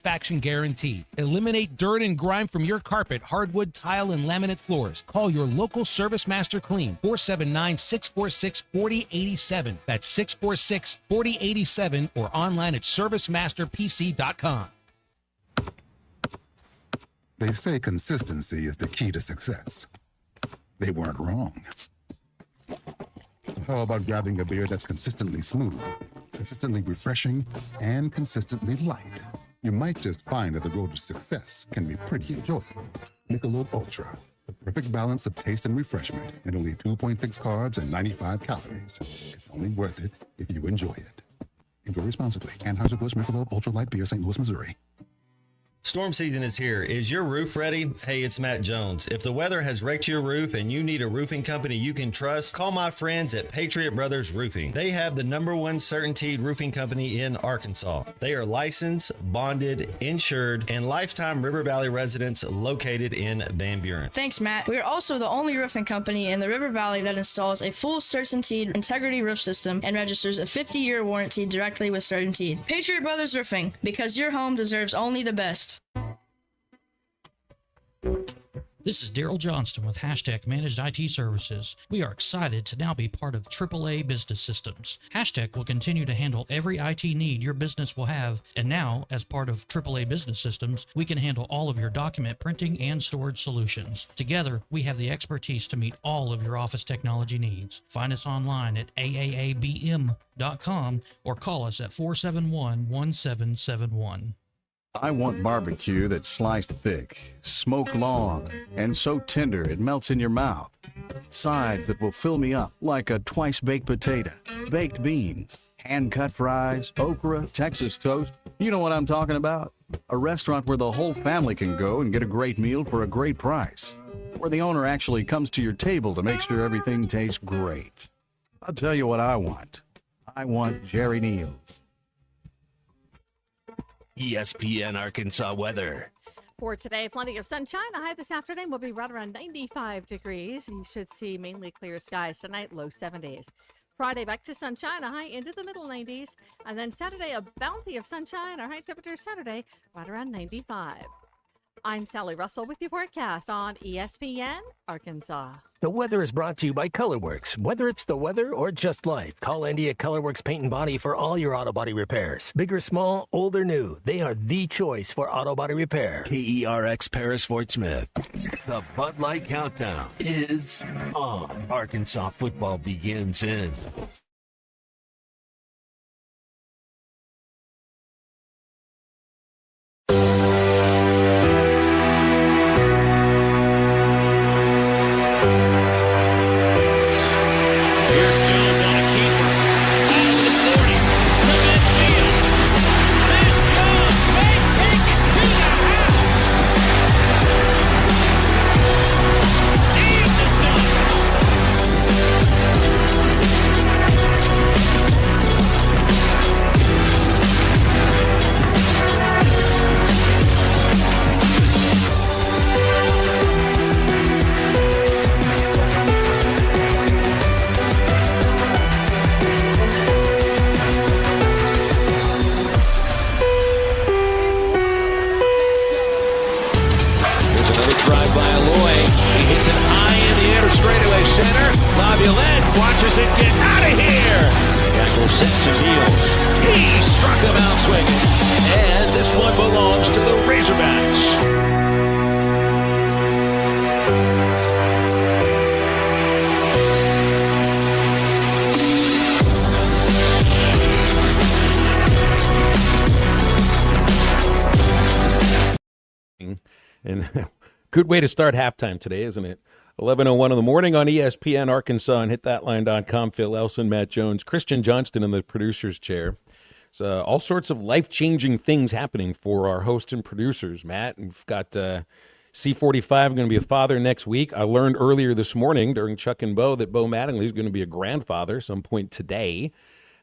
Faction guarantee. Eliminate dirt and grime from your carpet, hardwood, tile, and laminate floors. Call your local Service Master Clean, 479-646-4087. That's 646-4087 or online at servicemasterpc.com. They say consistency is the key to success. They weren't wrong. How about grabbing a beer that's consistently smooth, consistently refreshing, and consistently light? You might just find that the road to success can be pretty enjoyable. Michelob Ultra, the perfect balance of taste and refreshment, and only 2.6 carbs and 95 calories. It's only worth it if you enjoy it. Enjoy responsibly. Anheuser-Busch Michelob Ultra Light Beer, St. Louis, Missouri. Storm season is here. Is your roof ready? Hey, it's Matt Jones. If the weather has wrecked your roof and you need a roofing company you can trust, call my friends at Patriot Brothers Roofing. They have the #1 certainteed roofing company in Arkansas. They are licensed, bonded, insured, and lifetime River Valley residents located in Van Buren. Thanks, Matt. We are also the only roofing company in the River Valley that installs a full CertainTeed integrity roof system and registers a 50-year warranty directly with CertainTeed. Patriot Brothers Roofing, because your home deserves only the best. This is Daryl Johnston with Hashtag Managed IT Services. We are excited to now be part of AAA Business Systems. Hashtag will continue to handle every IT need your business will have, and now, as part of AAA Business Systems, we can handle all of your document printing and storage solutions. Together, we have the expertise to meet all of your office technology needs. Find us online at aaabm.com or call us at 471-1771. I want barbecue that's sliced thick, smoked long, and so tender it melts in your mouth. Sides that will fill me up like a twice-baked potato, baked beans, hand-cut fries, okra, Texas toast. You know what I'm talking about? A restaurant where the whole family can go and get a great meal for a great price. Where the owner actually comes to your table to make sure everything tastes great. I'll tell you what I want. I want Jerry Neal's. ESPN Arkansas weather. For today, plenty of sunshine. The high this afternoon will be right around 95 degrees. You should see mainly clear skies tonight, low 70s. Friday, back to sunshine, a high into the middle 90s. And then Saturday, a bounty of sunshine. Our high temperature Saturday, right around 95. I'm Sally Russell with your forecast on ESPN Arkansas. The weather is brought to you by ColorWorks. Whether it's the weather or just life, call Andy at ColorWorks Paint and Body for all your auto body repairs. Big or small, old or new, they are the choice for auto body repair. KERX Paris Fort Smith. The Bud Light Countdown is on. Arkansas football begins in. And good way to start halftime today, isn't it? 11:01 in the morning on ESPN Arkansas and hitthatline.com. Phil Elson, Matt Jones, Christian Johnston in the producer's chair. So all sorts of life-changing things happening for our hosts and producers, Matt. We've got C45 going to be a father next week. I learned earlier this morning during Chuck and Bo that Bo Mattingly is going to be a grandfather some point today.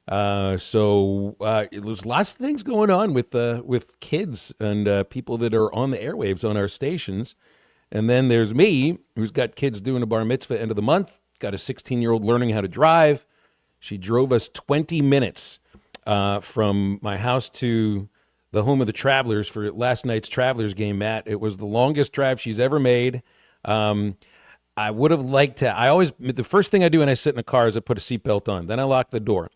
There's lots of things going on with kids and people that are on the airwaves on our stations. And then there's me, who's got kids doing a bar mitzvah end of the month, got a 16-year-old learning how to drive. She drove us 20 minutes from my house to the home of the Travelers for last night's Travelers game, Matt. It was the longest drive she's ever made. I would have liked to. The first thing I do when I sit in a car is I put a seatbelt on. Then I lock the door.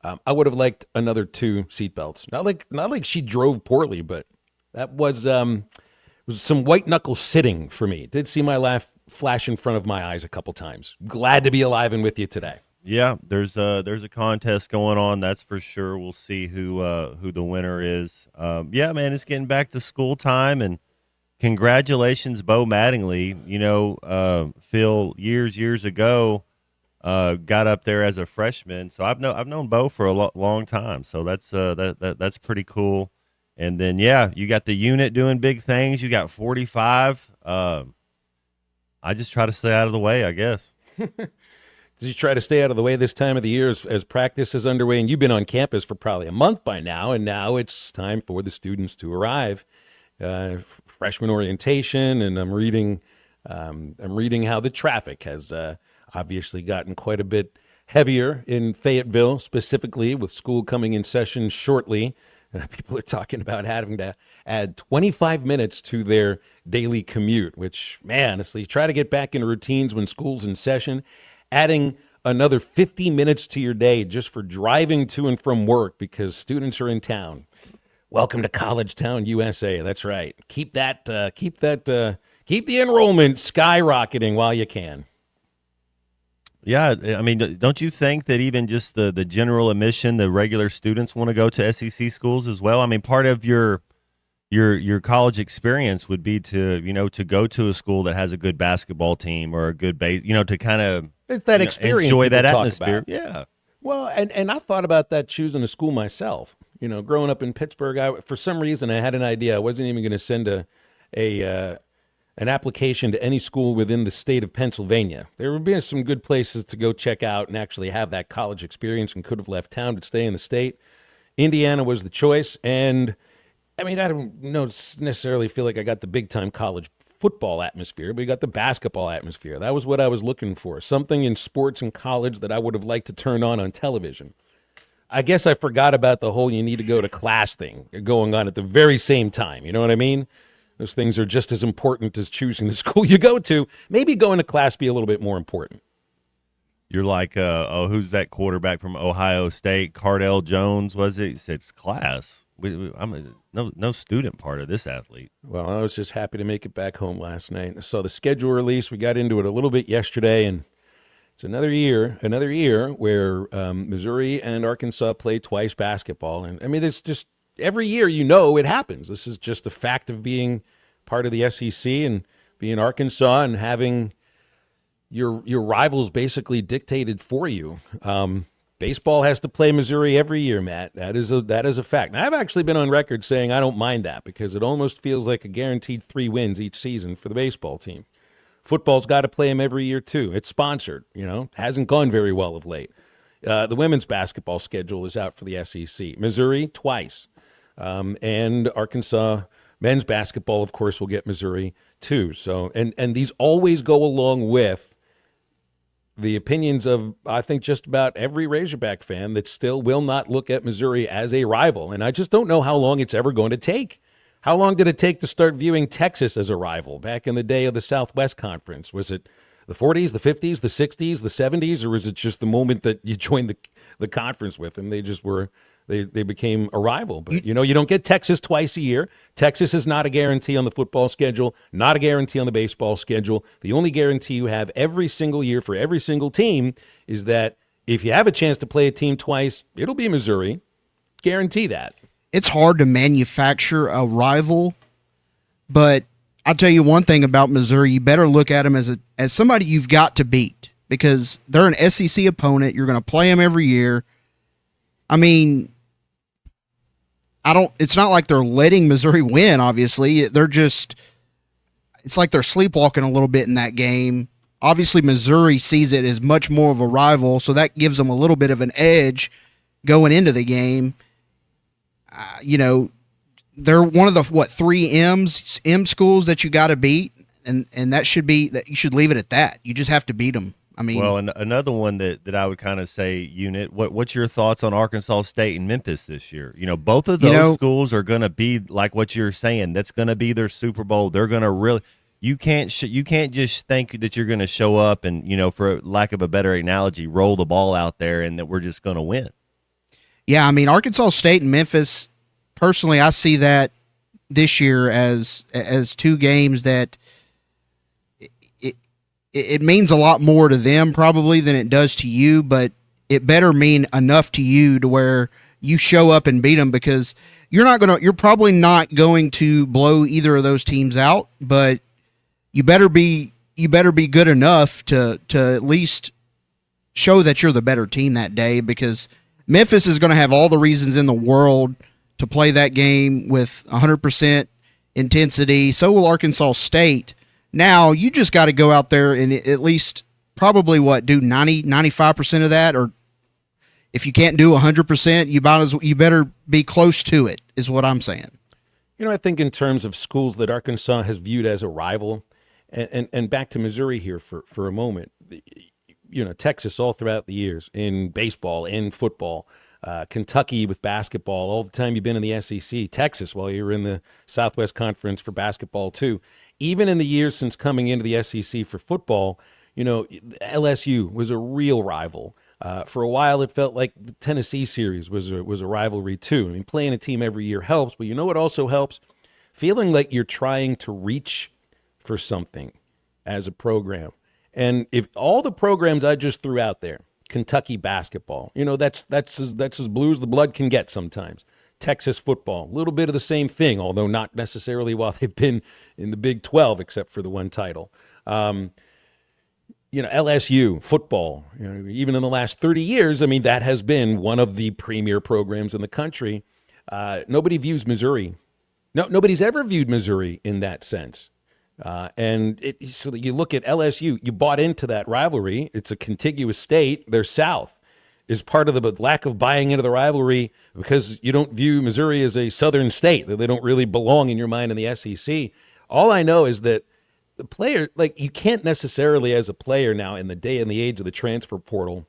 I would have liked another 2 seatbelts. Not like she drove poorly, but that was some white knuckle sitting for me. Did see my laugh flash in front of my eyes a couple times. Glad to be alive and with you today. Yeah, there's a contest going on. That's for sure. We'll see who the winner is. Yeah, man, it's getting back to school time, and congratulations, Bo Mattingly. You know, Phil years ago got up there as a freshman, so I've known Bo for a long time. So that's pretty cool. And then you got the unit doing big things. You got 45. I just try to stay out of the way, I guess. You try to stay out of the way this time of the year as practice is underway, and you've been on campus for probably a month by now, and now it's time for the students to arrive. Freshman orientation, and I'm reading how the traffic has obviously gotten quite a bit heavier in Fayetteville, specifically with school coming in session shortly. People are talking about having to add 25 minutes to their daily commute, which, man, honestly, try to get back into routines when school's in session. Adding another 50 minutes to your day just for driving to and from work because students are in town. Welcome to College Town, USA. That's right. Keep the enrollment skyrocketing while you can. Yeah, I mean, don't you think that even just the general admission, the regular students want to go to SEC schools as well? I mean, part of your college experience would be to go to a school that has a good basketball team or a good base, to kind of it's that experience, enjoy that talk atmosphere. About. Yeah. Well, and I thought about that choosing a school myself. Growing up in Pittsburgh, for some reason I had an idea. I wasn't even going to send an application to any school within the state of Pennsylvania. There would be some good places to go check out and actually have that college experience, and could have left town to stay in the state. Indiana was the choice, and I mean, I don't necessarily feel like I got the big-time college football atmosphere, but you got the basketball atmosphere. That was what I was looking for, something in sports and college that I would have liked to turn on television. I guess I forgot about the whole you need to go to class thing going on at the very same time. You know what I mean? Those things are just as important as choosing the school you go to. Maybe going to class be a little bit more important. You're like, who's that quarterback from Ohio State? Cardell Jones, was it? He said, it's class. I'm no student part of this athlete. Well, I was just happy to make it back home last night. I saw the schedule release. We got into it a little bit yesterday, and it's another year where Missouri and Arkansas play twice basketball. And I mean, it's just every year, it happens. This is just a fact of being part of the SEC and being Arkansas and having your rivals basically dictated for you. Baseball has to play Missouri every year, Matt. That is a fact. Now, I've actually been on record saying I don't mind that because it almost feels like a guaranteed 3 wins each season for the baseball team. Football's got to play them every year, too. It's sponsored, Hasn't gone very well of late. The women's basketball schedule is out for the SEC. Missouri, twice. And Arkansas men's basketball, of course, will get Missouri, too. So, and these always go along with the opinions of, I think, just about every Razorback fan that still will not look at Missouri as a rival. And I just don't know how long it's ever going to take. How long did it take to start viewing Texas as a rival back in the day of the Southwest Conference? Was it the 40s, the 50s, the 60s, the 70s, or was it just the moment that you joined the conference with them? They just were... They became a rival. But, you don't get Texas twice a year. Texas is not a guarantee on the football schedule, not a guarantee on the baseball schedule. The only guarantee you have every single year for every single team is that if you have a chance to play a team twice, it'll be Missouri. Guarantee that. It's hard to manufacture a rival, but I'll tell you one thing about Missouri. You better look at them as somebody you've got to beat because they're an SEC opponent. You're going to play them every year. I mean, it's not like they're letting Missouri win, obviously. It's like they're sleepwalking a little bit in that game. Obviously, Missouri sees it as much more of a rival, so that gives them a little bit of an edge going into the game. They're one of the, 3 M schools that you got to beat, and that should be that you should leave it at that. You just have to beat them. I mean, well, another one that I would kind of say, Unit. What's your thoughts on Arkansas State and Memphis this year? Both of those schools are going to be like what you're saying. That's going to be their Super Bowl. They're going to really. You can't just think that you're going to show up and for lack of a better analogy, roll the ball out there and that we're just going to win. Yeah, I mean, Arkansas State and Memphis. Personally, I see that this year as two games that. It means a lot more to them probably than it does to you, but it better mean enough to you to where you show up and beat them, because you're probably not going to blow either of those teams out, but you better be good enough to at least show that you're the better team that day, because Memphis is going to have all the reasons in the world to play that game with 100% intensity. So will Arkansas State. Now, you just got to go out there and at least probably do 90, 95% of that, or if you can't do 100%, you better be close to it, is what I'm saying. I think in terms of schools that Arkansas has viewed as a rival, and back to Missouri here for a moment, Texas all throughout the years in baseball, in football, Kentucky with basketball, all the time you've been in the SEC, Texas while you were in the Southwest Conference for basketball too. Even in the years since coming into the SEC for football, LSU was a real rival. For a while, it felt like the Tennessee series was a rivalry too. I mean, playing a team every year helps, but what also helps? Feeling like you're trying to reach for something as a program. And if all the programs I just threw out there, Kentucky basketball, that's as blue as the blood can get sometimes. Texas football, a little bit of the same thing, although not necessarily while they've been in the Big 12, except for the one title. LSU football, even in the last 30 years, I mean, that has been one of the premier programs in the country. Nobody views Missouri. No, nobody's ever viewed Missouri in that sense. So that you look at LSU, you bought into that rivalry. It's a contiguous state. They're south. Is part of the lack of buying into the rivalry because you don't view Missouri as a southern state, that they don't really belong in your mind in the SEC. All I know is that the player, you can't necessarily as a player now in the day and the age of the transfer portal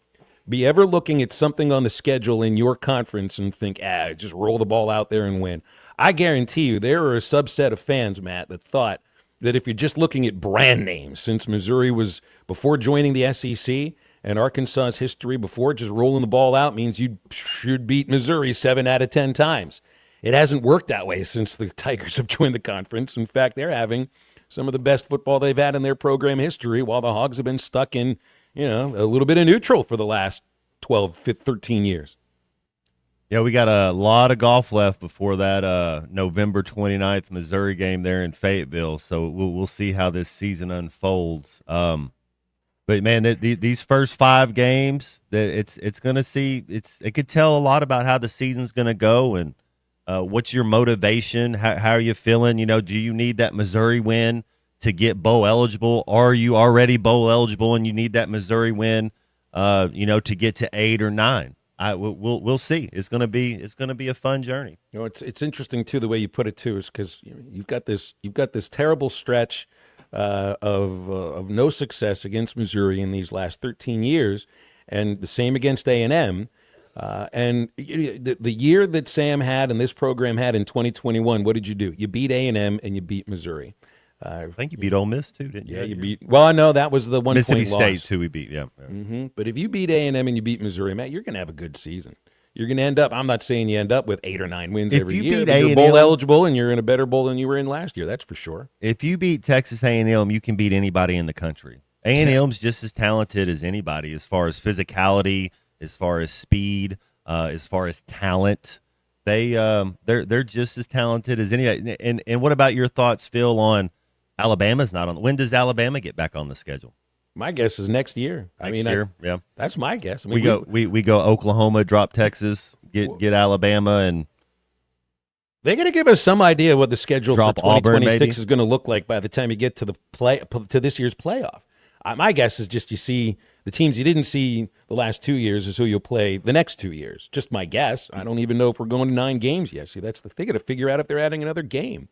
be ever looking at something on the schedule in your conference and think, just roll the ball out there and win. I guarantee you there are a subset of fans, Matt, that thought that if you're just looking at brand names, since Missouri was, before joining the SEC, and Arkansas's history before, just rolling the ball out means you should beat Missouri 7 out of 10 times. It hasn't worked that way since the Tigers have joined the conference. In fact, they're having some of the best football they've had in their program history, while the Hogs have been stuck in, a little bit of neutral for the last 12, 13 years. Yeah, we got a lot of golf left before that November 29th Missouri game there in Fayetteville, so we'll see how this season unfolds. But man, these first 5 games, it's going to see it could tell a lot about how the season's going to go and what's your motivation, how are you feeling? Do you need that Missouri win to get bowl eligible? Are you already bowl eligible and you need that Missouri win, to get to 8 or 9? We'll see. It's going to be a fun journey. It's interesting too the way you put it too, is because you've got this terrible stretch of no success against Missouri in these last 13 years, and the same against A&M. And the year that Sam had and this program had in 2021, what did you do? You beat A&M and you beat Missouri. I think you beat Ole Miss too, didn't you? Yeah, you beat. Well, I know that was the one Mississippi point State loss. who we beat. Yeah. Mm-hmm. But if you beat A&M and you beat Missouri, Matt, you're going to have a good season. You're going to end up. I'm not saying you end up with 8 or 9 wins if every you year. Beat But you're bowl eligible, and you're in a better bowl than you were in last year. That's for sure. If you beat Texas A&M, you can beat anybody in the country. A&M's just as talented as anybody, as far as physicality, as far as speed, as far as talent. They're just as talented as any. And what about your thoughts, Phil, on Alabama's not on? When does Alabama get back on the schedule? My guess is next year. Yeah, that's my guess. I mean, we go Oklahoma, drop Texas, get Alabama, and they're going to give us some idea what the schedule for 2026 is going to look like by the time you get to to this year's playoff. My guess is just you see the teams you didn't see the last 2 years is who you'll play the next 2 years. Just my guess. I don't even know if we're going to 9 games yet. See, that's the thing. Got to figure out if they're adding another game.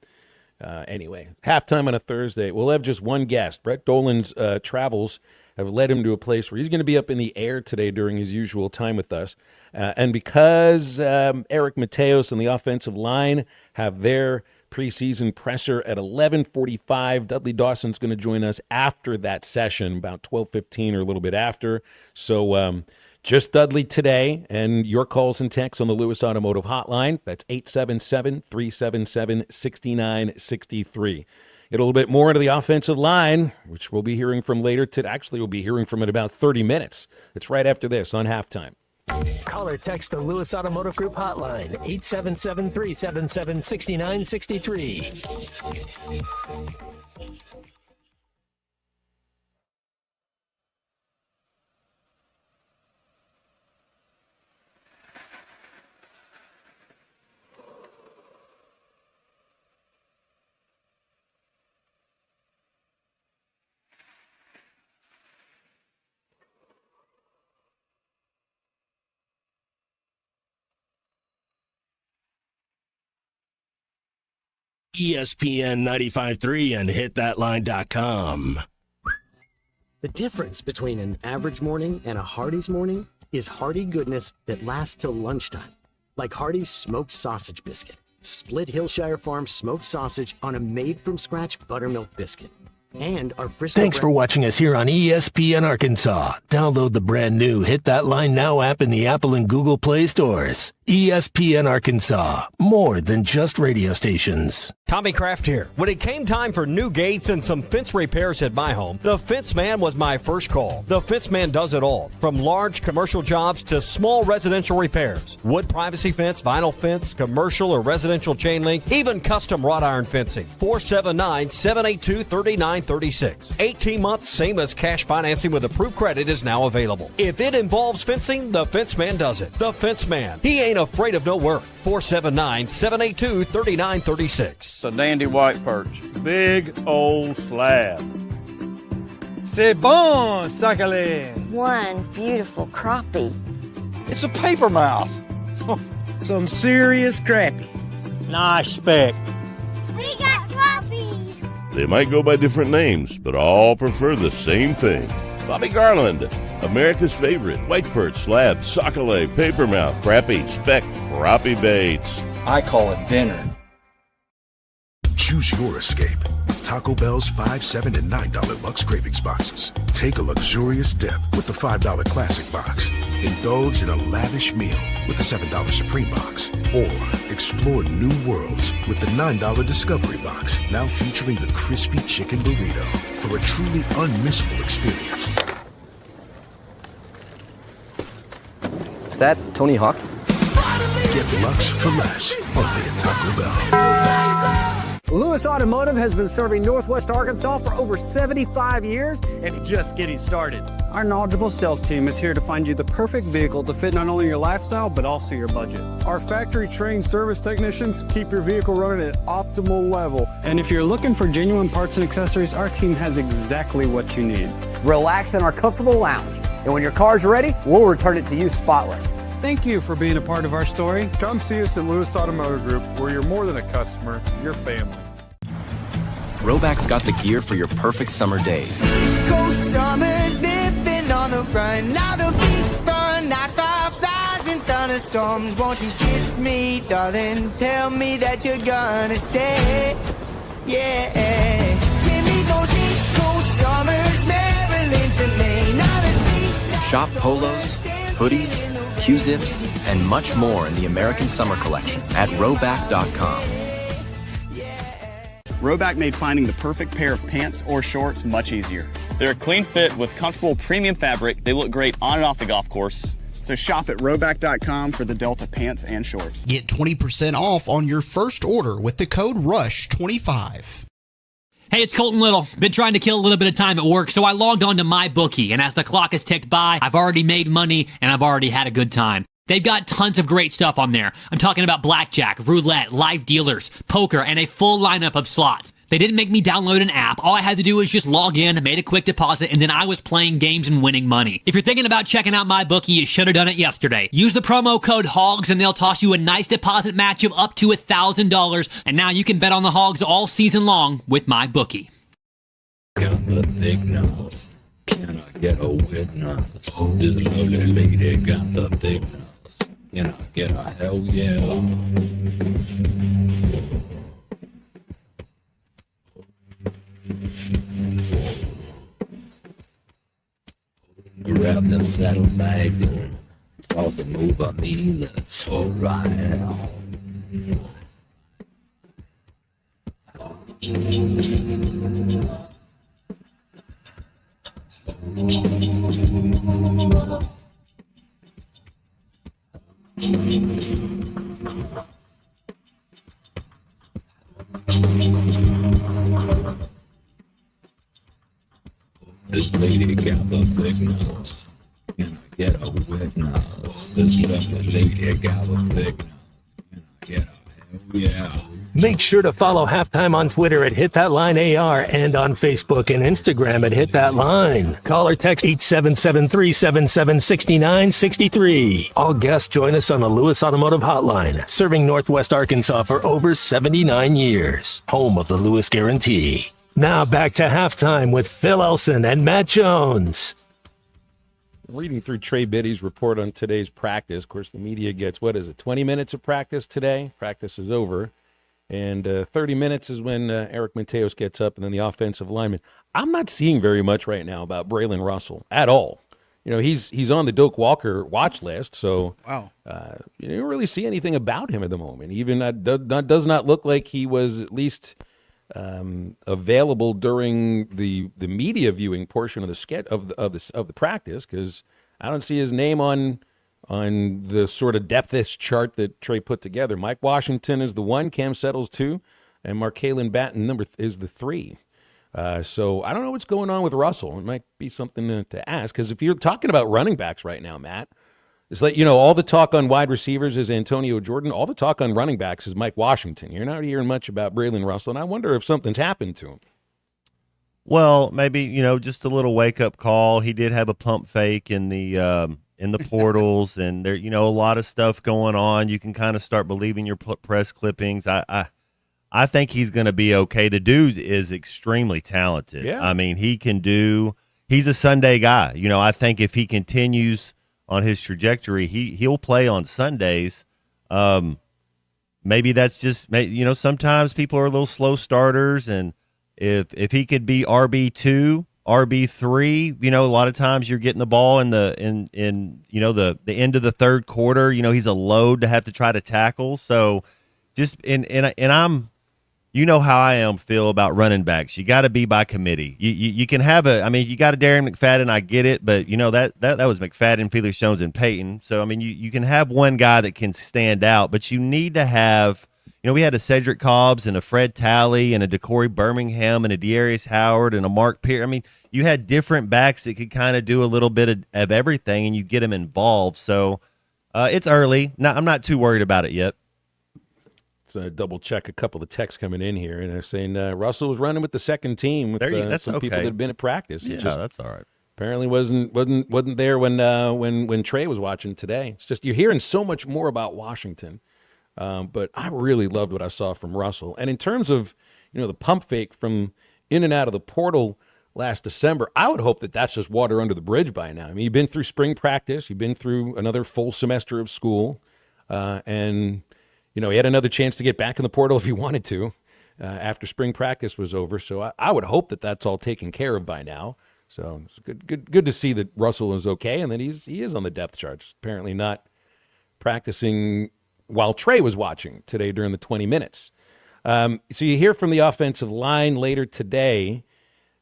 Anyway, halftime on a Thursday. We'll have just one guest. Brett Dolan's travels have led him to a place where he's going to be up in the air today during his usual time with us. And because Eric Mateos and the offensive line have their preseason presser at 11:45, Dudley Dawson's going to join us after that session, about 12:15 or a little bit after. So just Dudley today, and your calls and texts on the Lewis Automotive Hotline. That's 877-377-6963. Get a little bit more into the offensive line, which we'll be hearing from later today. Actually, we'll be hearing from in about 30 minutes. It's right after this on Halftime. Call or text the Lewis Automotive Group hotline, 877-377-6963. ESPN 95.3 and hitthatline.com. The difference between an average morning and a Hardee's morning is hearty goodness that lasts till lunchtime. Like Hardee's smoked sausage biscuit. Split Hillshire Farm smoked sausage on a made-from-scratch buttermilk biscuit. And our Frisco... Thanks for watching us here on ESPN Arkansas. Download the brand new Hit That Line Now app in the Apple and Google Play stores. ESPN Arkansas. More than just radio stations. Tommy Kraft here. When it came time for new gates and some fence repairs at my home, the Fence Man was my first call. The Fence Man does it all, from large commercial jobs to small residential repairs. Wood privacy fence, vinyl fence, commercial or residential chain link, even custom wrought iron fencing. 479-782-3936. 18 months, same as cash financing with approved credit is now available. If it involves fencing, the Fence Man does it. The Fence Man. He ain't afraid of no work. 479-782-3936. It's a dandy white perch. Big old slab. C'est bon, sacale. One beautiful crappie. It's a paper mouth. Some serious crappie. Nice speck. We got crappie. They might go by different names, but all prefer the same thing. Bobby Garland, America's favorite white perch, slab, sockeye, papermouth, crappie, speck, crappie baits. I call it dinner. Choose your escape. Taco Bell's $5, $7, and $9 Lux Cravings boxes. Take a luxurious dip with the $5 Classic box. Indulge in a lavish meal with the $7 Supreme box. Or explore new worlds with the $9 Discovery box, now featuring the crispy chicken burrito for a truly unmissable experience. Is that Tony Hawk? Get Lux for less, only at Taco Bell. Lewis Automotive has been serving Northwest Arkansas for over 75 years and just getting started. Our knowledgeable sales team is here to find you the perfect vehicle to fit not only your lifestyle, but also your budget. Our factory-trained service technicians keep your vehicle running at optimal level. And if you're looking for genuine parts and accessories, our team has exactly what you need. Relax in our comfortable lounge, and when your car's ready, we'll return it to you spotless. Thank you for being a part of our story. Come see us at Lewis Automotive Group, where you're more than a customer, you're family. Roback's got the gear for your perfect summer days. Coast summers nipping on the run. Now the beach front, nights 5 sighs and thunderstorms. Won't you kiss me, darling? Tell me that you're gonna stay. Yeah. Give me those East Coast summers, Maryland to Maine. Now the seaside. Shop polos, hoodies, Q-zips, and much more in the American Summer Collection at Roback.com. Roback made finding the perfect pair of pants or shorts much easier. They're a clean fit with comfortable premium fabric. They look great on and off the golf course. So shop at Roback.com for the Delta pants and shorts. Get 20% off on your first order with the code RUSH25. Hey, it's Colton Little. Been trying to kill a little bit of time at work, so I logged on to MyBookie, and as the clock has ticked by, I've already made money, and I've already had a good time. They've got tons of great stuff on there. I'm talking about blackjack, roulette, live dealers, poker, and a full lineup of slots. They didn't make me download an app. All I had to do was just log in, made a quick deposit, and then I was playing games and winning money. If you're thinking about checking out MyBookie, you should have done it yesterday. Use the promo code HOGS and they'll toss you a nice deposit match of up to $1,000. And now you can bet on the Hogs all season long with MyBookie. Got the big nose. Can Can I get a witness? This lovely lady got the thickness. Can I get a hell yeah? Grab them saddlebags and toss them over me. Let's ride. This lady got the thickness. Can I get a witness? This lady got the thickness. Can I get a hell yeah? Make sure to follow Halftime on Twitter at Hit That Line AR and on Facebook and Instagram at Hit That Line. Call or text 877-377-6963. All guests join us on the Lewis Automotive Hotline, serving Northwest Arkansas for over 79 years. Home of the Lewis Guarantee. Now back to Halftime with Phil Elson and Matt Jones. Reading through Trey Biddy's report on today's practice. Of course, the media gets, 20 minutes of practice today? Practice is over. And 30 minutes is when Eric Mateos gets up, and then the offensive lineman. I'm not seeing very much right now about Braylon Russell at all. You know, he's on the Doak Walker watch list, so wow. You don't really see anything about him at the moment. Even that does not look like he was at least available during the media viewing portion of the practice, because I don't see his name on the sort of depth chart that Trey put together. Mike Washington is the 1, Cam Settles 2, and Markaylin Batten is the 3. So I don't know what's going on with Russell. It might be something to ask, because if you're talking about running backs right now, Matt, it's like, all the talk on wide receivers is Antonio Jordan. All the talk on running backs is Mike Washington. You're not hearing much about Braylon Russell, and I wonder if something's happened to him. Well, maybe, just a little wake-up call. He did have a pump fake in the portals, and there, a lot of stuff going on. You can kind of start believing your press clippings. I think he's going to be okay. The dude is extremely talented. Yeah. I mean, he's a Sunday guy. I think if he continues on his trajectory, he'll play on Sundays. Maybe that's just, sometimes people are a little slow starters, and if he could be RB2, RB3, a lot of times you're getting the ball in the end of the third quarter. He's a load to have to try to tackle. So just and I'm, how I am, Phil, about running backs. You got to be by committee. You can have you got a Darren McFadden, I get it, but that was McFadden, Felix Jones, and Peyton. So you can have one guy that can stand out, but you need to have. We had a Cedric Cobbs and a Fred Talley and a DeCorey Birmingham and a Dearius Howard and a Mark Pierce. You had different backs that could kind of do a little bit of everything, and you get them involved. So it's early. I'm not too worried about it yet. So double check a couple of texts coming in here, and they're saying Russell was running with the second team with that's some okay. people that had been at practice. Yeah, that's all right. Apparently wasn't there when Trey was watching today. It's just you're hearing so much more about Washington. But I really loved what I saw from Russell. And in terms of, the pump fake from in and out of the portal last December, I would hope that that's just water under the bridge by now. You've been through spring practice. You've been through another full semester of school. And, he had another chance to get back in the portal if he wanted to after spring practice was over. So I would hope that that's all taken care of by now. So it's good to see that Russell is okay and that he is on the depth chart. Just apparently not practicing while Trey was watching today during the 20 minutes. So you hear from the offensive line later today.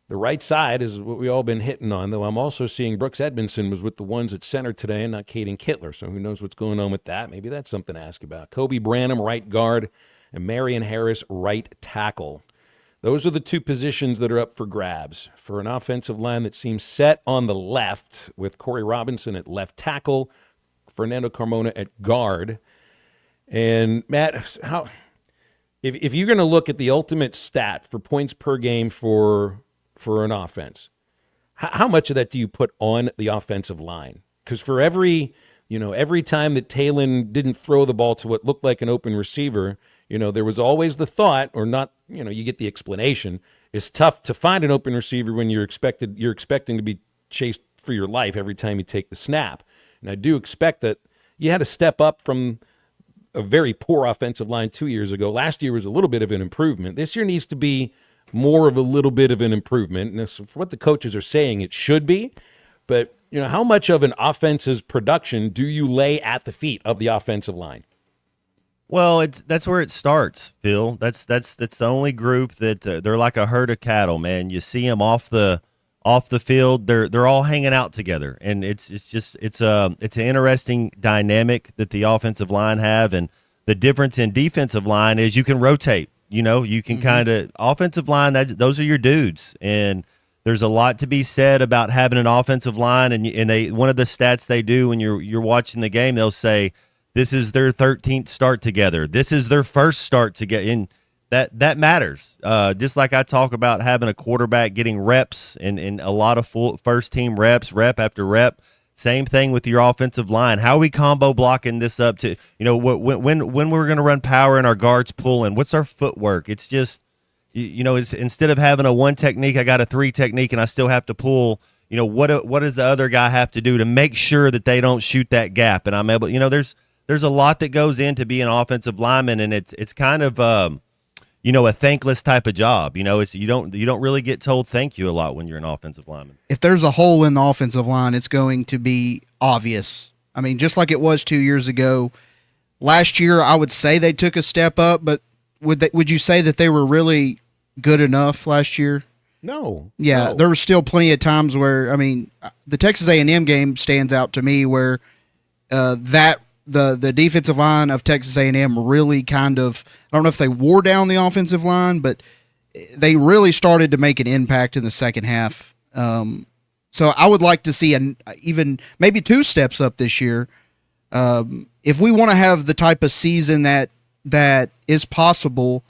The right side is what we've all been hitting on, though I'm also seeing Brooks Edmondson was with the ones at center today and not Caden Kittler, so who knows what's going on with that. Maybe that's something to ask about. Kobe Branham, right guard, and Marion Harris, right tackle. Those are the two positions that are up for grabs for an offensive line that seems set on the left with Corey Robinson at left tackle, Fernando Carmona at guard. And Matt, if you're going to look at the ultimate stat for points per game for an offense, how much of that do you put on the offensive line? Because for every time that Talon didn't throw the ball to what looked like an open receiver, there was always the thought, or not, you get the explanation. It's tough to find an open receiver when you're expecting to be chase for your life every time you take the snap. And I do expect that you had to step up from a very poor offensive line 2 years ago. Last year was a little bit of an improvement. This year needs to be more of a little bit of an improvement. And for what the coaches are saying, it should be. But, how much of an offense's production do you lay at the feet of the offensive line? Well, that's where it starts, Phil. That's the only group that they're like a herd of cattle, man. You see them off the field, they're all hanging out together, and it's an interesting dynamic that the offensive line have, and the difference in defensive line is you can rotate. You can kind of offensive line, those are your dudes, and there's a lot to be said about having an offensive line, and they one of the stats they do when you're watching the game, they'll say this is their 13th start together, this is their first start together, and that matters. Just like I talk about having a quarterback getting reps and a lot of full first team reps, rep after rep. Same thing with your offensive line. How are we combo blocking this up to, when we're going to run power and our guards pulling? What's our footwork? It's just, it's instead of having a one technique, I got a three technique and I still have to pull. What does the other guy have to do to make sure that they don't shoot that gap? And I'm able, there's a lot that goes into being an offensive lineman, and it's kind of a thankless type of job. It's you don't really get told thank you a lot when you're an offensive lineman. If there's a hole in the offensive line, it's going to be obvious. I mean, just like it was 2 years ago. Last year, I would say they took a step up, but would you say that they were really good enough last year? No. Yeah, there were still plenty of times where, the Texas A&M game stands out to me where the defensive line of Texas A&M really kind of, I don't know if they wore down the offensive line, but they really started to make an impact in the second half. So I would like to see even maybe 2 steps up this year. If we want to have the type of season that is possible,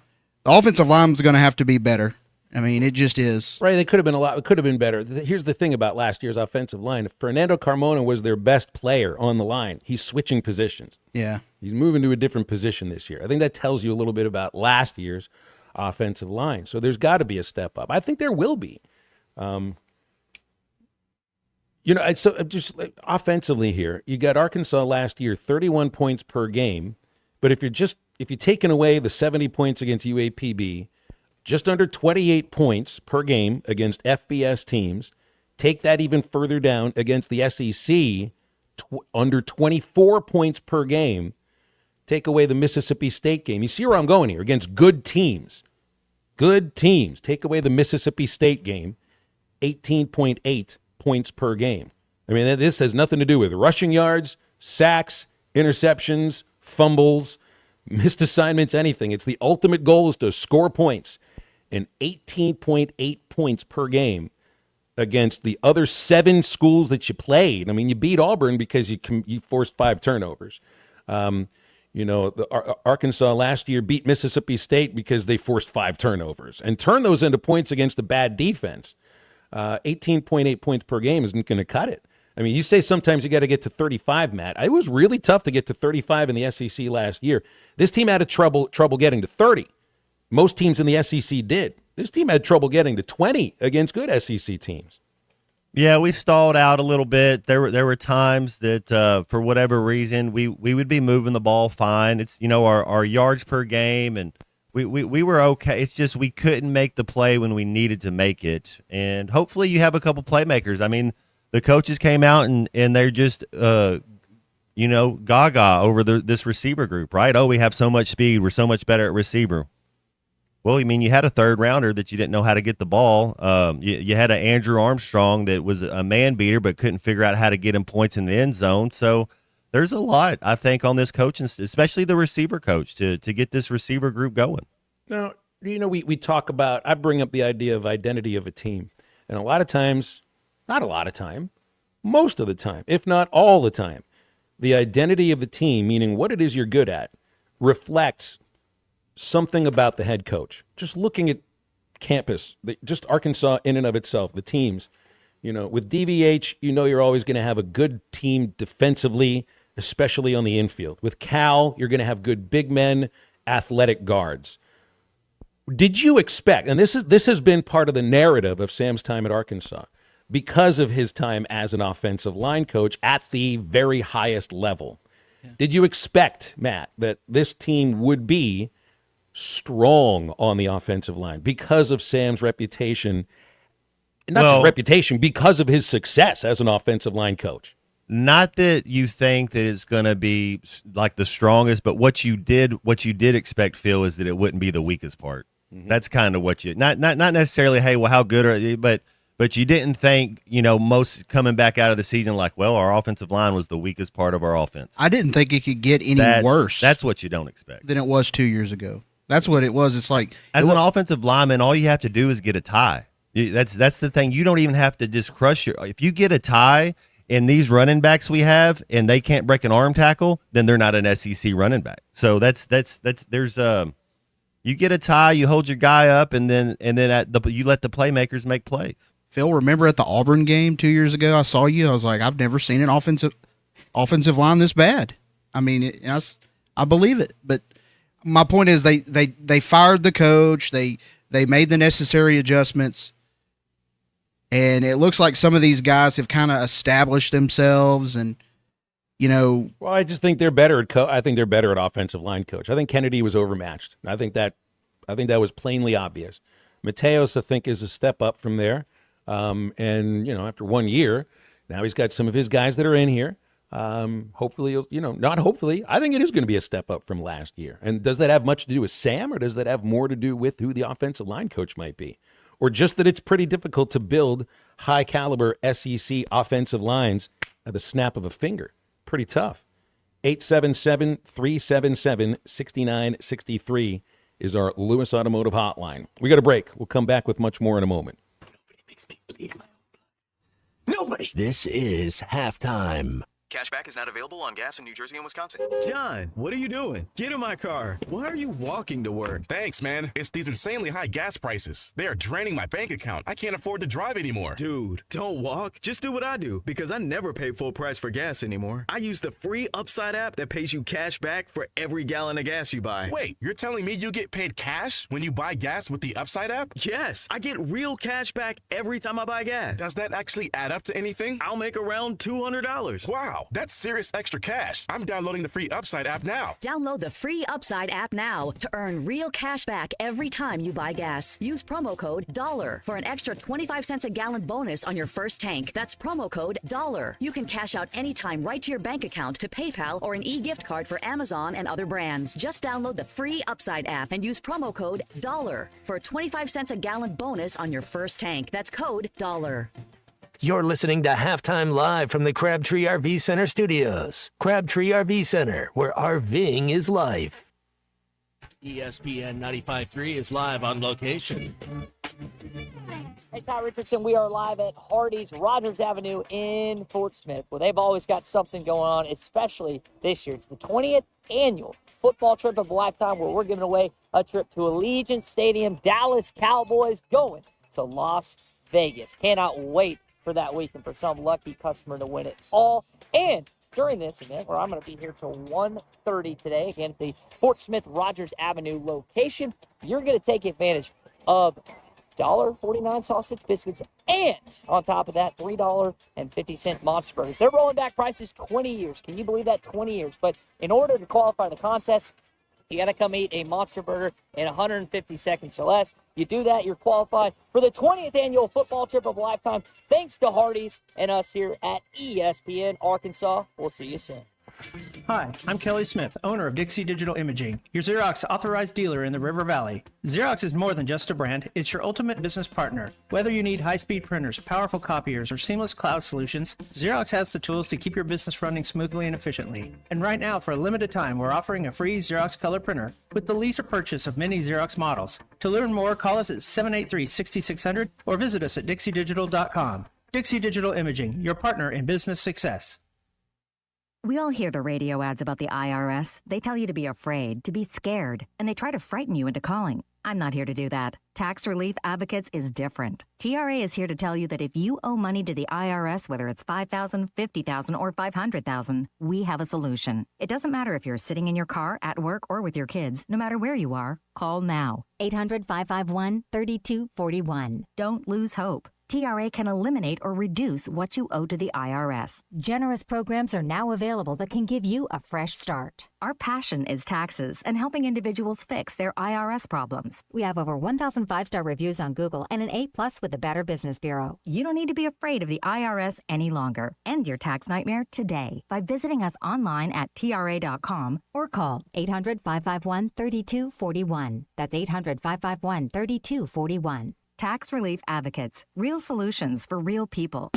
the offensive line is going to have to be better. It just is. Right, it could have been it could have been better. Here's the thing about last year's offensive line. If Fernando Carmona was their best player on the line, he's switching positions. Yeah. He's moving to a different position this year. I think that tells you a little bit about last year's offensive line. So there's got to be a step up. I think there will be. So just offensively here, you got Arkansas last year, 31 points per game. But if you're taking away the 70 points against UAPB, just under 28 points per game against FBS teams. Take that even further down against the SEC, under 24 points per game. Take away the Mississippi State game. You see where I'm going here, against good teams. Good teams. Take away the Mississippi State game, 18.8 points per game. This has nothing to do with rushing yards, sacks, interceptions, fumbles, missed assignments, anything. It's the ultimate goal is to score points. And 18.8 points per game against the other 7 schools that you played. You beat Auburn because you forced 5 turnovers. Arkansas last year beat Mississippi State because they forced 5 turnovers and turned those into points against a bad defense. 18.8 points per game isn't going to cut it. You say sometimes you got to get to 35, Matt. It was really tough to get to 35 in the SEC last year. This team had trouble getting to 30. Most teams in the SEC did. This team had trouble getting to 20 against good SEC teams. Yeah, we stalled out a little bit. There were times that for whatever reason we would be moving the ball fine. It's our yards per game, and we were okay. It's just we couldn't make the play when we needed to make it. And hopefully you have a couple playmakers. The coaches came out and they're just gaga over this receiver group, right? Oh, we have so much speed. We're so much better at receiver. Well, you had a third rounder that you didn't know how to get the ball. You had an Andrew Armstrong that was a man beater but couldn't figure out how to get him points in the end zone. So there's a lot, I think, on this coaching, especially the receiver coach, to get this receiver group going. Now, we talk about, I bring up the idea of identity of a team. And a lot of times, not a lot of time, most of the time, if not all the time, the identity of the team, meaning what it is you're good at, reflects something about the head coach. Just looking at campus, just Arkansas in and of itself, the teams, with DVH, you're always going to have a good team defensively, especially on the infield. With Cal, you're going to have good big men, athletic guards. Did you expect, and this has been part of the narrative of Sam's time at Arkansas, because of his time as an offensive line coach at the very highest level. Yeah. Did you expect, Matt, that this team would be strong on the offensive line because of Sam's reputation? Not just reputation, because of his success as an offensive line coach. Not that you think that it's going to be like the strongest, but what you did expect, Phil, is that it wouldn't be the weakest part. Mm-hmm. That's kind of what you not necessarily. Hey, well, how good are you? But you didn't think, most coming back out of the season like, well, our offensive line was the weakest part of our offense. I didn't think it could get any worse. That's what you don't expect than it was 2 years ago. That's what it was. It's like as an offensive lineman, all you have to do is get a tie. That's the thing. You don't even have to just crush if you get a tie. And these running backs we have, and they can't break an arm tackle, then they're not an SEC running back. So there's you get a tie, you hold your guy up, and then you let the playmakers make plays. Phil, remember at the Auburn game 2 years ago, I saw you. I was like, I've never seen an offensive line this bad. I mean, I believe it. But my point is, they fired the coach. They made the necessary adjustments. And it looks like some of these guys have kind of established themselves, and Well, I just think they're better at. I think they're better at offensive line coach. I think Kennedy was overmatched. I think that was plainly obvious. Mateos, I think, is a step up from there. And after 1 year, now he's got some of his guys that are in here. Hopefully, not hopefully. I think it is going to be a step up from last year. And does that have much to do with Sam, or does that have more to do with who the offensive line coach might be? Or just that it's pretty difficult to build high-caliber SEC offensive lines at the snap of a finger. Pretty tough. 877-377-6963 is our Lewis Automotive hotline. We got a break. We'll come back with much more in a moment. Nobody. This is halftime. Cashback is not available on gas in New Jersey and Wisconsin. John, what are you doing? Get in my car. Why are you walking to work? Thanks, man. It's these insanely high gas prices. They are draining my bank account. I can't afford to drive anymore. Dude, don't walk. Just do what I do, because I never pay full price for gas anymore. I use the free Upside app that pays you cash back for every gallon of gas you buy. Wait, you're telling me you get paid cash when you buy gas with the Upside app? Yes, I get real cash back every time I buy gas. Does that actually add up to anything? I'll make around $200. Wow, that's serious extra cash. I'm downloading the free Upside app now. Download the free Upside app now to earn real cash back every time you buy gas. Use promo code $1 for an extra 25 cents a gallon bonus on your first tank. That's promo code $1. You can cash out anytime right to your bank account, to PayPal, or an e-gift card for Amazon and other brands. Just download the free Upside app and use promo code $1 for a 25 cents a gallon bonus on your first tank. That's code $1. You're listening to Halftime Live from the Crabtree RV Center studios. Crabtree RV Center, where RVing is life. ESPN 95.3 is live on location. Hey, Ty Richardson, we are live at Hardee's Rogers Avenue in Fort Smith, where they've always got something going on, especially this year. It's the 20th annual football trip of a lifetime, where we're giving away a trip to Allegiant Stadium, Dallas Cowboys going to Las Vegas. Cannot wait for that weekend for some lucky customer to win it all. And during this event, where I'm going to be here till 1:30 today, again at the Fort Smith Rogers Avenue location, you're going to take advantage of $1.49 sausage biscuits, and on top of that, $3.50 Monster Burgers. They're rolling back prices 20 years. Can you believe that? 20 years. But in order to qualify the contest, you got to come eat a Monster Burger in 150 seconds or less. You do that, you're qualified for the 20th annual football trip of a lifetime. Thanks to Hardee's and us here at ESPN Arkansas. We'll see you soon. Hi, I'm Kelly Smith, owner of Dixie Digital Imaging, your Xerox authorized dealer in the River Valley. Xerox is more than just a brand, it's your ultimate business partner. Whether you need high-speed printers, powerful copiers, or seamless cloud solutions, Xerox has the tools to keep your business running smoothly and efficiently. And right now, for a limited time, we're offering a free Xerox color printer with the lease or purchase of many Xerox models. To learn more, call us at 783-6600 or visit us at dixiedigital.com. Dixie Digital Imaging, your partner in business success. We all hear the radio ads about the IRS. They tell you to be afraid, to be scared, and they try to frighten you into calling. I'm not here to do that. Tax Relief Advocates is different. TRA is here to tell you that if you owe money to the IRS, whether it's $5,000, $50,000, or $500,000, we have a solution. It doesn't matter if you're sitting in your car, at work, or with your kids. No matter where you are, call now. 800-551-3241. Don't lose hope. TRA can eliminate or reduce what you owe to the IRS. Generous programs are now available that can give you a fresh start. Our passion is taxes and helping individuals fix their IRS problems. We have over 1,000 5-star reviews on Google and an A+ with the Better Business Bureau. You don't need to be afraid of the IRS any longer. End your tax nightmare today by visiting us online at TRA.com or call 800-551-3241. That's 800-551-3241. Tax Relief Advocates. Real solutions for real people.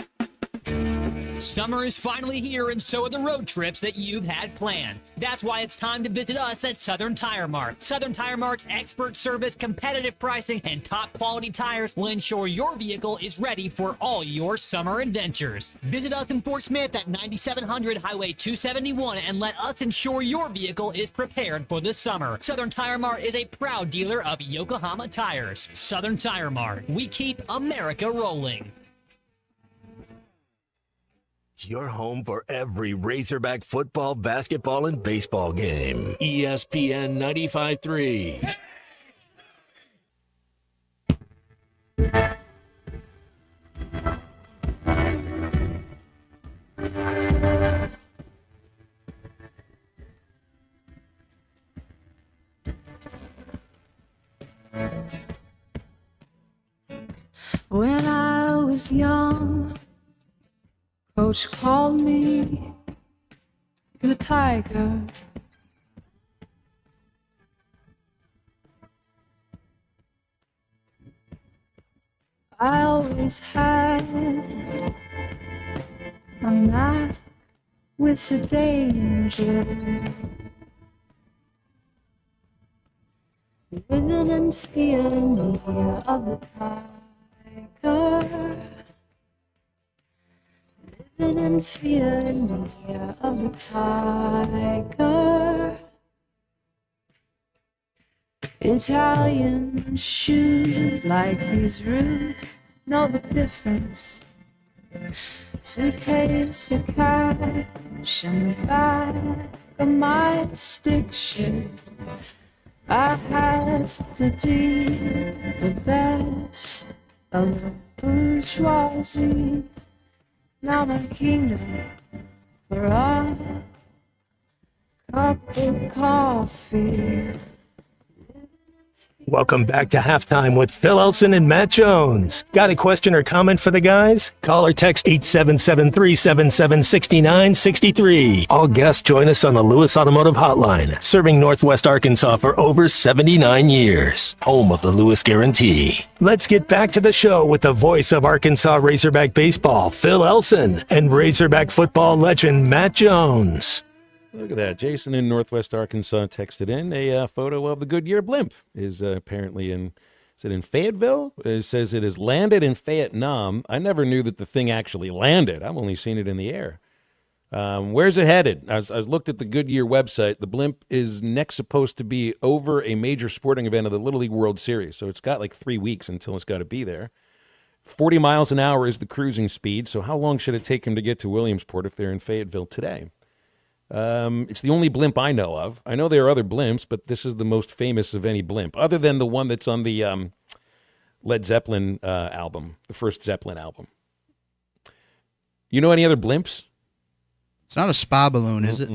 Summer is finally here, and so are the road trips that you've had planned. That's why it's time to visit us at Southern Tire Mart. Southern Tire Mart's expert service, competitive pricing, and top quality tires will ensure your vehicle is ready for all your summer adventures. Visit us in Fort Smith at 9700 Highway 271 and let us ensure your vehicle is prepared for the summer. Southern Tire Mart is a proud dealer of Yokohama tires. Southern Tire Mart. We keep America rolling. Your home for every Razorback football, basketball, and baseball game. ESPN 95.3. When I was young, Coach called me the Tiger. I always had a knack with the danger, living and feeling the air of the tiger. Living and feeling the air of the tiger. Italian shoes like these roots, know the difference. Suitcase, a couch, and the back of my stick shift. I had to be the best of the bourgeoisie. Now my kingdom for a cup of coffee. Welcome back to Halftime with Phil Elson and Matt Jones. Got a question or comment for the guys? Call or text 877-377-6963. All guests join us on the Lewis Automotive Hotline, serving Northwest Arkansas for over 79 years. Home of the Lewis Guarantee. Let's get back to the show with the voice of Arkansas Razorback baseball, Phil Elson, and Razorback football legend Matt Jones. Look at that. Jason in Northwest Arkansas texted in a photo of the Goodyear blimp. Is apparently is it in Fayetteville? It says it has landed in Vietnam. I never knew that the thing actually landed. I've only seen it in the air. Where's it headed? I was looked at the Goodyear website. The blimp is next supposed to be over a major sporting event of the Little League World Series. So it's got like 3 weeks until it's got to be there. 40 miles an hour is the cruising speed. So how long should it take him to get to Williamsport if they're in Fayetteville today? It's the only blimp I know of. I know there are other blimps, but this is the most famous of any blimp, other than the one that's on the Led Zeppelin album, the first Zeppelin album. You know any other blimps? It's not a spy balloon, is it?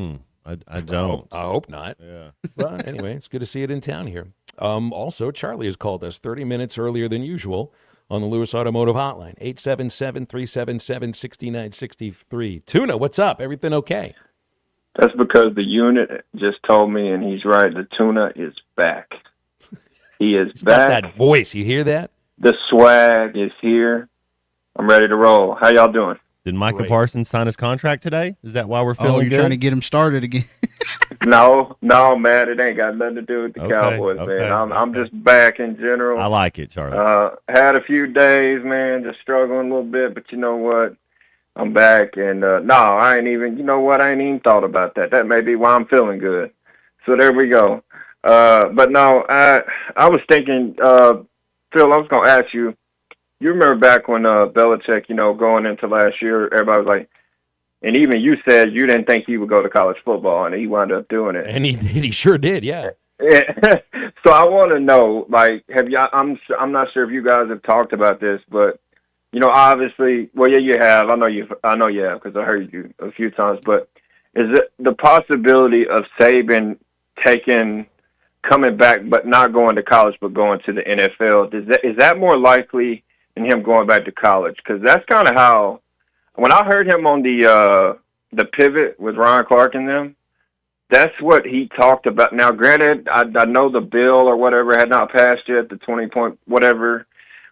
I don't. I hope not. Yeah. But anyway, it's good to see it in town here. Also, Charlie has called us 30 minutes earlier than usual on the Lewis Automotive Hotline, 877-377-6963. Tuna, what's up? Everything okay? That's because the unit just told me, and he's right, the tuna is back. He is back. Got that voice. You hear that? The swag is here. I'm ready to roll. How y'all doing? Did Micah Parsons sign his contract today? Is that why we're feeling you're good? trying to get him started again. No, man, it ain't got nothing to do with the Cowboys, man. I'm just back in general. I like it, Charlie. Had a few days, man, just struggling a little bit, but you know what? I'm back, and I ain't even, you know what? I ain't even thought about that. That may be why I'm feeling good. So there we go. But no, I was thinking, Phil, I was going to ask you, you remember back when Belichick, going into last year, everybody was like, and even you said you didn't think he would go to college football, and he wound up doing it. And he sure did, yeah. So I want to know, like, I'm not sure if you guys have talked about this, but Obviously, well, yeah, you have. I know you have because I heard you a few times. But is it the possibility of Saban coming back, but not going to college, but going to the NFL? Is that more likely than him going back to college? Because that's kind of how, when I heard him on the pivot with Ryan Clark and them, that's what he talked about. Now, granted, I know the bill or whatever had not passed yet, the 20-point whatever,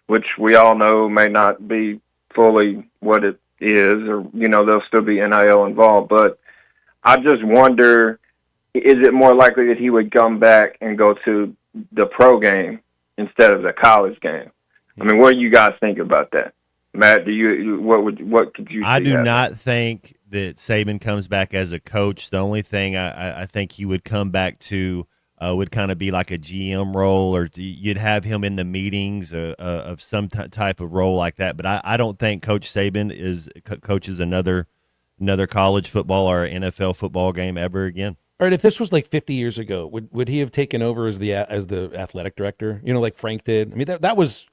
which we all know may not be fully what it is, or, there'll still be NIL involved. But I just wonder, is it more likely that he would come back and go to the pro game instead of the college game? I mean, what do you guys think about that? Matt, what could you see? I do not think that Saban comes back as a coach. The only thing I think he would come back to would kind of be like a GM role, or you'd have him in the meetings of some type of role like that. But I don't think Coach Saban coaches another college football or NFL football game ever again. All right, if this was like 50 years ago, would he have taken over as the athletic director? Like Frank did. I mean, that was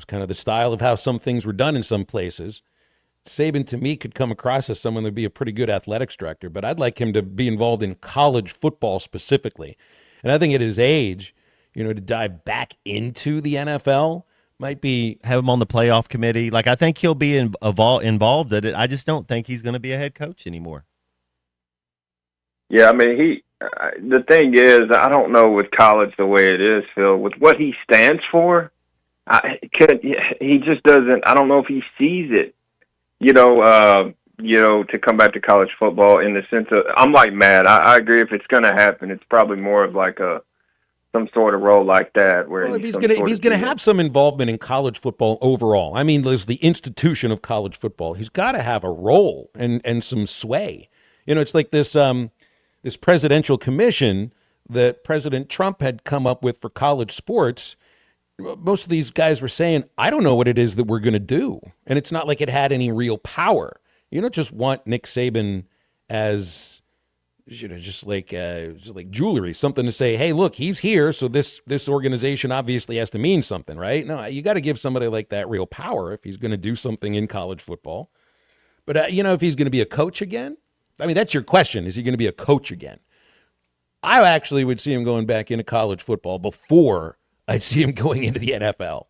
kind of the style of how some things were done in some places. Saban, to me, could come across as someone that would be a pretty good athletics director, but I'd like him to be involved in college football specifically. And I think at his age, to dive back into the NFL might be... Have him on the playoff committee. Like, I think he'll be involved in it. I just don't think he's going to be a head coach anymore. Yeah, I mean, the thing is, I don't know with college the way it is, Phil, with what he stands for, he just doesn't, I don't know if he sees it, to come back to college football in the sense of, I'm like Matt, I agree if it's going to happen, it's probably more of like some sort of role like that. Where if he's going to have some involvement in college football overall, I mean, there's the institution of college football. He's got to have a role and some sway. It's like this presidential commission that President Trump had come up with for college sports. Most of these guys were saying, I don't know what it is that we're going to do. And it's not like it had any real power. You don't just want Nick Saban as, just like jewelry, something to say, hey, look, he's here, so this organization obviously has to mean something, right? No, you got to give somebody like that real power if he's going to do something in college football. But, if he's going to be a coach again, I mean, that's your question. Is he going to be a coach again? I actually would see him going back into college football before I'd see him going into the NFL,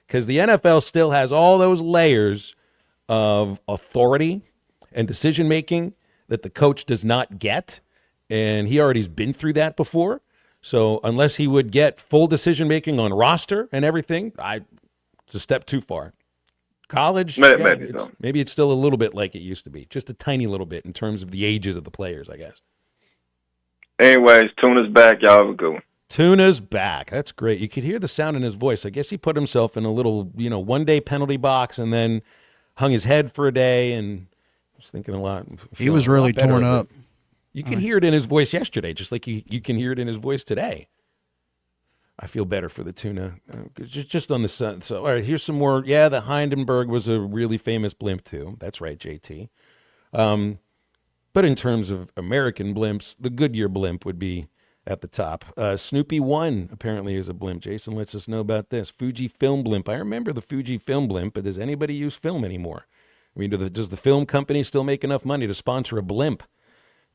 because the NFL still has all those layers of authority and decision-making that the coach does not get, and he already's been through that before. So unless he would get full decision-making on roster and everything, it's a step too far. College, maybe it's still a little bit like it used to be, just a tiny little bit in terms of the ages of the players, I guess. Anyways, Tuna's back. Y'all have a good one. Tuna's back. That's great. You could hear the sound in his voice. I guess he put himself in a little, one-day penalty box and then hung his head for a day, and I was thinking a lot. He was really torn up. You could hear it in his voice yesterday, just like you can hear it in his voice today. I feel better for the Tuna. Just on the sun. So, all right, here's some more. Yeah, the Hindenburg was a really famous blimp, too. That's right, JT. But in terms of American blimps, the Goodyear blimp would be at the top. Snoopy 1 apparently is a blimp. Jason lets us know about this. Fujifilm blimp. I remember the Fujifilm blimp, but does anybody use film anymore? I mean, does the film company still make enough money to sponsor a blimp?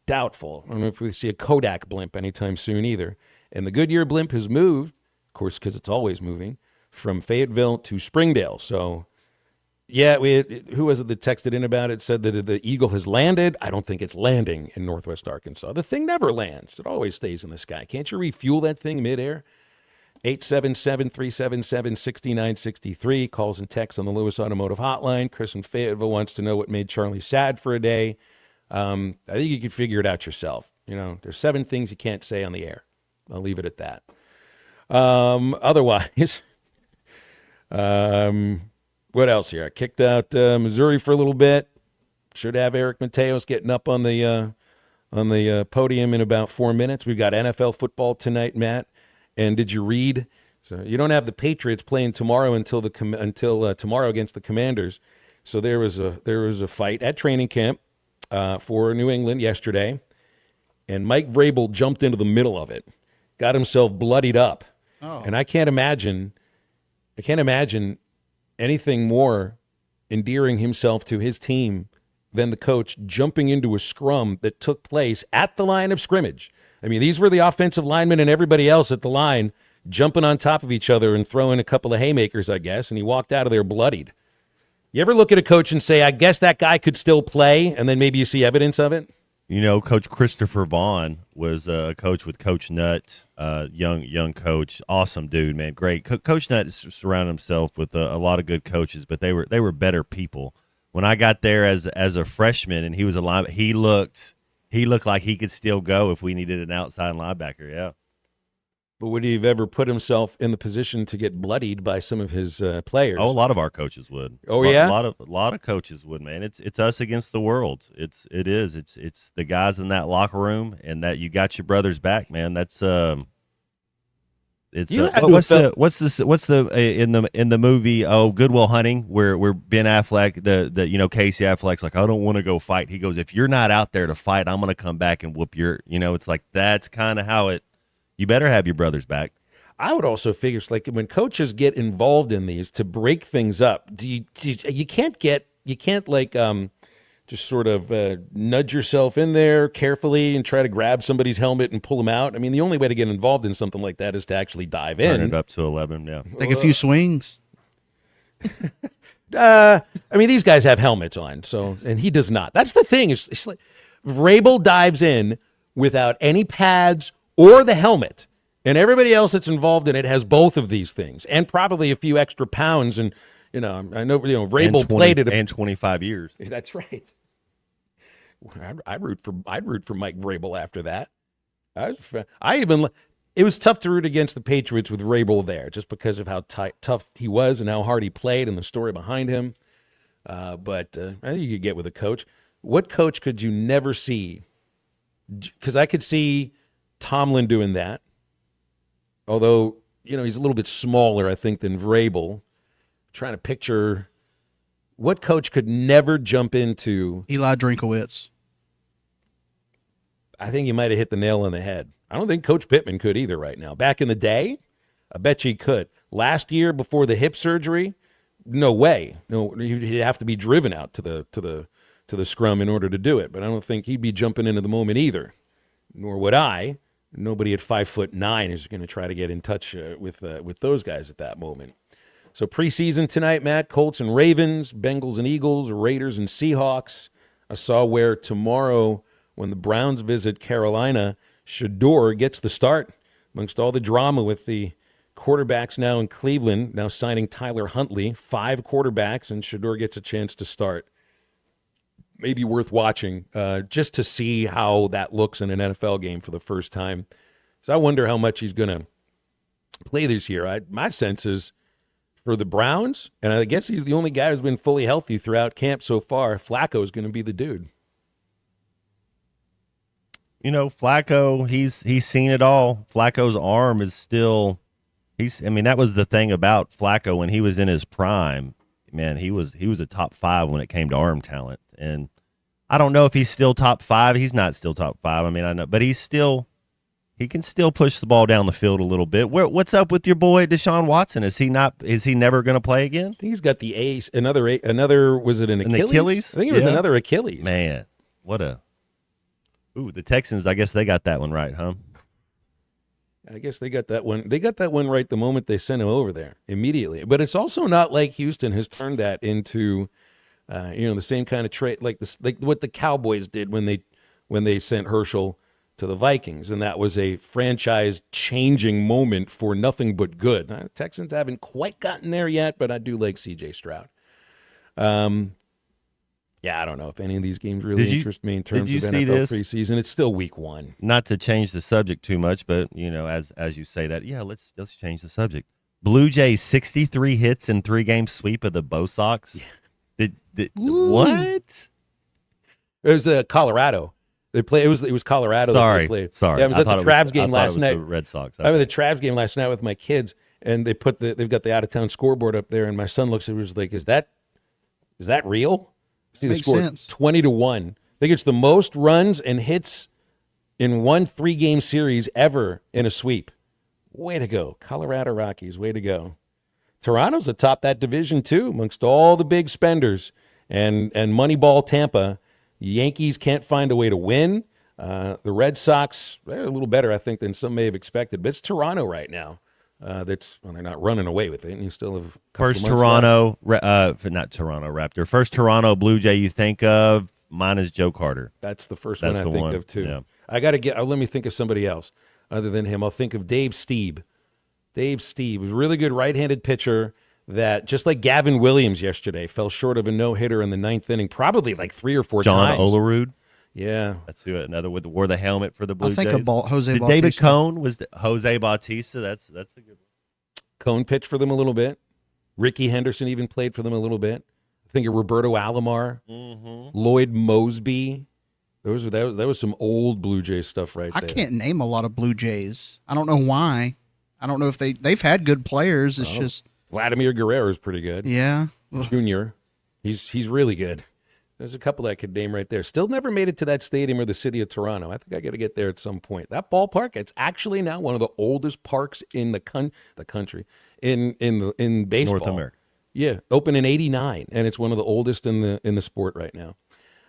Doubtful. I don't know if we see a Kodak blimp anytime soon either. And the Goodyear blimp has moved, of course, because it's always moving, from Fayetteville to Springdale. So, yeah, who was it that texted in about it, said that the Eagle has landed? I don't think it's landing in Northwest Arkansas. The thing never lands. It always stays in the sky. Can't you refuel that thing midair? 877-377-6963. Calls and texts on the Lewis Automotive Hotline. Chris in Fayetteville wants to know what made Charlie sad for a day. I think you could figure it out yourself. There's 7 things you can't say on the air. I'll leave it at that. Otherwise, what else here? I kicked out Missouri for a little bit. Should have Eric Mateos getting up on the podium in about 4 minutes. We've got NFL football tonight, Matt. And did you read? So you don't have the Patriots playing tomorrow until tomorrow against the Commanders. So there was a fight at training camp for New England yesterday, and Mike Vrabel jumped into the middle of it. Got himself bloodied up. Oh. And I can't imagine anything more endearing himself to his team than the coach jumping into a scrum that took place at the line of scrimmage. I mean, these were the offensive linemen and everybody else at the line jumping on top of each other and throwing a couple of haymakers, I guess, and he walked out of there bloodied. You ever look at a coach and say, I guess that guy could still play, and then maybe you see evidence of it? You know, Coach Christopher Vaughn was a coach with Coach Nutt, young coach, awesome dude, man, great. Coach Nutt surrounded himself with a lot of good coaches, but they were better people. When I got there as a freshman and he was a linebacker, he looked like he could still go if we needed an outside linebacker. Yeah. But would he have ever put himself in the position to get bloodied by some of his players? Oh, a lot of our coaches would. Oh, yeah? A lot of coaches would, man. It's us against the world. It's the guys in that locker room, and that you got your brothers back, man. That's what's the in the movie Good Will Hunting where Ben Affleck the Casey Affleck's like, I don't want to go fight. He goes, if you're not out there to fight, I'm gonna come back and whoop your. It's like that's kind of how it. You better have your brothers back. I would also figure it's like when coaches get involved in these to break things up. You can't just sort of nudge yourself in there carefully and try to grab somebody's helmet and pull them out. I mean, the only way to get involved in something like that is to actually dive in. Turn it up to 11, yeah. Take a few swings. I mean, these guys have helmets on, and he does not. That's the thing. It's like Vrabel dives in without any pads or the helmet, and everybody else that's involved in it has both of these things and probably a few extra pounds. And I know Vrabel played it and 25 years. That's right. I'd root for Mike Vrabel after that. It was tough to root against the Patriots with Vrabel there, just because of how tough he was and how hard he played and the story behind him. But I think you could get with a coach. What coach could you never see? Because I could see Tomlin doing that, although he's a little bit smaller, I think, than Vrabel. Trying to picture what coach could never jump into Eli Drinkowitz. I think you might have hit the nail on the head. I don't think Coach Pittman could either right now. Back in the day, I bet you he could. Last year, before the hip surgery, no way. No, he'd have to be driven out to the scrum in order to do it. But I don't think he'd be jumping into the moment either. Nor would I. Nobody at 5'9" is going to try to get in touch with those guys at that moment. So preseason tonight, Matt, Colts and Ravens, Bengals and Eagles, Raiders and Seahawks. I saw where tomorrow, when the Browns visit Carolina, Shador gets the start amongst all the drama with the quarterbacks now in Cleveland, now signing Tyler Huntley, 5 quarterbacks, and Shador gets a chance to start. Maybe worth watching just to see how that looks in an NFL game for the first time. So I wonder how much he's going to play this year. My sense is for the Browns, and I guess he's the only guy who's been fully healthy throughout camp so far, Flacco is going to be the dude. Flacco, he's seen it all. Flacco's arm is still that was the thing about Flacco when he was in his prime. Man, he was a top 5 when it came to arm talent. And I don't know if he's still top 5. He's not still top 5. I mean, I know, but he can still push the ball down the field a little bit. What's up with your boy Deshaun Watson? Is he never going to play again? I think he's got the ace. Another was it an Achilles? I think it was another Achilles. Man, the Texans, I guess they got that one right, huh? I guess they got that one. They got that one right the moment they sent him over there immediately. But it's also not like Houston has turned that into, the same kind of trade like what the Cowboys did when they sent Herschel to the Vikings, and that was a franchise-changing moment for nothing but good. Texans haven't quite gotten there yet, but I do like C.J. Stroud. I don't know if any of these games really interest me in terms of NFL preseason. It's still week 1. Not to change the subject too much, but as you say that, let's change the subject. Blue Jays 63 hits in 3-game sweep of the Bo Sox. Yeah. What? It was Colorado. They play. It was Colorado. Sorry. Yeah, it was at the Travs game last night. The Red Sox. I was at the Travs game last night with my kids, and they've got the out of town scoreboard up there, and my son looks at it and was like, "Is that real?" See the score, 20-1. I think it's the most runs and hits in one 3-game series ever in a sweep. Way to go, Colorado Rockies! Way to go. Toronto's atop that division too, amongst all the big spenders. And Moneyball Tampa, Yankees can't find a way to win. The Red Sox, they're a little better, I think, than some may have expected. But it's Toronto right now. They're not running away with it. And you still have a couple First of months Toronto, left. not Toronto Raptor. First Toronto Blue Jay you think of. Mine is Joe Carter. That's the first That's one I think of too. Yeah. I got to let me think of somebody else other than him. I'll think of Dave Stieb. Dave Stieb was a really good right-handed pitcher that, just like Gavin Williams yesterday, fell short of a no-hitter in the ninth inning, probably like 3 or 4 John times. Olerud. Yeah. That's who another wore the helmet for the Blue I think Jays. of Jose Did Bautista. David Cone was Jose Bautista. That's the good one. Cone pitched for them a little bit. Ricky Henderson even played for them a little bit. I think of Roberto Alomar, Lloyd Mosby. That was some old Blue Jay stuff right I there. can't name a lot of Blue Jays. I don't know why. I don't know if they've had good players. It's just Vladimir Guerrero is pretty good. Yeah. Junior. He's really good. There's a couple that I could name right there. Still never made it to that stadium or the city of Toronto. I think I got to get there at some point. That ballpark, it's actually now one of the oldest parks in the country in baseball. North America. Yeah, opened in '89, and it's one of the oldest in the sport right now.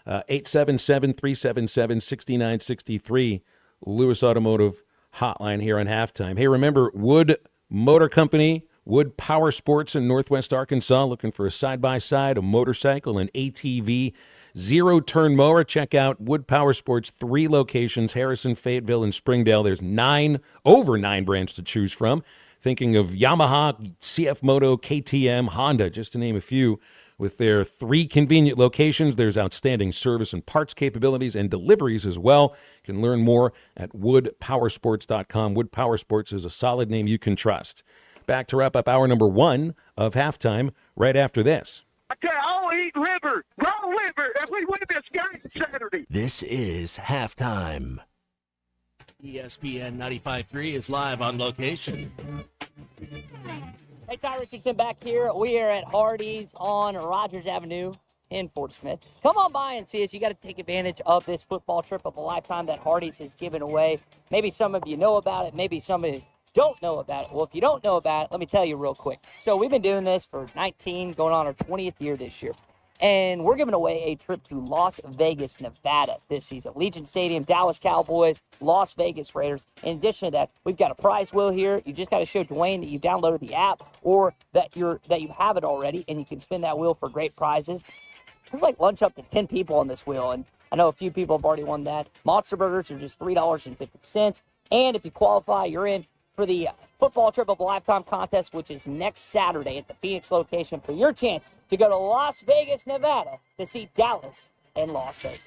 877-377-6963, Lewis Automotive Hotline here on Halftime. Hey, remember Wood Motor Company, Wood Power Sports in Northwest Arkansas, looking for a side-by-side, a motorcycle, an ATV, zero-turn mower. Check out Wood Power Sports, 3 locations, Harrison, Fayetteville, and Springdale. There's over 9 brands to choose from. Thinking of Yamaha, CF Moto, KTM, Honda, just to name a few. With their 3 convenient locations, there's outstanding service and parts capabilities and deliveries as well. You can learn more at woodpowersports.com. Wood Power Sports is a solid name you can trust. Back to wrap up hour number 1 of Halftime right after this. I tell you, I'll eat liver, raw liver, if we win this game Saturday. This is Halftime. ESPN 95.3 is live on location. Hey, Ty Richardson back here. We are at Hardee's on Rogers Avenue in Fort Smith. Come on by and see us. You got to take advantage of this football trip of a lifetime that Hardee's has given away. Maybe some of you know about it. Maybe some of you don't know about it. Well, if you don't know about it, let me tell you real quick. So we've been doing this for 19, going on our 20th year this year. And we're giving away a trip to Las Vegas, Nevada this season. Legion Stadium, Dallas Cowboys, Las Vegas Raiders. In addition to that, we've got a prize wheel here. You just got to show Dwayne that you downloaded the app or that you have it already, and you can spin that wheel for great prizes. There's like lunch up to 10 people on this wheel, and I know a few people have already won that. Monster Burgers are just $3.50. And if you qualify, you're in for the football trip of a lifetime contest, which is next Saturday at the Phoenix location, for your chance to go to Las Vegas, Nevada to see Dallas and Las Vegas.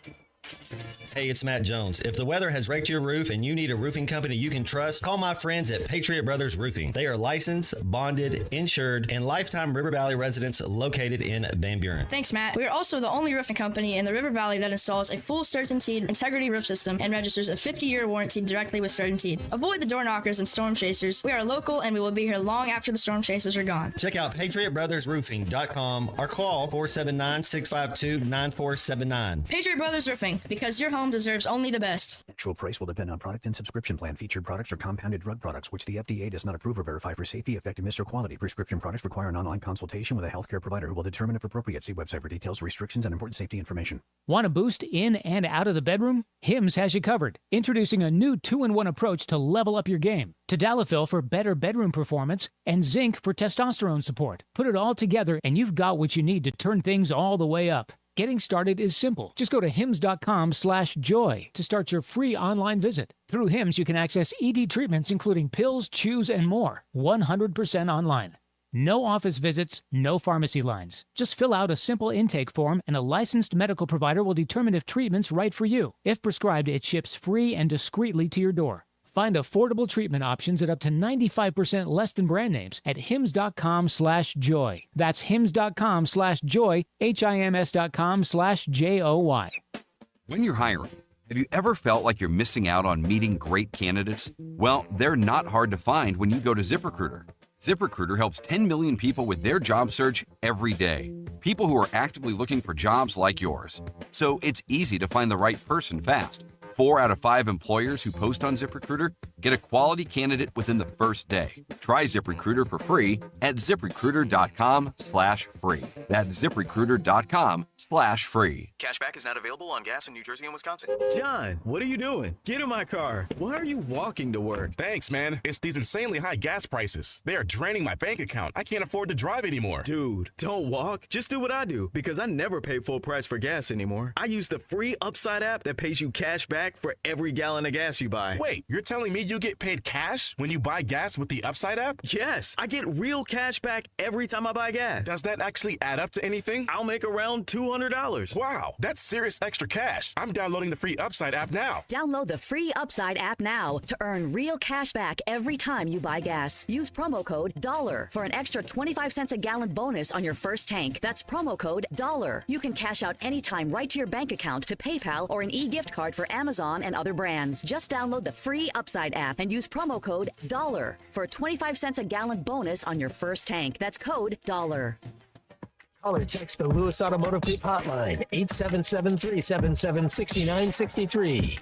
Hey, it's Matt Jones. If the weather has wrecked your roof and you need a roofing company you can trust, call my friends at Patriot Brothers Roofing. They are licensed, bonded, insured, and lifetime River Valley residents located in Van Buren. Thanks, Matt. We are also the only roofing company in the River Valley that installs a full CertainTeed integrity roof system and registers a 50-year warranty directly with CertainTeed. Avoid the door knockers and storm chasers. We are local and we will be here long after the storm chasers are gone. Check out PatriotBrothersRoofing.com or call 479-652-9479. Patriot Brothers Roofing, because your home deserves only the best. Actual price will depend on product and subscription plan. Featured products are compounded drug products, which the FDA does not approve or verify for safety, effectiveness, or quality. Prescription products require an online consultation with a healthcare provider who will determine if appropriate. See website for details, restrictions, and important safety information. Want a boost in and out of the bedroom? Hims has you covered. Introducing a new 2-in-1 approach to level up your game. Tadalafil for better bedroom performance and zinc for testosterone support. Put it all together and you've got what you need to turn things all the way up. Getting started is simple. Just go to hims.com/joy to start your free online visit. Through Hims, you can access ED treatments including pills, chews, and more. 100% online. No office visits, no pharmacy lines. Just fill out a simple intake form and a licensed medical provider will determine if treatment's right for you. If prescribed, it ships free and discreetly to your door. Find affordable treatment options at up to 95% less than brand names at hims.com/joy. That's hims.com/joy, hims.com/JOY. When you're hiring, have you ever felt like you're missing out on meeting great candidates? Well, they're not hard to find when you go to ZipRecruiter. ZipRecruiter helps 10 million people with their job search every day. People who are actively looking for jobs like yours. So it's easy to find the right person fast. 4 out of 5 employers who post on ZipRecruiter Get a quality candidate within the first day. Try ZipRecruiter for free at ZipRecruiter.com/free. That's ZipRecruiter.com/free. Cashback is not available on gas in New Jersey and Wisconsin. John, what are you doing? Get in my car. Why are you walking to work? Thanks, man. It's these insanely high gas prices. They are draining my bank account. I can't afford to drive anymore. Dude, don't walk. Just do what I do because I never pay full price for gas anymore. I use the free Upside app that pays you cash back for every gallon of gas you buy. Wait, you're telling me you get paid cash when you buy gas with the Upside app? Yes, I get real cash back every time I buy gas. Does that actually add up to anything? I'll make around $200. Wow, that's serious extra cash. I'm downloading the free Upside app now. Download the free Upside app now to earn real cash back every time you buy gas. Use promo code $1 for an extra 25 cents a gallon bonus on your first tank. That's promo code $1. You can cash out anytime right to your bank account, to PayPal, or an e-gift card for Amazon and other brands. Just download the free Upside app and use promo code $1 for a 25 cents a gallon bonus on your first tank. That's code $1. Call or text the Lewis Automotive Group hotline, 877-377-6963.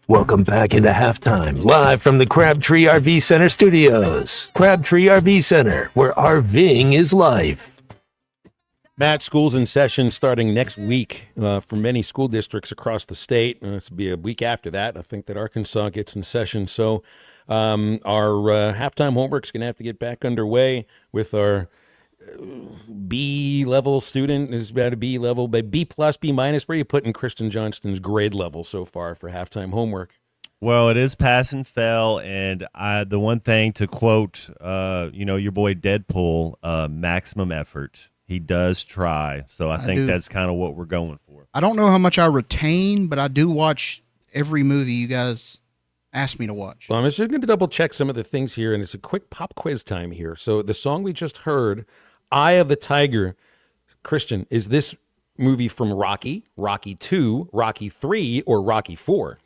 Welcome back into halftime, live from the Crabtree RV Center studios. Crabtree RV Center, where RVing is life. Matt, school's in session starting next week for many school districts across the state. It's be a week after that. I think that Arkansas gets in session. So our halftime homework's going to have to get back underway with our B-level student. Is about a B level, but B plus, B minus. Where are you putting Kristen Johnston's grade level so far for halftime homework? Well, it is pass and fail, and the one thing to quote, your boy Deadpool, maximum effort. He does try, so I think that's kind of what we're going for. I don't know how much I retain, but I do watch every movie you guys asked me to watch. Well, I'm just going to double check some of the things here, and it's a quick pop quiz time here. So the song we just heard, Eye of the Tiger, Christian, is this movie from Rocky, Rocky 2, Rocky 3, or Rocky 4?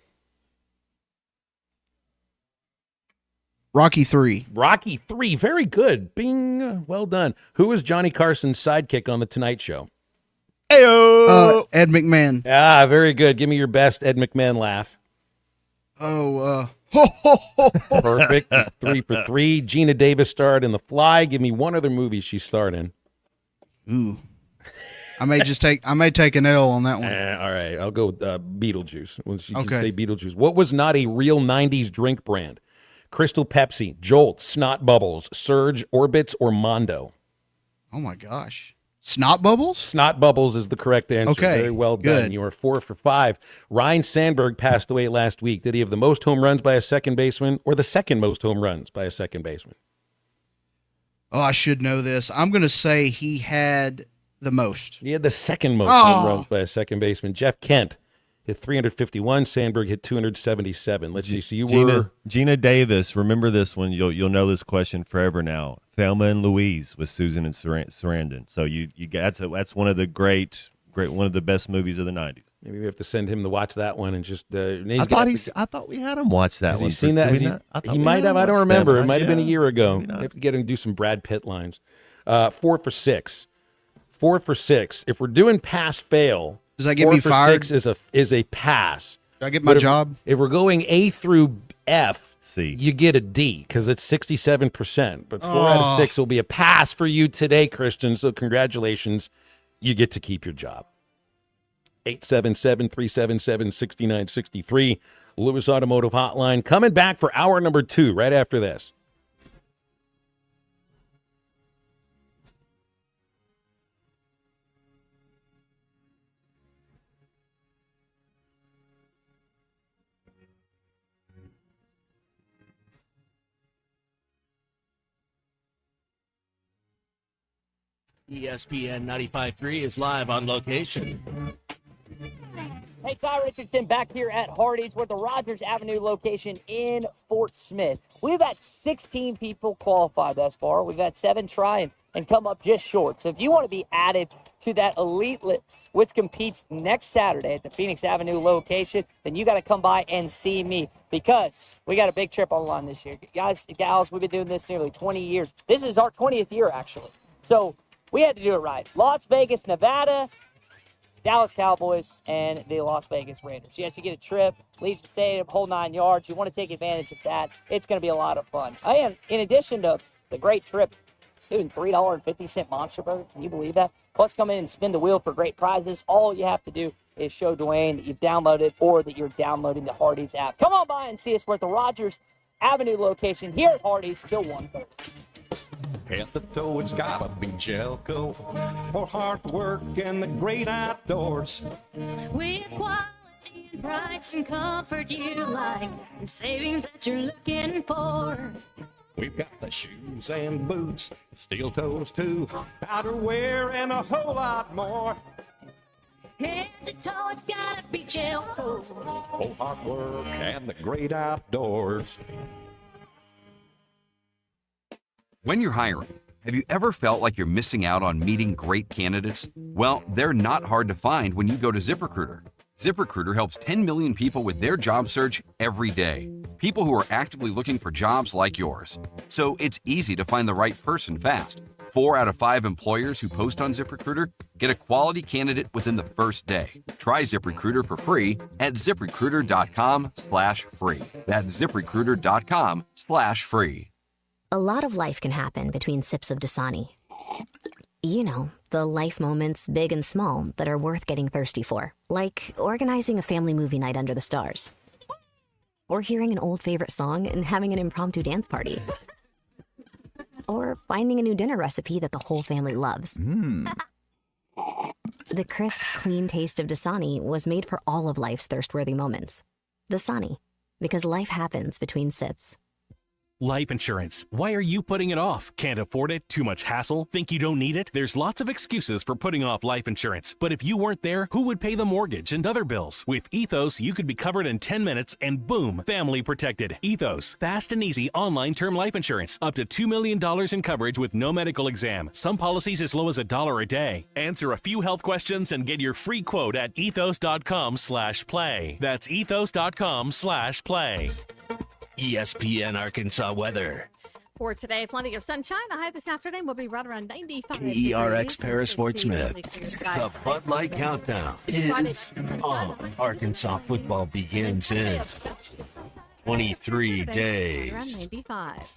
Rocky 3. Rocky 3. Very good. Bing. Well done. Who is Johnny Carson's sidekick on The Tonight Show? Ayo! Ed McMahon. Ah, very good. Give me your best Ed McMahon laugh. Perfect. 3 for 3. Gina Davis starred in The Fly. Give me one other movie she starred in. Ooh. I may take an L on that one. All right. I'll go with Beetlejuice. Once you can Okay. say Beetlejuice. What was not a real 90s drink brand? Crystal Pepsi, Jolt, Snot Bubbles, Surge, Orbitz, or Mondo? Oh, my gosh. Snot Bubbles? Snot Bubbles is the correct answer. Okay, Very well done. good. You are 4 for 5. Ryan Sandberg passed away last week. Did he have the most home runs by a second baseman or the second most home runs by a second baseman? Oh, I should know this. I'm going to say he had the most. He had the second most home runs by a second baseman. Jeff Kent hit 351. Sandberg hit 277. Let's see. So you were Gina Davis. Remember this one. You'll know this question forever now. Thelma and Louise with Susan and Sarandon. So you that's one of the great one of the best movies of the 90s. Maybe we have to send him to watch that one and just. I thought we had him watch that Has one. he seen that? He might have. I don't remember. It might have been a year ago. We have to get him to do some Brad Pitt lines. 4 for 6. 4 for 6. If we're doing pass fail, does that get 4 me for fired? 6 is a pass. Do I get my job? If we're going A through F, C, you get a D because it's 67%. But 4 out of 6 will be a pass for you today, Christian. So congratulations, you get to keep your job. 877-377-6963, Lewis Automotive Hotline. Coming back for hour number 2 right after this. ESPN 95.3 is live on location. Hey, Ty Richardson back here at Hardee's. We're at the Rogers Avenue location in Fort Smith. We've had 16 people qualify thus far. We've had 7 try and come up just short. So if you want to be added to that elite list, which competes next Saturday at the Phoenix Avenue location, then you got to come by and see me because we got a big trip on the line this year. Guys, gals, we've been doing this nearly 20 years. This is our 20th year, actually. So we had to do it right. Las Vegas, Nevada, Dallas Cowboys, and the Las Vegas Raiders. Yes, you get a trip, Legion Stadium, whole 9 yards. You want to take advantage of that. It's going to be a lot of fun. And in addition to the great trip, doing $3.50 Monster Burger, can you believe that? Plus come in and spin the wheel for great prizes. All you have to do is show Dwayne that you've downloaded or that you're downloading the Hardee's app. Come on by and see us. We're at the Rogers Avenue location here at Hardee's till 1:30. At the toe, it's gotta be Jelco for hard work and the great outdoors. With quality and price and comfort you like, and savings that you're looking for. We've got the shoes and boots, steel toes too, outerwear and a whole lot more. Head to toe, it's gotta be Jelco. For hard work and the great outdoors. When you're hiring, have you ever felt like you're missing out on meeting great candidates? Well, they're not hard to find when you go to ZipRecruiter. ZipRecruiter helps 10 million people with their job search every day. People who are actively looking for jobs like yours. So it's easy to find the right person fast. 4 out of 5 employers who post on ZipRecruiter get a quality candidate within the first day. Try ZipRecruiter for free at ZipRecruiter.com/free. That's ZipRecruiter.com/free. A lot of life can happen between sips of Dasani. You know, the life moments, big and small, that are worth getting thirsty for. Like organizing a family movie night under the stars. Or hearing an old favorite song and having an impromptu dance party. Or finding a new dinner recipe that the whole family loves. The crisp, clean taste of Dasani was made for all of life's thirst-worthy moments. Dasani, because life happens between sips. Life insurance. Why are you putting it off? Can't afford it? Too much hassle? Think you don't need it? There's lots of excuses for putting off life insurance. But if you weren't there, who would pay the mortgage and other bills? With Ethos, you could be covered in 10 minutes and boom, family protected. Ethos, fast and easy online term life insurance. Up to $2 million in coverage with no medical exam. Some policies as low as $1 a day. Answer a few health questions and get your free quote at ethos.com/play. That's ethos.com/play. ESPN Arkansas weather. For today, plenty of sunshine. The high this afternoon will be right around 95 KERX degrees. Paris Fort Smith. The Bud Light Countdown is on. Arkansas football begins in 23 days. Around 95.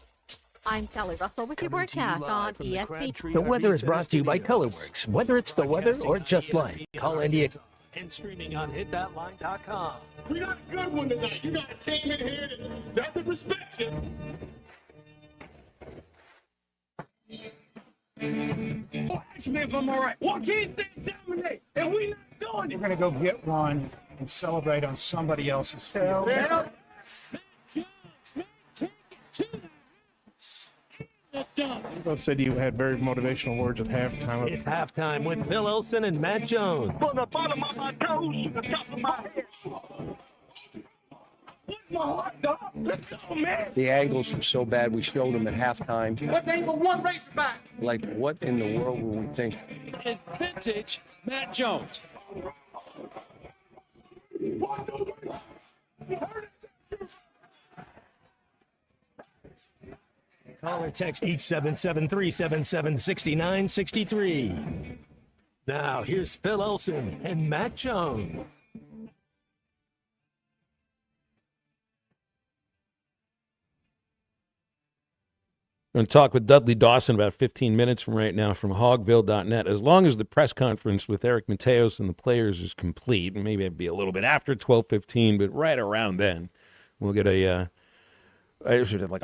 I'm Sally Russell with your broadcast on ESPN. The weather is brought to you by Colorworks. Whether it's the weather or just life, call Andy and streaming on hitthatline.com. We got a good one tonight. You got a team in here that doesn't respect you. Oh, actually, if I'm all right. Why can't they dominate? And we not doing it. We're going to go get one and celebrate on somebody else's field. Yeah. People said you had very motivational words at halftime. It's halftime with Bill Olsen and Matt Jones. From the bottom of my toes to the top of my head. What's my hot dog? Let's go, man. The angles were so bad, we showed them at halftime. What angle one Razorback? Like, what in the world were we thinking? It's vintage Matt Jones. Call or text 877-377-6963. Now, here's Phil Olsen and Matt Jones. We're going to talk with Dudley Dawson about 15 minutes from right now from hogville.net. As long as the press conference with Eric Mateos and the players is complete, maybe it'd be a little bit after 12:15, but right around then, we'll get a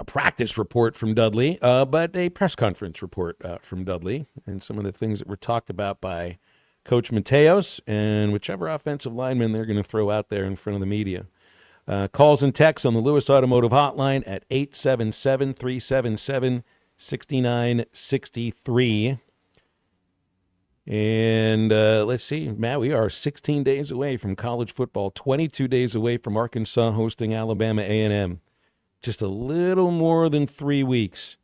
practice report from Dudley, but a press conference report from Dudley, and some of the things that were talked about by Coach Mateos and whichever offensive lineman they're going to throw out there in front of the media. Calls and texts on the Lewis Automotive Hotline at 877-377-6963. And let's see, Matt, we are 16 days away from college football, 22 days away from Arkansas hosting Alabama A&M. Just a little more than 3 weeks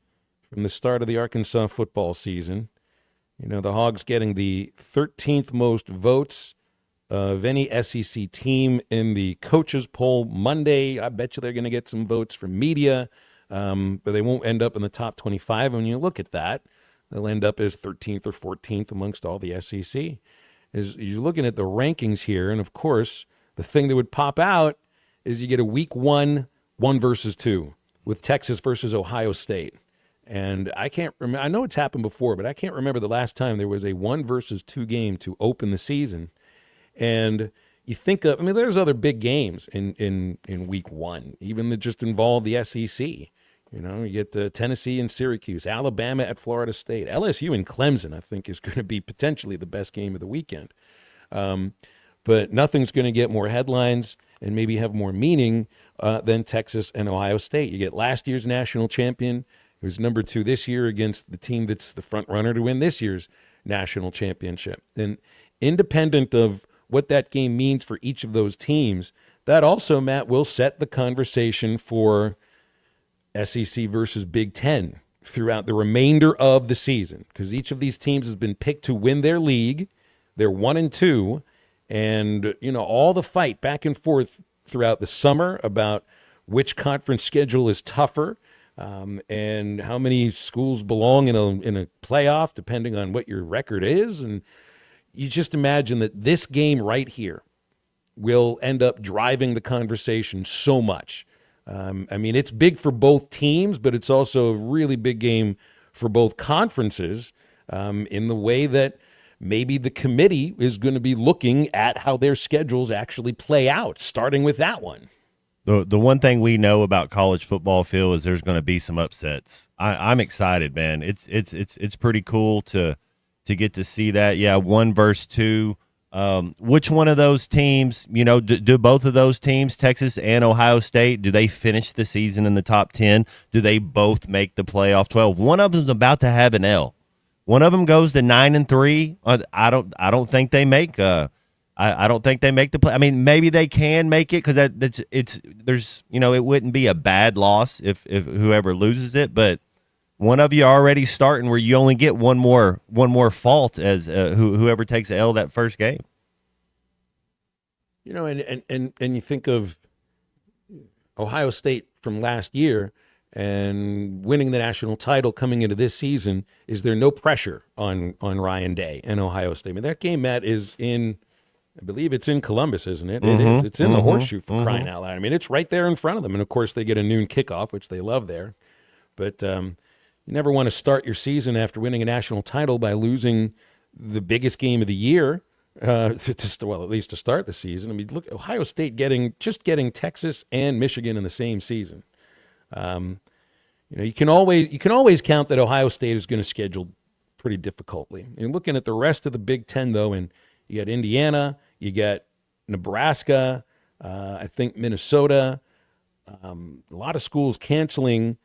from the start of the Arkansas football season. You know, the Hogs getting the 13th most votes of any SEC team in the coaches poll Monday. I bet you they're going to get some votes from media, but they won't end up in the top 25. When you look at that, they'll end up as 13th or 14th amongst all the SEC. As you're looking at the rankings here, and of course, the thing that would pop out is you get a week 1 versus 2 with Texas versus Ohio State. And I can't remember, I know it's happened before, but I can't remember the last time there was a 1 versus 2 game to open the season. And you think of, I mean, there's other big games in week 1, even that just involve the SEC. You know, you get Tennessee and Syracuse, Alabama at Florida State, LSU and Clemson, I think, is going to be potentially the best game of the weekend. But nothing's going to get more headlines and maybe have more meaning than Texas and Ohio State. You get last year's national champion, who's number 2 this year, against the team that's the front runner to win this year's national championship. And independent of what that game means for each of those teams, that also, Matt, will set the conversation for SEC versus Big Ten throughout the remainder of the season, because each of these teams has been picked to win their league. They're 1-2, and you know, all the fight back and forth throughout the summer about which conference schedule is tougher, and how many schools belong in a playoff depending on what your record is. And you just imagine that this game right here will end up driving the conversation so much. I mean, it's big for both teams, but it's also a really big game for both conferences, in the way that maybe the committee is going to be looking at how their schedules actually play out, starting with that one. The one thing we know about college football, Phil, is there's going to be some upsets. I'm excited, man. It's pretty cool to get to see that. Yeah, 1 versus 2. Which one of those teams, you know, do both of those teams, Texas and Ohio State, do they finish the season in the top 10? Do they both make the playoff 12? One of them's about to have an L. One of them goes to 9-3. I don't think they make. I don't think they make the play. I mean, maybe they can make it because there's you know, it wouldn't be a bad loss if whoever loses it, but one of you already starting where you only get one more fault as whoever takes the L that first game. You know, and you think of Ohio State from last year and winning the national title coming into this season. Is there no pressure on Ryan Day and Ohio State? I mean, that game, Matt, is in, I believe it's in Columbus, isn't it? Mm-hmm. It is. It's in the Horseshoe, for crying out loud. I mean, it's right there in front of them. And, of course, they get a noon kickoff, which they love there. But you never want to start your season after winning a national title by losing the biggest game of the year, at least to start the season. I mean, look, Ohio State getting Texas and Michigan in the same season. You know, you can always count that Ohio State is going to schedule pretty difficultly. You're looking at the rest of the Big Ten, though, and you got Indiana, you got Nebraska, I think Minnesota, a lot of schools canceling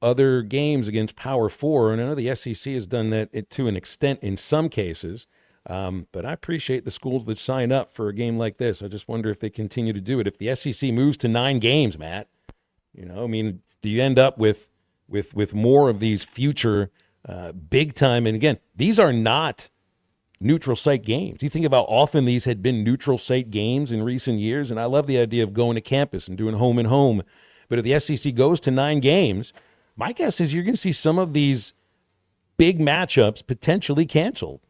other games against Power 4, and I know the SEC has done that to an extent in some cases, but I appreciate the schools that sign up for a game like this. I just wonder if they continue to do it. If the SEC moves to 9 games, Matt, you know, I mean, do you end up with more of these future big time? And again, these are not neutral site games. You think about how often these had been neutral site games in recent years, and I love the idea of going to campus and doing home and home. But if the SEC goes to 9 games, my guess is you're going to see some of these big matchups potentially canceled.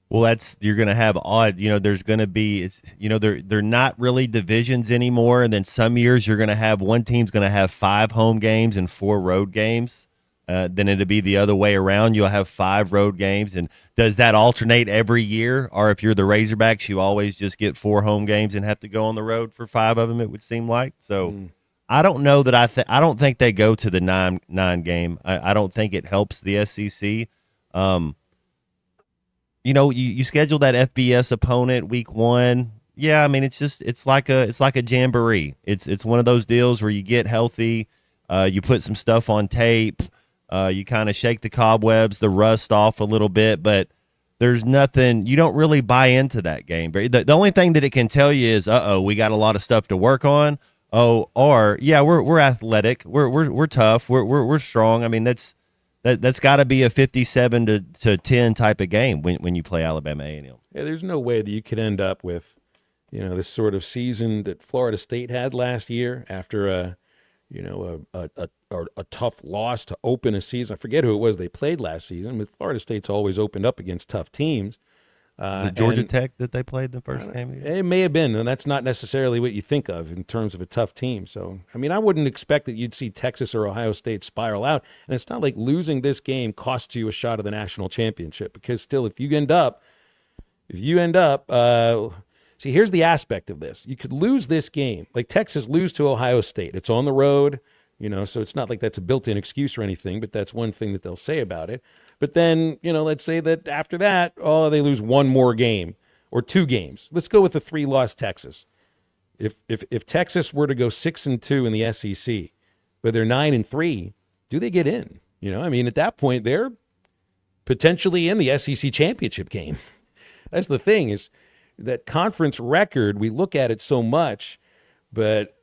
Well, you're going to have odd, you know, there's going to be, you know, they're not really divisions anymore. And then some years you're going to have one team's going to have 5 home games and 4 road games. Then it'll be the other way around. You'll have 5 road games. And does that alternate every year? Or if you're the Razorbacks, you always just get 4 home games and have to go on the road for 5 of them, it would seem like. So I don't know that I don't think they go to the 9 game. I don't think it helps the SEC. You know, you schedule that FBS opponent week 1. Yeah, I mean, it's like a jamboree. It's one of those deals where you get healthy, you put some stuff on tape, you kind of shake the cobwebs, the rust off a little bit, but there's nothing. You don't really buy into that game. The only thing that it can tell you is, we got a lot of stuff to work on. Or yeah, we're athletic. We're tough. We're strong. I mean, that's got to be a 57 to 10 type of game when you play Alabama A&M. Yeah, there's no way that you could end up with, this sort of season that Florida State had last year after a tough loss to open a season. I forget who it was they played last season, but Florida State's always opened up against tough teams. Was it Georgia Tech that they played the first game? It may have been, and that's not necessarily what you think of in terms of a tough team. So, I mean, I wouldn't expect that you'd see Texas or Ohio State spiral out. And it's not like losing this game costs you a shot at the national championship, because still, if you end up, see, here's the aspect of this. You could lose this game, like Texas lose to Ohio State. It's on the road, so it's not like that's a built-in excuse or anything, but that's one thing that they'll say about it. But then, let's say that after that, they lose one more game or two games. Let's go with a 3-loss Texas. If Texas were to go 6-2 in the SEC, but they're 9-3, do they get in? At that point, they're potentially in the SEC championship game. That's the thing, is that conference record, we look at it so much, but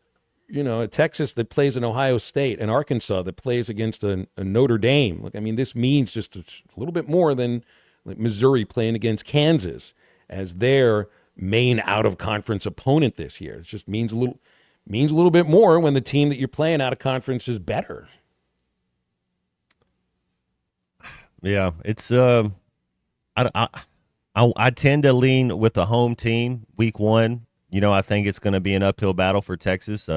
a Texas that plays in Ohio State and Arkansas that plays against a Notre Dame. Look, this means just a little bit more than like Missouri playing against Kansas as their main out-of-conference opponent this year. It just means a little bit more when the team that you're playing out of conference is better. Yeah, it's I tend to lean with the home team week one. I think it's going to be an uphill battle for Texas.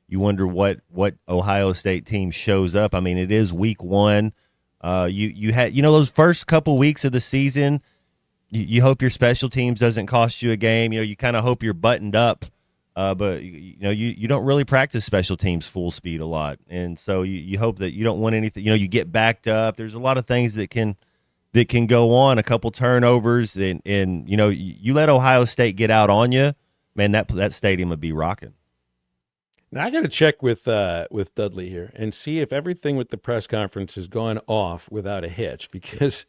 You wonder what Ohio State team shows up. It is week one. You had those first couple weeks of the season. You hope your special teams doesn't cost you a game. You kind of hope you're buttoned up, but you don't really practice special teams full speed a lot, and so you hope that you don't want anything. You get backed up. There's a lot of things that can go on. A couple turnovers, and you let Ohio State get out on you. Man, that stadium would be rocking. Now I got to check with Dudley here and see if everything with the press conference has gone off without a hitch, because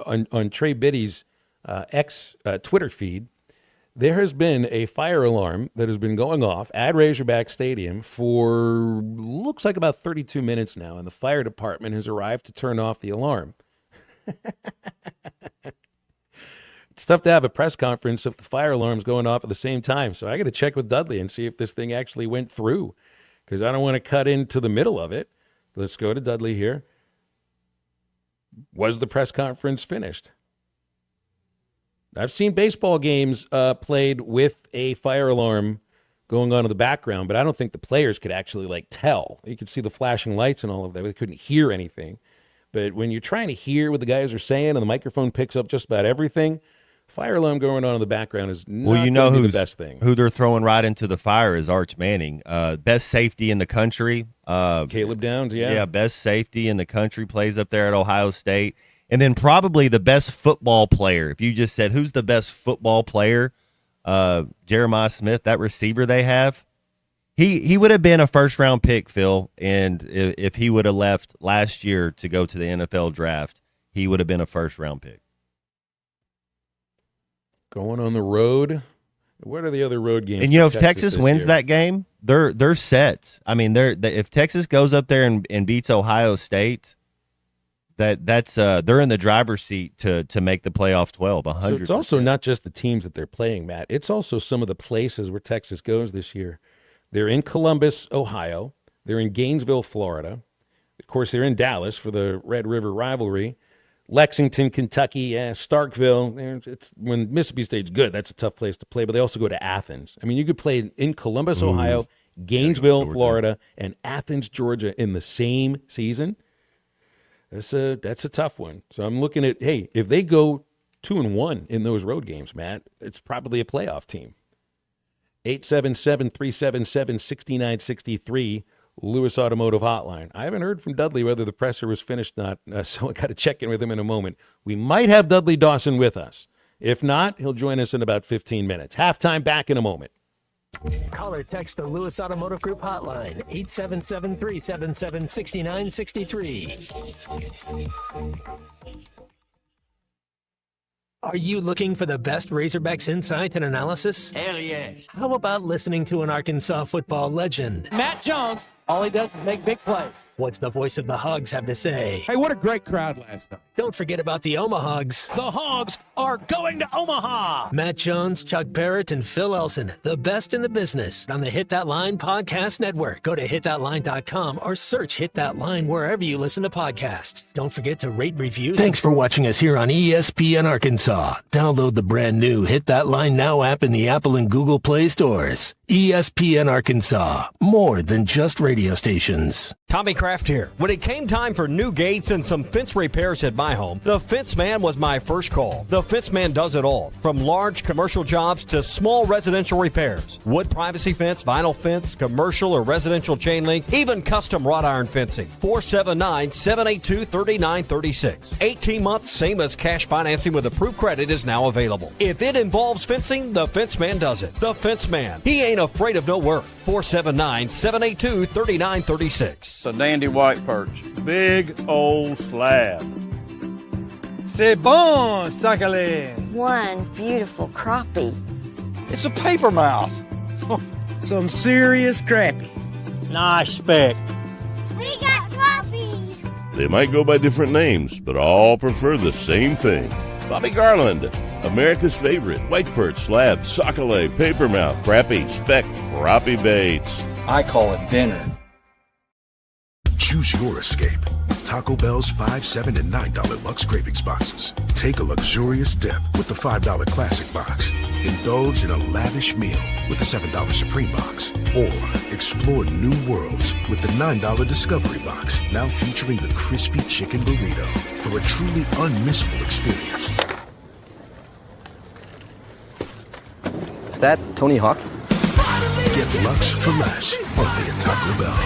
on Trey Biddy's Twitter feed, there has been a fire alarm that has been going off at Razorback Stadium for looks like about 32 minutes now, and the fire department has arrived to turn off the alarm. It's tough to have a press conference if the fire alarm's going off at the same time. So I got to check with Dudley and see if this thing actually went through, because I don't want to cut into the middle of it. Let's go to Dudley here. Was the press conference finished? I've seen baseball games played with a fire alarm going on in the background, but I don't think the players could actually tell. You could see the flashing lights and all of that, but they couldn't hear anything. But when you're trying to hear what the guys are saying and the microphone picks up just about everything, fire alarm going on in the background is not the best thing. Who they're throwing right into the fire is Arch Manning. Best safety in the country. Caleb Downs, yeah. Yeah, best safety in the country, plays up there at Ohio State. And then probably the best football player. If you just said, who's the best football player? Jeremiah Smith, that receiver they have. He would have been a first-round pick, Phil, and if he would have left last year to go to the NFL draft, he would have been a first-round pick. Going on the road. What are the other road games? And if Texas wins that game, they're set. If Texas goes up there and beats Ohio State, that's they're in the driver's seat to make the playoff 12. 100%. So it's also not just the teams that they're playing, Matt. It's also some of the places where Texas goes this year. They're in Columbus, Ohio. They're in Gainesville, Florida. Of course, they're in Dallas for the Red River rivalry. Lexington, Kentucky, Starkville. It's when Mississippi State's good, that's a tough place to play, but they also go to Athens. You could play in Columbus, Ohio, Gainesville, Florida, and Athens, Georgia in the same season. That's a tough one. So I'm looking at, hey, if they go 2-1 in those road games, Matt, it's probably a playoff team. 877-377-6963, Lewis Automotive Hotline. I haven't heard from Dudley whether the presser was finished or not, so I got to check in with him in a moment. We might have Dudley Dawson with us. If not, he'll join us in about 15 minutes. Halftime, back in a moment. Call or text the Lewis Automotive Group hotline, 877-377-6963. Are you looking for the best Razorbacks insight and analysis? Hell yes. How about listening to an Arkansas football legend? Matt Jones, all he does is make big plays. What's the voice of the Hogs have to say? Hey, what a great crowd last night. Don't forget about the Omahogs. The Hogs are going to Omaha. Matt Jones, Chuck Barrett, and Phil Elson, the best in the business on the Hit That Line Podcast Network. Go to hitthatline.com or search Hit That Line wherever you listen to podcasts. Don't forget to rate, review. Thanks for watching us here on ESPN Arkansas. Download the brand new Hit That Line Now app in the Apple and Google Play stores. ESPN Arkansas, more than just radio stations. Tommy Kraft here. When it came time for new gates and some fence repairs at my home, the Fence Man was my first call. The Fence Man does it all, from large commercial jobs to small residential repairs. Wood privacy fence, vinyl fence, commercial or residential chain link, even custom wrought iron fencing. 479-782-3936. 18 months, same as cash financing with approved credit is now available. If it involves fencing, the Fence Man does it. The Fence Man. He ain't afraid of no work. 479-782-3936. It's a dandy white perch. Big old slab. C'est bon, sacalé. One beautiful crappie. It's a paper mouse. Some serious crappie. Nice speck. We got crappies. They might go by different names, but all prefer the same thing. Bobby Garland, America's favorite white perch, slab, sockeye, papermouth, crappie, speck, crappie baits. I call it dinner. Choose your escape. Taco Bell's $5, $7, and $9 Lux Cravings boxes. Take a luxurious dip with the $5 Classic box. Indulge in a lavish meal with the $7 Supreme box. Or explore new worlds with the $9 Discovery box. Now featuring the crispy chicken burrito for a truly unmissable experience. Is that Tony Hawk? Get Lux for less, only at Taco Bell.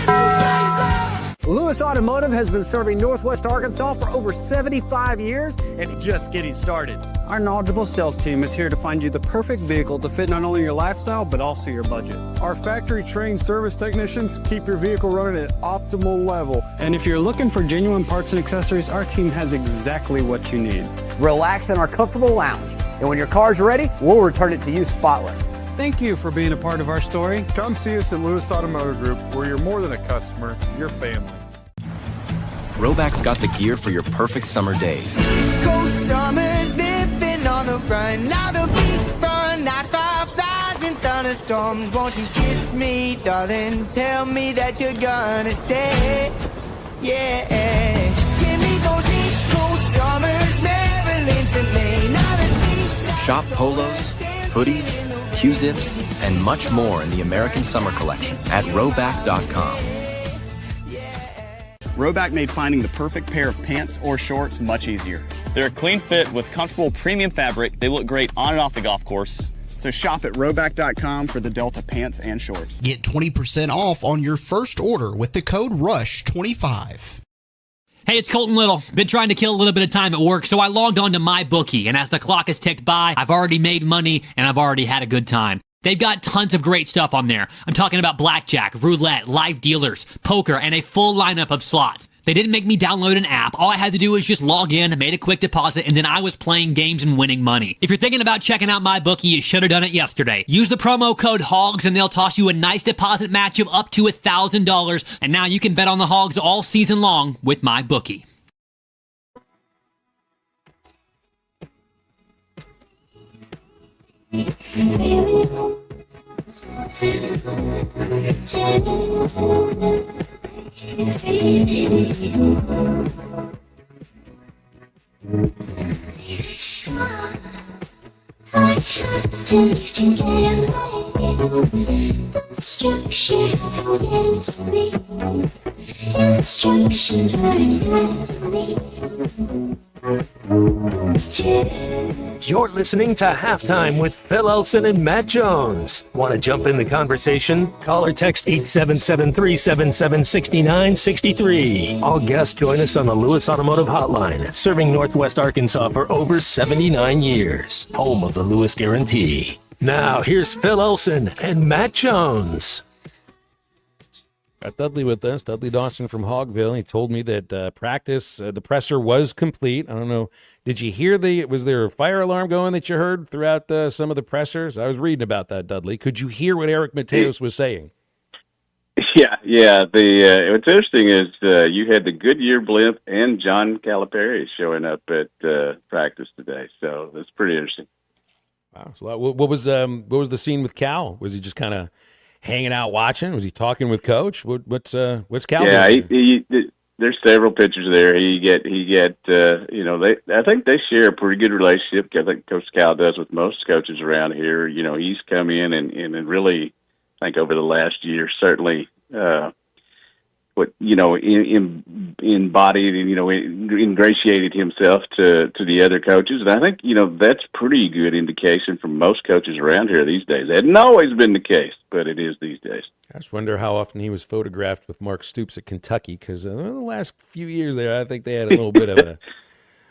Lewis Automotive has been serving Northwest Arkansas for over 75 years and just getting started. Our knowledgeable sales team is here to find you the perfect vehicle to fit not only your lifestyle, but also your budget. Our factory-trained service technicians keep your vehicle running at optimal level. And if you're looking for genuine parts and accessories, our team has exactly what you need. Relax in our comfortable lounge, and when your car's ready, we'll return it to you spotless. Thank you for being a part of our story. Come see us at Lewis Automotive Group, where you're more than a customer, you're family. Roback's got the gear for your perfect summer days. Go summers living on the run. Now the beachfront nights, fireflies and thunderstorms. Won't you kiss me, darling? Tell me that you're gonna stay. Yeah. Give me those East Coast summers, Maryland to Maine. Now the seaside. Shop polos, hoodies, Q-zips, and much more in the American Summer Collection at Roback.com. Roback made finding the perfect pair of pants or shorts much easier. They're a clean fit with comfortable premium fabric. They look great on and off the golf course. So shop at Roback.com for the Delta pants and shorts. Get 20% off on your first order with the code RUSH25. Hey, it's Colton Little. Been trying to kill a little bit of time at work, so I logged on to MyBookie, and as the clock has ticked by, I've already made money, and I've already had a good time. They've got tons of great stuff on there. I'm talking about blackjack, roulette, live dealers, poker, and a full lineup of slots. They didn't make me download an app. All I had to do was just log in, made a quick deposit, and then I was playing games and winning money. If you're thinking about checking out MyBookie, you should have done it yesterday. Use the promo code HOGS and they'll toss you a nice deposit match of up to $1,000. And now you can bet on the Hogs all season long with MyBookie. You're listening to Halftime with Phil Elson and Matt Jones. Want to jump in the conversation? Call or text 877-377-6963. All guests join us on the Lewis Automotive Hotline, serving Northwest Arkansas for over 79 years. Home of the Lewis Guarantee. Now, here's Phil Elson and Matt Jones. Got Dudley with us, Dudley Dawson from Hogville. He told me that practice, the presser was complete. I don't know. Did you hear was there a fire alarm going that you heard throughout some of the pressers? I was reading about that, Dudley. Could you hear what Eric Mateos was saying? Yeah. What's interesting is you had the Goodyear blimp and John Calipari showing up at practice today, so that's pretty interesting. Wow. So what was the scene with Cal? Was he just kind of hanging out watching? Was he talking with Coach? What's Cal doing? Yeah, there's several pictures there. I think they share a pretty good relationship. I think Coach Cal does with most coaches around here. He's come in and really, I think over the last year, certainly, embodied and, ingratiated himself to the other coaches. And I think, that's pretty good indication from most coaches around here these days. It hadn't always been the case, but it is these days. I just wonder how often he was photographed with Mark Stoops at Kentucky, because the last few years there, I think they had a little bit of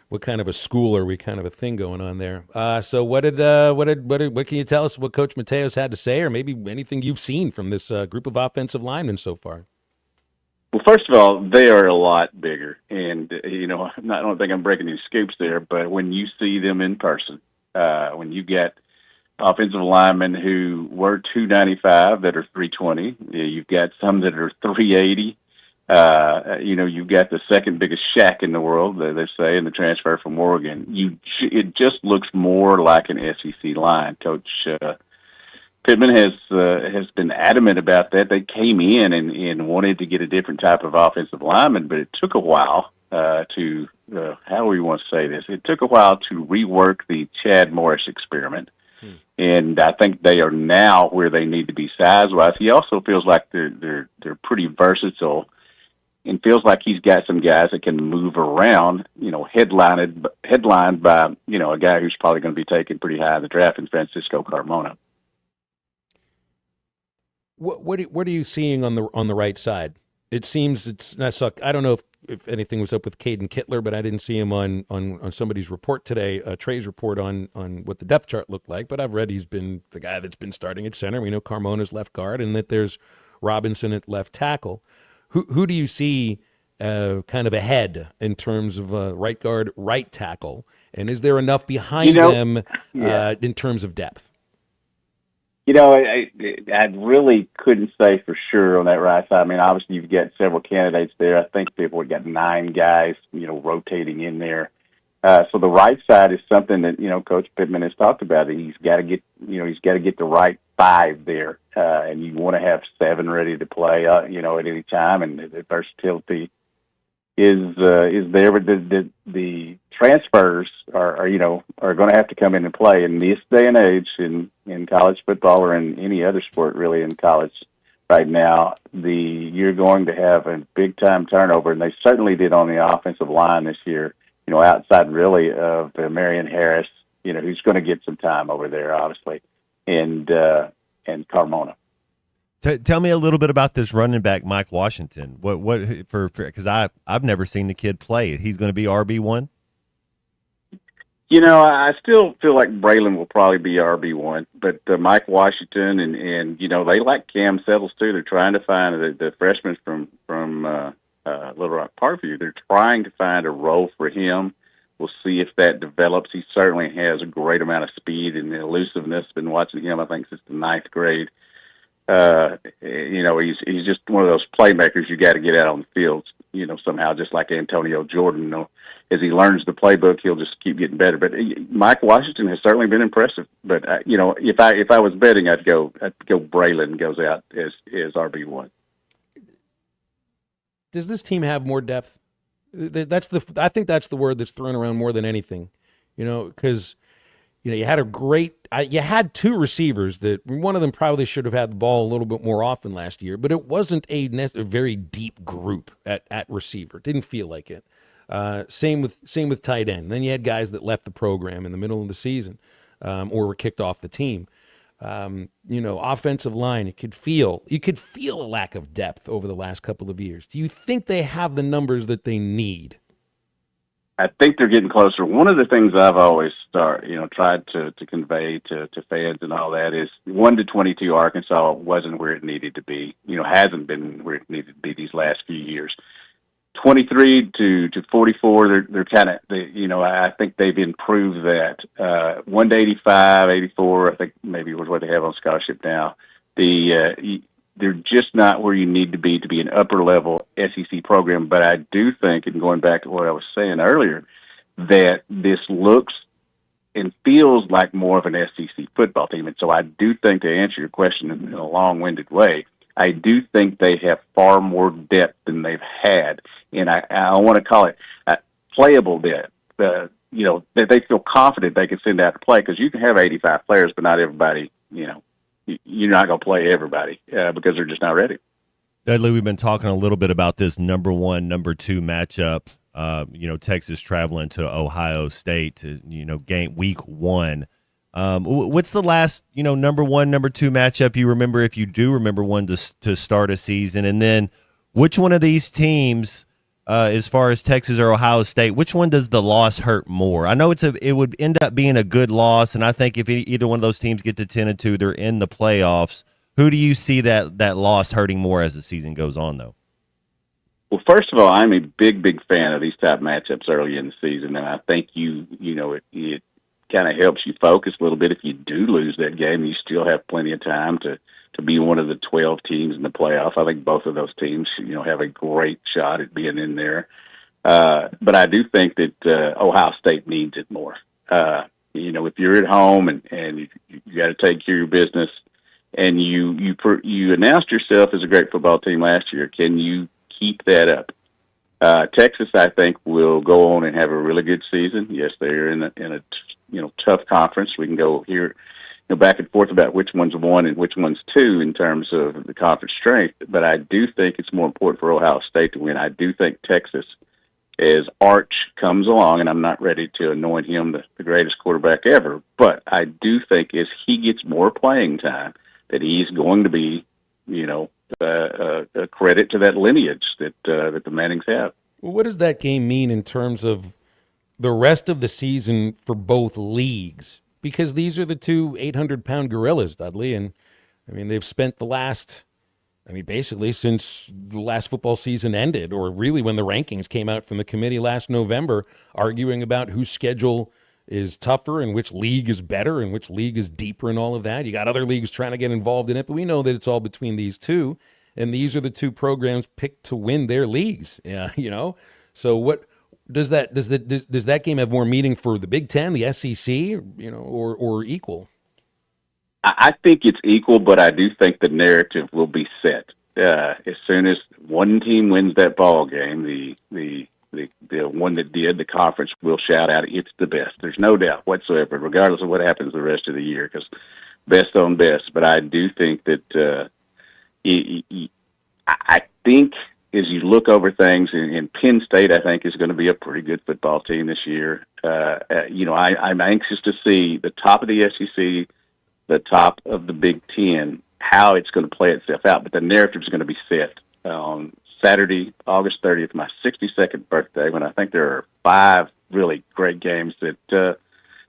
what kind of a schooler, kind of a thing going on there. So what can you tell us what Coach Mateos had to say, or maybe anything you've seen from this group of offensive linemen so far? Well, first of all, they are a lot bigger, and I don't think I'm breaking any scoops there, but when you see them in person, when you get offensive linemen who were 295 that are 320, you've got some that are 380. You've got the second biggest shack in the world, they say, in the transfer from Oregon. It just looks more like an SEC line. Coach Pittman has been adamant about that. They came in and wanted to get a different type of offensive lineman, but it took a while how do we want to say this? It took a while to rework the Chad Morris experiment. And I think they are now where they need to be size-wise. He also feels like they're pretty versatile, and feels like he's got some guys that can move around. Headlined by a guy who's probably going to be taken pretty high in the draft in Francisco Carmona. What are you seeing on the right side? It seems I don't know if anything was up with Caden Kittler, but I didn't see him on somebody's report today, Trey's report on what the depth chart looked like. But I've read he's been the guy that's been starting at center. We know Carmona's left guard, and that there's Robinson at left tackle. Who do you see kind of ahead in terms of right guard, right tackle? And is there enough behind them in terms of depth? I really couldn't say for sure on that right side. I mean, obviously you've got several candidates there. I think people have got 9 guys, rotating in there. So the right side is something that, Coach Pittman has talked about. He's got to get the right 5 there. And you want to have 7 ready to play, at any time. And the versatility is there, but the transfers are going to have to come in and play in this day and age in college football, or in any other sport really in college right now. You're going to have a big time turnover, and they certainly did on the offensive line this year. Outside really of Marion Harris, who's going to get some time over there, obviously, and Carmona. Tell me a little bit about this running back, Mike Washington. Because I've never seen the kid play. He's going to be RB1. I still feel like Braylon will probably be RB1, but Mike Washington and they like Cam Settles too. They're trying to find the freshman from Little Rock Parkview. They're trying to find a role for him. We'll see if that develops. He certainly has a great amount of speed and elusiveness. Been watching him, I think, since the 9th grade. He's just one of those playmakers you got to get out on the field, somehow, just like Antonio Jordan. As he learns the playbook, he'll just keep getting better. But Mike Washington has certainly been impressive. But if I was betting, I'd go Braylon goes out as RB1. Does this team have more depth? I think that's the word that's thrown around more than anything. Because you had 2 receivers that one of them probably should have had the ball a little bit more often last year, but it wasn't a very deep group at receiver. Didn't feel like it. Same with tight end. Then you had guys that left the program in the middle of the season, or were kicked off the team. Offensive line, you could feel a lack of depth over the last couple of years. Do you think they have the numbers that they need? I think they're getting closer. One of the things I've always tried to convey to fans and all that is 1-22 Arkansas wasn't where it needed to be. Hasn't been where it needed to be these last few years. 23 to 44, they're kind of, I think they've improved that. 1-85, 84, I think maybe was what they have on scholarship now. They're just not where you need to be an upper level SEC program. But I do think, and going back to what I was saying earlier, that this looks and feels like more of an SEC football team. And so I do think, to answer your question in a long-winded way, I do think they have far more depth than they've had. And I want to call it playable depth. That they feel confident they can send out to play, because you can have 85 players, but not everybody, you're not going to play everybody because they're just not ready. Dudley, we've been talking a little bit about this number 1, number 2 matchup. Texas traveling to Ohio State to, game week 1. What's the last, number 1, number 2 matchup you remember, if you do remember one to start a season? And then which one of these teams, as far as Texas or Ohio State, which one does the loss hurt more? I know it would end up being a good loss, and I think if either one of those teams get to 10-2, they're in the playoffs. Who do you see that loss hurting more as the season goes on, though? Well, first of all, I'm a big fan of these type matchups early in the season, and I think it kind of helps you focus a little bit. If you do lose that game, you still have plenty of time to be one of the 12 teams in the playoff. I think both of those teams, have a great shot at being in there. But I do think that Ohio State needs it more. If you're at home and you got to take care of your business, and you announced yourself as a great football team last year, can you keep that up? Texas, I think, will go on and have a really good season. Yes, they're in a tough conference. We can go here, back and forth about which one's 1 and which one's 2 in terms of the conference strength. But I do think it's more important for Ohio State to win. I do think Texas, as Arch comes along, and I'm not ready to anoint him the greatest quarterback ever, but I do think as he gets more playing time, that he's going to be, a credit to that lineage that the Mannings have. Well, what does that game mean in terms of the rest of the season for both leagues? Because these are the two 800-pound gorillas, Dudley, and they've spent basically since the last football season ended, or really when the rankings came out from the committee last November, arguing about whose schedule is tougher and which league is better and which league is deeper and all of that. You got other leagues trying to get involved in it, but we know that it's all between these two, and these are the two programs picked to win their leagues. Yeah, So what does that game have more meaning for the Big Ten, the SEC, or equal? I think it's equal, but I do think the narrative will be set as soon as one team wins that ball game. The one that did, the conference, will shout out, "It's the best." There's no doubt whatsoever, regardless of what happens the rest of the year, because best on best. But I do think that I think as you look over things, and Penn State, I think, is going to be a pretty good football team this year. I'm anxious to see the top of the SEC, the top of the Big Ten, how it's going to play itself out. But the narrative is going to be set on Saturday, August 30th, my 62nd birthday, when I think there are 5 really great games that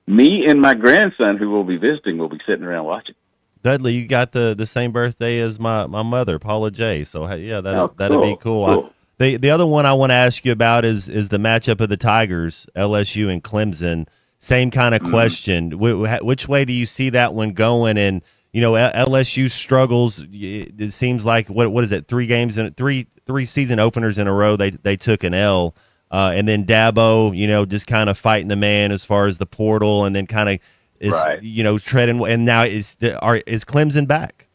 me and my grandson, who will be visiting, will be sitting around watching. Dudley, you got the same birthday as my mother, Paula J. So yeah, that'd be cool. The other one I want to ask you about is the matchup of the Tigers, LSU and Clemson. Same kind of question. Which way do you see that one going? And LSU struggles. It seems like what is it? 3 games in three season openers in a row. They took an L, and then Dabo, just kind of fighting the man as far as the portal, and then kind of is treading. And now is Clemson back?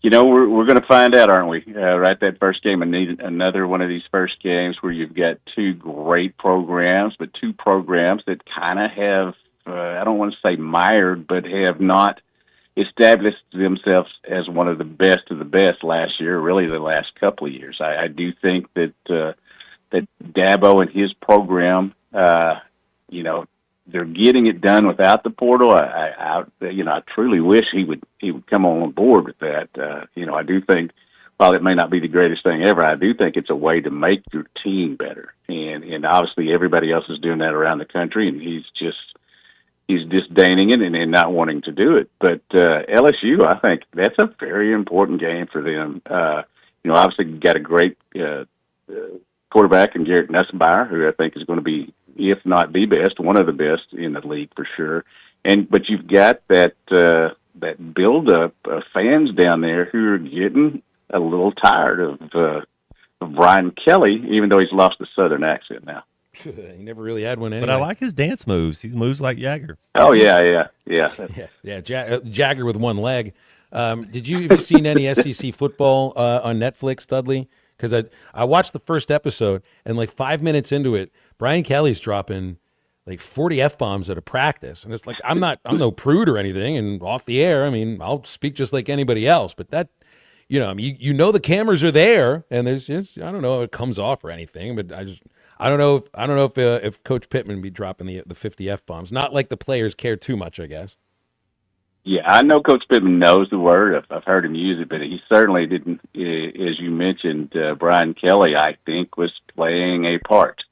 We're going to find out, aren't we? Right, that first game, and need another one of these first games where you've got 2 great programs, but 2 programs that kind of have, I don't want to say mired, but have not established themselves as one of the best last year, really the last couple of years. I do think that that Dabo and his program, they're getting it done without the portal. I truly wish he would come on board with that. I do think while it may not be the greatest thing ever, I do think it's a way to make your team better. And obviously everybody else is doing that around the country, and he's disdaining it and not wanting to do it. But LSU, I think that's a very important game for them. Obviously got a great quarterback in Garrett Nussmeier, who I think is going to be, if not the best, one of the best in the league for sure. But you've got that build-up of fans down there who are getting a little tired of Brian Kelly, even though he's lost the Southern accent now. He never really had one anyway. But I like his dance moves. He moves like Jagger. Oh, yeah. Jagger with one leg. Have you seen any SEC football on Netflix, Dudley? Because I watched the first episode, and like 5 minutes into it, Brian Kelly's dropping like 40 F-bombs at a practice. And it's like, I'm no prude or anything, and off the air, I mean, I'll speak just like anybody else. But that, the cameras are there, and there's just, I don't know if it comes off or anything, but I don't know if Coach Pittman would be dropping the 50 F-bombs. Not like the players care too much, I guess. Yeah, I know Coach Pittman knows the word. I've heard him use it, but he certainly didn't. As you mentioned, Brian Kelly, I think, was playing a part.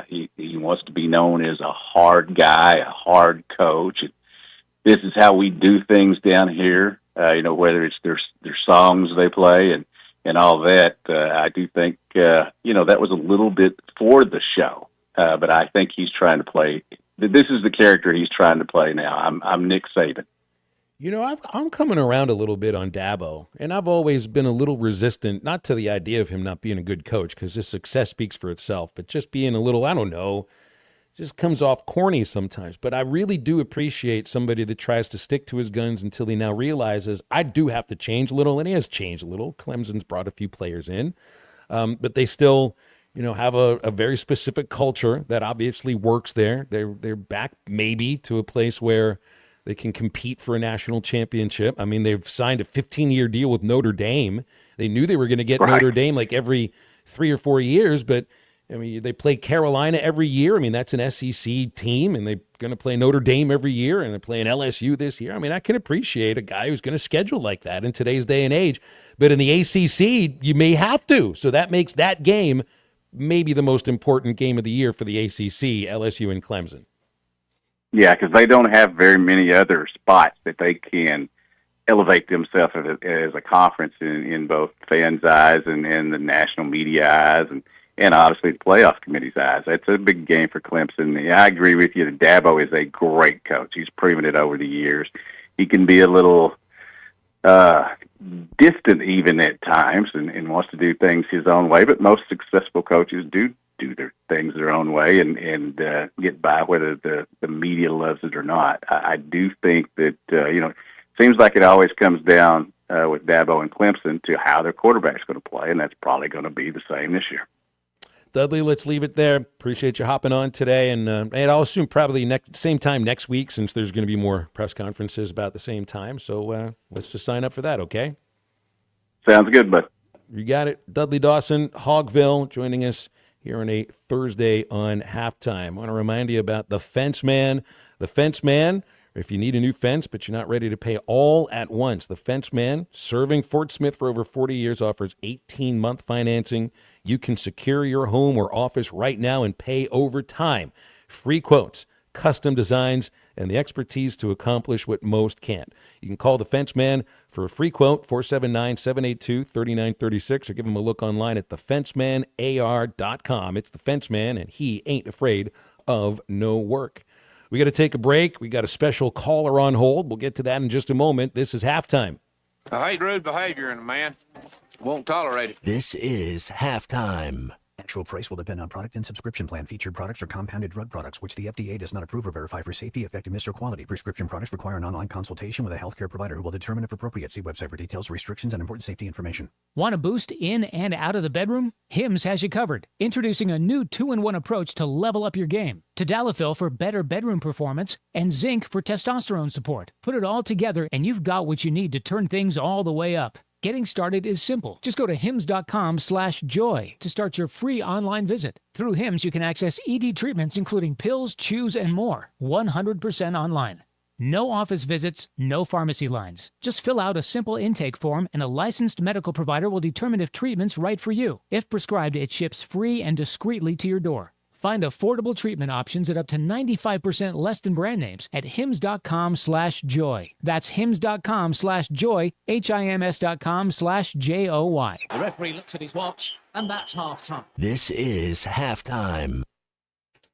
He wants to be known as a hard guy, a hard coach. This is how we do things down here. Whether it's their songs they play and all that. I do think that was a little bit for the show, but I think he's trying to play. This is the character he's trying to play now. I'm Nick Saban. I'm coming around a little bit on Dabo, and I've always been a little resistant, not to the idea of him not being a good coach, because his success speaks for itself, but just being a little, I don't know, just comes off corny sometimes. But I really do appreciate somebody that tries to stick to his guns until he now realizes I do have to change a little, and he has changed a little. Clemson's brought a few players in, but they still, have a very specific culture that obviously works there. They're back maybe to a place where they can compete for a national championship. I mean, they've signed a 15-year deal with Notre Dame. They knew they were going to get Notre Dame like every 3 or 4 years, but I mean, they play Carolina every year. I mean, that's an SEC team, and they're going to play Notre Dame every year, and they're playing LSU this year. I mean, I can appreciate a guy who's going to schedule like that in today's day and age. But in the ACC, you may have to. So that makes that game maybe the most important game of the year for the ACC, LSU and Clemson. Yeah, because they don't have very many other spots that they can elevate themselves as a conference in both fans' eyes and the national media eyes and obviously the playoff committee's eyes. That's a big game for Clemson. Yeah, I agree with you that Dabo is a great coach. He's proven it over the years. He can be a little distant even at times and wants to do things his own way, but most successful coaches do their things their own way and get by whether the media loves it or not. I do think that, seems like it always comes down with Dabo and Clemson to how their quarterback's going to play, and that's probably going to be the same this year. Dudley, let's leave it there. Appreciate you hopping on today, and I'll assume probably same time next week since there's going to be more press conferences about the same time. So let's just sign up for that, okay? Sounds good, bud. You got it. Dudley Dawson, Hogville, joining us here on a Thursday on Halftime. I want to remind you about The Fence Man. The Fence Man, if you need a new fence but you're not ready to pay all at once, The Fence Man, serving Fort Smith for over 40 years, offers 18-month financing. You can secure your home or office right now and pay over time. Free quotes, custom designs, and the expertise to accomplish what most can't. You can call The Fence Man for a free quote, 479-782-3936, or give him a look online at thefencemanAR.com. It's The Fence Man, and he ain't afraid of no work. We got to take a break. We got a special caller on hold. We'll get to that in just a moment. This is Halftime. I hate rude behavior in a man. Won't tolerate it. This is Halftime. Actual price will depend on product and subscription plan. Featured products are compounded drug products, which the FDA does not approve or verify for safety, effectiveness, or quality. Prescription products require an online consultation with a healthcare provider who will determine if appropriate. See website for details, restrictions, and important safety information. Want a boost in and out of the bedroom? Hims has you covered. Introducing a new 2-in-1 approach to level up your game. Tadalafil for better bedroom performance and zinc for testosterone support. Put it all together and you've got what you need to turn things all the way up. Getting started is simple. Just go to hims.com/joy to start your free online visit. Through Hims, you can access ED treatments including pills, chews, and more. 100% online. No office visits, no pharmacy lines. Just fill out a simple intake form and a licensed medical provider will determine if treatment's right for you. If prescribed, it ships free and discreetly to your door. Find affordable treatment options at up to 95% less than brand names at hims.com/joy. That's hims.com/joy, HIMS.com/JOY. The referee looks at his watch, and that's half-time. This is halftime.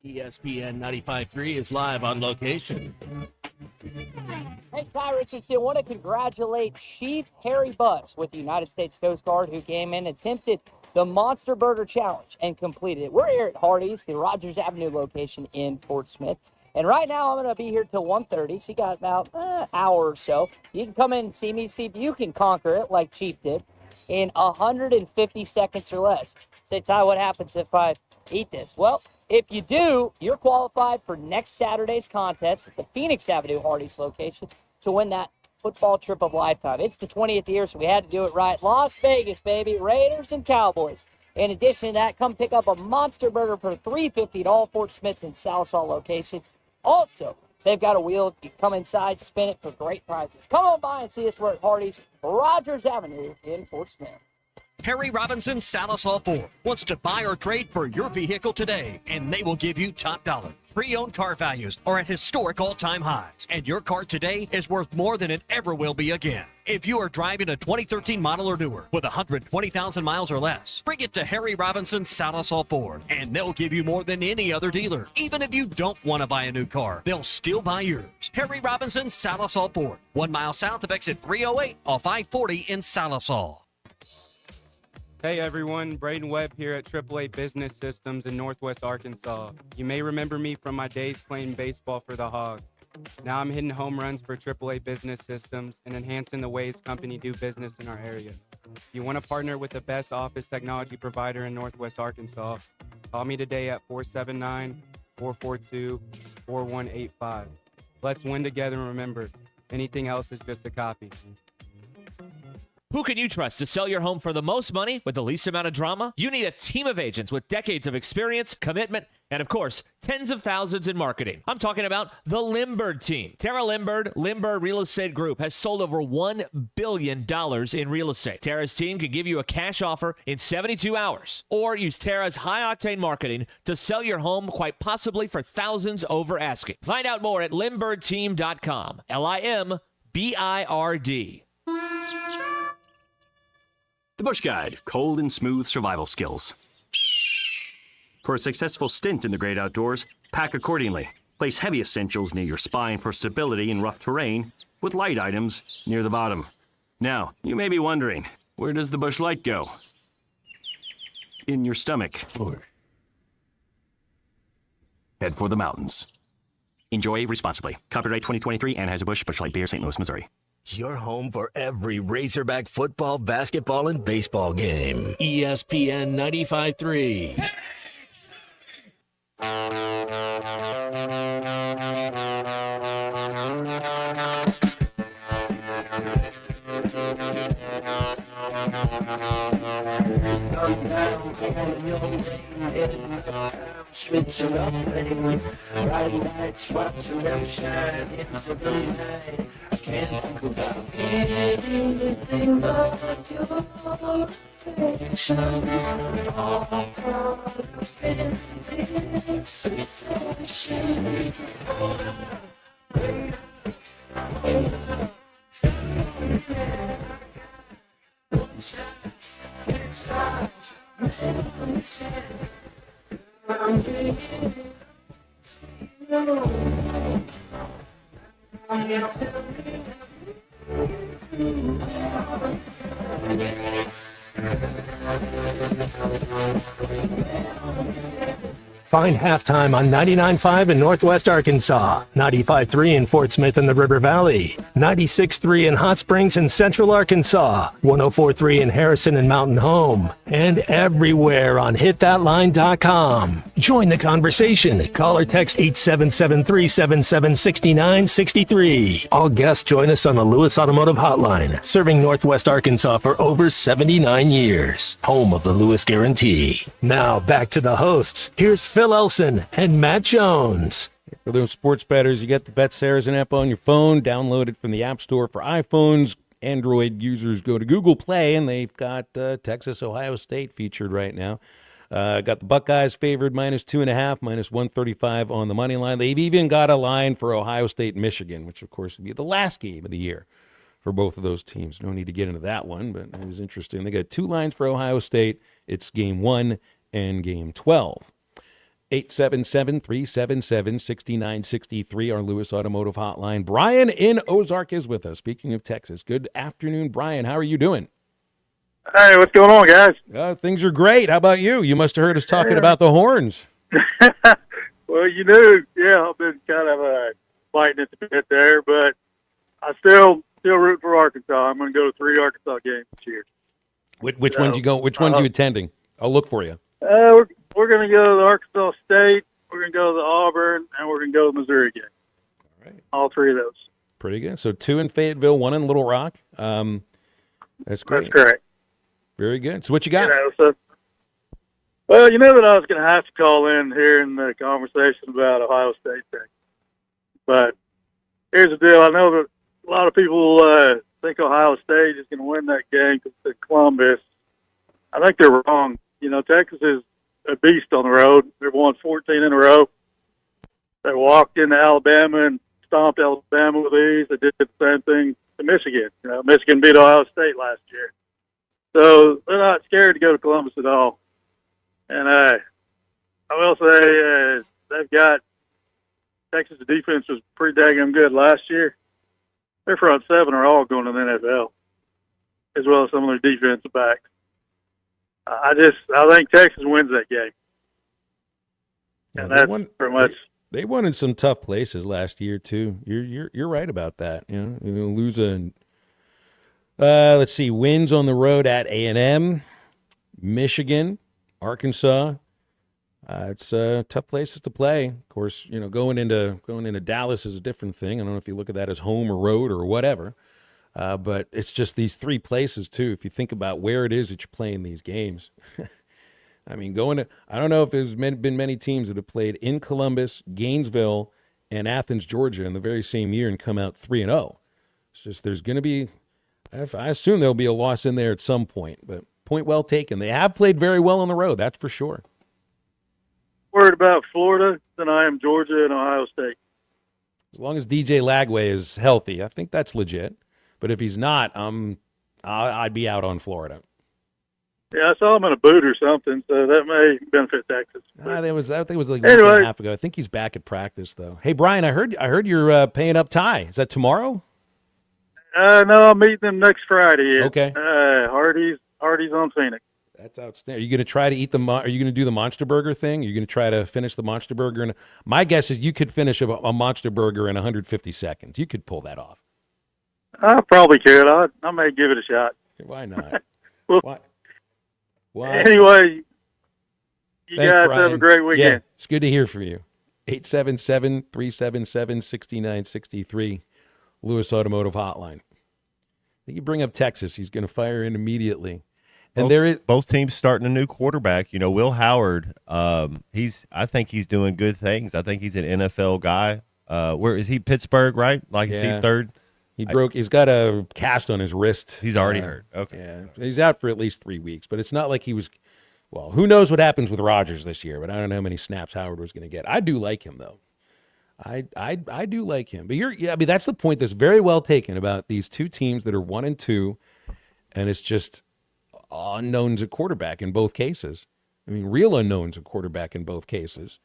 ESPN 95.3 is live on location. Hey, Ty Richardson, I want to congratulate Chief Harry Butts with the United States Coast Guard, who came in and attempted the Monster Burger Challenge and completed it. We're here at Hardee's, the Rogers Avenue location in Fort Smith. And right now, I'm going to be here till 1:30. So you got about an hour or so. You can come in and see me, see if you can conquer it like Chief did in 150 seconds or less. Say, Ty, what happens if I eat this? Well, if you do, you're qualified for next Saturday's contest at the Phoenix Avenue Hardee's location to win that football trip of a lifetime. It's the 20th year, so we had to do it right. Las Vegas, baby. Raiders and Cowboys. In addition to that, come pick up a Monster Burger for $3.50 at all Fort Smith and Sallisaw locations. Also, they've got a wheel. You come inside, spin it for great prizes. Come on by and see us. We're at Hardee's, Rogers Avenue in Fort Smith. Harry Robinson Sallisaw Ford wants to buy or trade for your vehicle today, and they will give you top dollar. Pre-owned car values are at historic all-time highs, and your car today is worth more than it ever will be again. If you are driving a 2013 model or newer with 120,000 miles or less, bring it to Harry Robinson Sallisaw Ford, and they'll give you more than any other dealer. Even if you don't want to buy a new car, they'll still buy yours. Harry Robinson Sallisaw Ford, 1 mile south of exit 308 off I-40 in Sallisaw. Hey everyone, Braden Webb here at AAA Business Systems in Northwest Arkansas. You may remember me from my days playing baseball for the Hogs. Now I'm hitting home runs for AAA Business Systems and enhancing the ways company do business in our area. If you want to partner with the best office technology provider in Northwest Arkansas, call me today at 479-442-4185. Let's win together, and remember, anything else is just a copy. Who can you trust to sell your home for the most money with the least amount of drama? You need a team of agents with decades of experience, commitment, and of course, tens of thousands in marketing. I'm talking about the Limbird team. Tara Limbird, Limbird Real Estate Group, has sold over $1 billion in real estate. Tara's team can give you a cash offer in 72 hours, or use Tara's high-octane marketing to sell your home quite possibly for thousands over asking. Find out more at LimbirdTeam.com. LIMBIRD. The Bush Guide, cold and smooth survival skills. For a successful stint in the great outdoors, pack accordingly. Place heavy essentials near your spine for stability in rough terrain, with light items near the bottom. Now, you may be wondering, where does the Bush Light go? In your stomach. Head for the mountains. Enjoy responsibly. Copyright 2023, Anheuser-Busch, Busch Light Beer, St. Louis, Missouri. Your home for every Razorback football, basketball, and baseball game. ESPN 95.3. Switching up lanes, riding lights, watching them shine into the night. I can't think about anything but your affection. All proud of this sensation. Find Halftime on 99.5 in Northwest Arkansas, 95.3 in Fort Smith and the River Valley, 96.3 in Hot Springs and Central Arkansas, 104.3 in Harrison and Mountain Home, and everywhere on hitthatline.com. Join the conversation. Call or text 877-377-6963. All guests join us on the Lewis Automotive Hotline, serving Northwest Arkansas for over 79 years. Home of the Lewis Guarantee. Now back to the hosts. Here's Phil Elson and Matt Jones. For those sports bettors, you get the BetSaracen app on your phone. Download it from the App Store for iPhones. Android users go to Google Play, and they've got Texas, Ohio State featured right now. Got the Buckeyes favored -2.5, -135 on the money line. They've even got a line for Ohio State, Michigan, which, of course, would be the last game of the year for both of those teams. No need to get into that one, but it was interesting. They got 2 lines for Ohio State. It's game 1 and game 12. 877-377-6963, our Lewis Automotive Hotline. Brian in Ozark is with us. Speaking of Texas, good afternoon, Brian. How are you doing? Hey, what's going on, guys? Things are great. How about you? You must have heard us talking about the Horns. Well, you knew, yeah, I've been kind of fighting at the bit there, but I still root for Arkansas. I'm going to go to 3 Arkansas games this year. Which one do you go? Which ones are you attending? I'll look for you. We're going to go to the Arkansas State, we're going to go to the Auburn, and we're going to go to the Missouri game. All right. All 3 of those. Pretty good. So 2 in Fayetteville, 1 in Little Rock. That's great. That's correct. Very good. So what you got? Well, you know that I was going to have to call in here in the conversation about Ohio State thing. But here's the deal. I know that a lot of people think Ohio State is going to win that game because it's Columbus. I think they're wrong. You know, Texas is a beast on the road. They've won 14 in a row. They walked into Alabama and stomped Alabama with ease. They did the same thing to Michigan. You know, Michigan beat Ohio State last year. So they're not scared to go to Columbus at all. And I will say they've got Texas' defense was pretty daggone good last year. Their front 7 are all going to the NFL, as well as some of their defensive backs. I think Texas wins that game. And that's pretty much. They won in some tough places last year too. You're right about that. You know, lose a. Let's see, wins on the road at A&M, Michigan, Arkansas. It's tough places to play. Of course, you know, going into Dallas is a different thing. I don't know if you look at that as home or road or whatever. But it's just these 3 places too. If you think about where it is that you're playing these games, I mean, I don't know if there's been many teams that have played in Columbus, Gainesville, and Athens, Georgia in the very same year and come out 3-0. It's just there's going to be. I assume there'll be a loss in there at some point, but point well taken. They have played very well on the road, that's for sure. Worried about Florida than I am Georgia and Ohio State. As long as DJ Lagway is healthy, I think that's legit. But if he's not, I'd be out on Florida. Yeah, I saw him in a boot or something, so that may benefit Texas. I think it was like a week and a half ago. I think he's back at practice, though. Hey, Brian, I heard you're paying up Ty. Is that tomorrow? No, I'm meeting them next Friday. Okay. Hardy's on Phoenix. That's outstanding. Are you going to try to eat are you going to do the Monster Burger thing? Are you going to try to finish the Monster Burger? My guess is you could finish a Monster Burger in 150 seconds. You could pull that off. I probably could. I may give it a shot. Why not? Well, Why? Anyway, you Thanks, guys Brian. have a great weekend. Yeah, it's good to hear from you. 877-377-6963, Lewis Automotive Hotline. I think you bring up Texas. He's going to fire in immediately. And both teams starting a new quarterback. You know, Will Howard. I think he's doing good things. I think he's an NFL guy. Where is he? Pittsburgh, right? Is he third? He's got a cast on his wrist. He's already hurt. Okay. Yeah. He's out for at least 3 weeks, but it's not like he was. Well, who knows what happens with Rodgers this year? But I don't know how many snaps Howard was going to get. I do like him though. I do like him. But that's the point that's very well taken about these 2 teams that are 1 and 2, and it's just unknowns at quarterback in both cases. I mean, real unknowns at quarterback in both cases.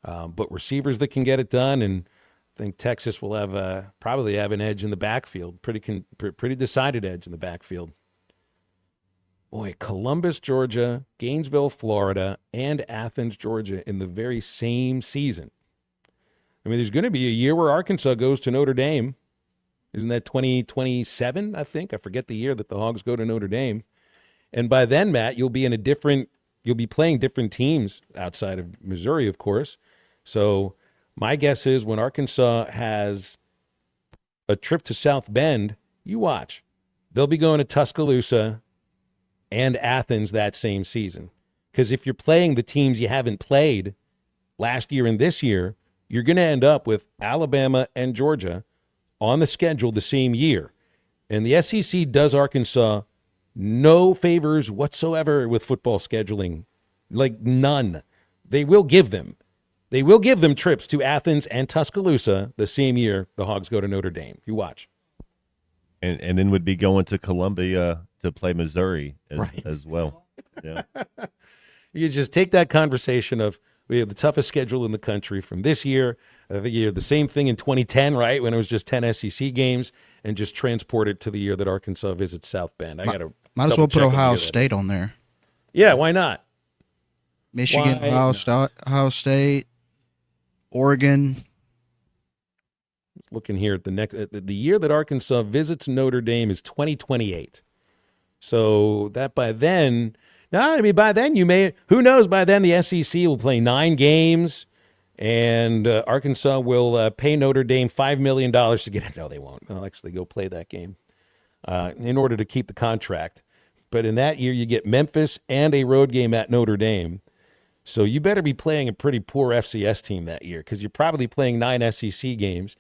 But receivers that can get it done, and I think Texas will probably have an edge in the backfield, pretty decided edge in the backfield. Boy, Columbus, Georgia, Gainesville, Florida, and Athens, Georgia in the very same season. I mean, there's going to be a year where Arkansas goes to Notre Dame. Isn't that 2027, I think? I forget the year that the Hogs go to Notre Dame. And by then, Matt, you'll be playing different teams outside of Missouri, of course. So my guess is when Arkansas has a trip to South Bend, you watch. They'll be going to Tuscaloosa and Athens that same season. Because if you're playing the teams you haven't played last year and this year, you're going to end up with Alabama and Georgia on the schedule the same year. And the SEC does Arkansas no favors whatsoever with football scheduling, like none. They will give them trips to Athens and Tuscaloosa the same year the Hogs go to Notre Dame. You watch. And then would be going to Columbia to play Missouri as well. Yeah. You just take that conversation of we have the toughest schedule in the country from this year. I think you had the same thing in 2010, right, when it was just 10 SEC games, and just transport it to the year that Arkansas visits South Bend. Might as well put Ohio State on there. Yeah, why not? Michigan, Ohio State, Oregon. Looking here at the year that Arkansas visits Notre Dame is 2028. So that by then, by then who knows? By then the SEC will play 9 games, and Arkansas will pay Notre Dame $5 million to get it. No, they won't. They'll actually go play that game in order to keep the contract. But in that year, you get Memphis and a road game at Notre Dame. So you better be playing a pretty poor FCS team that year, because you're probably playing 9 SEC games.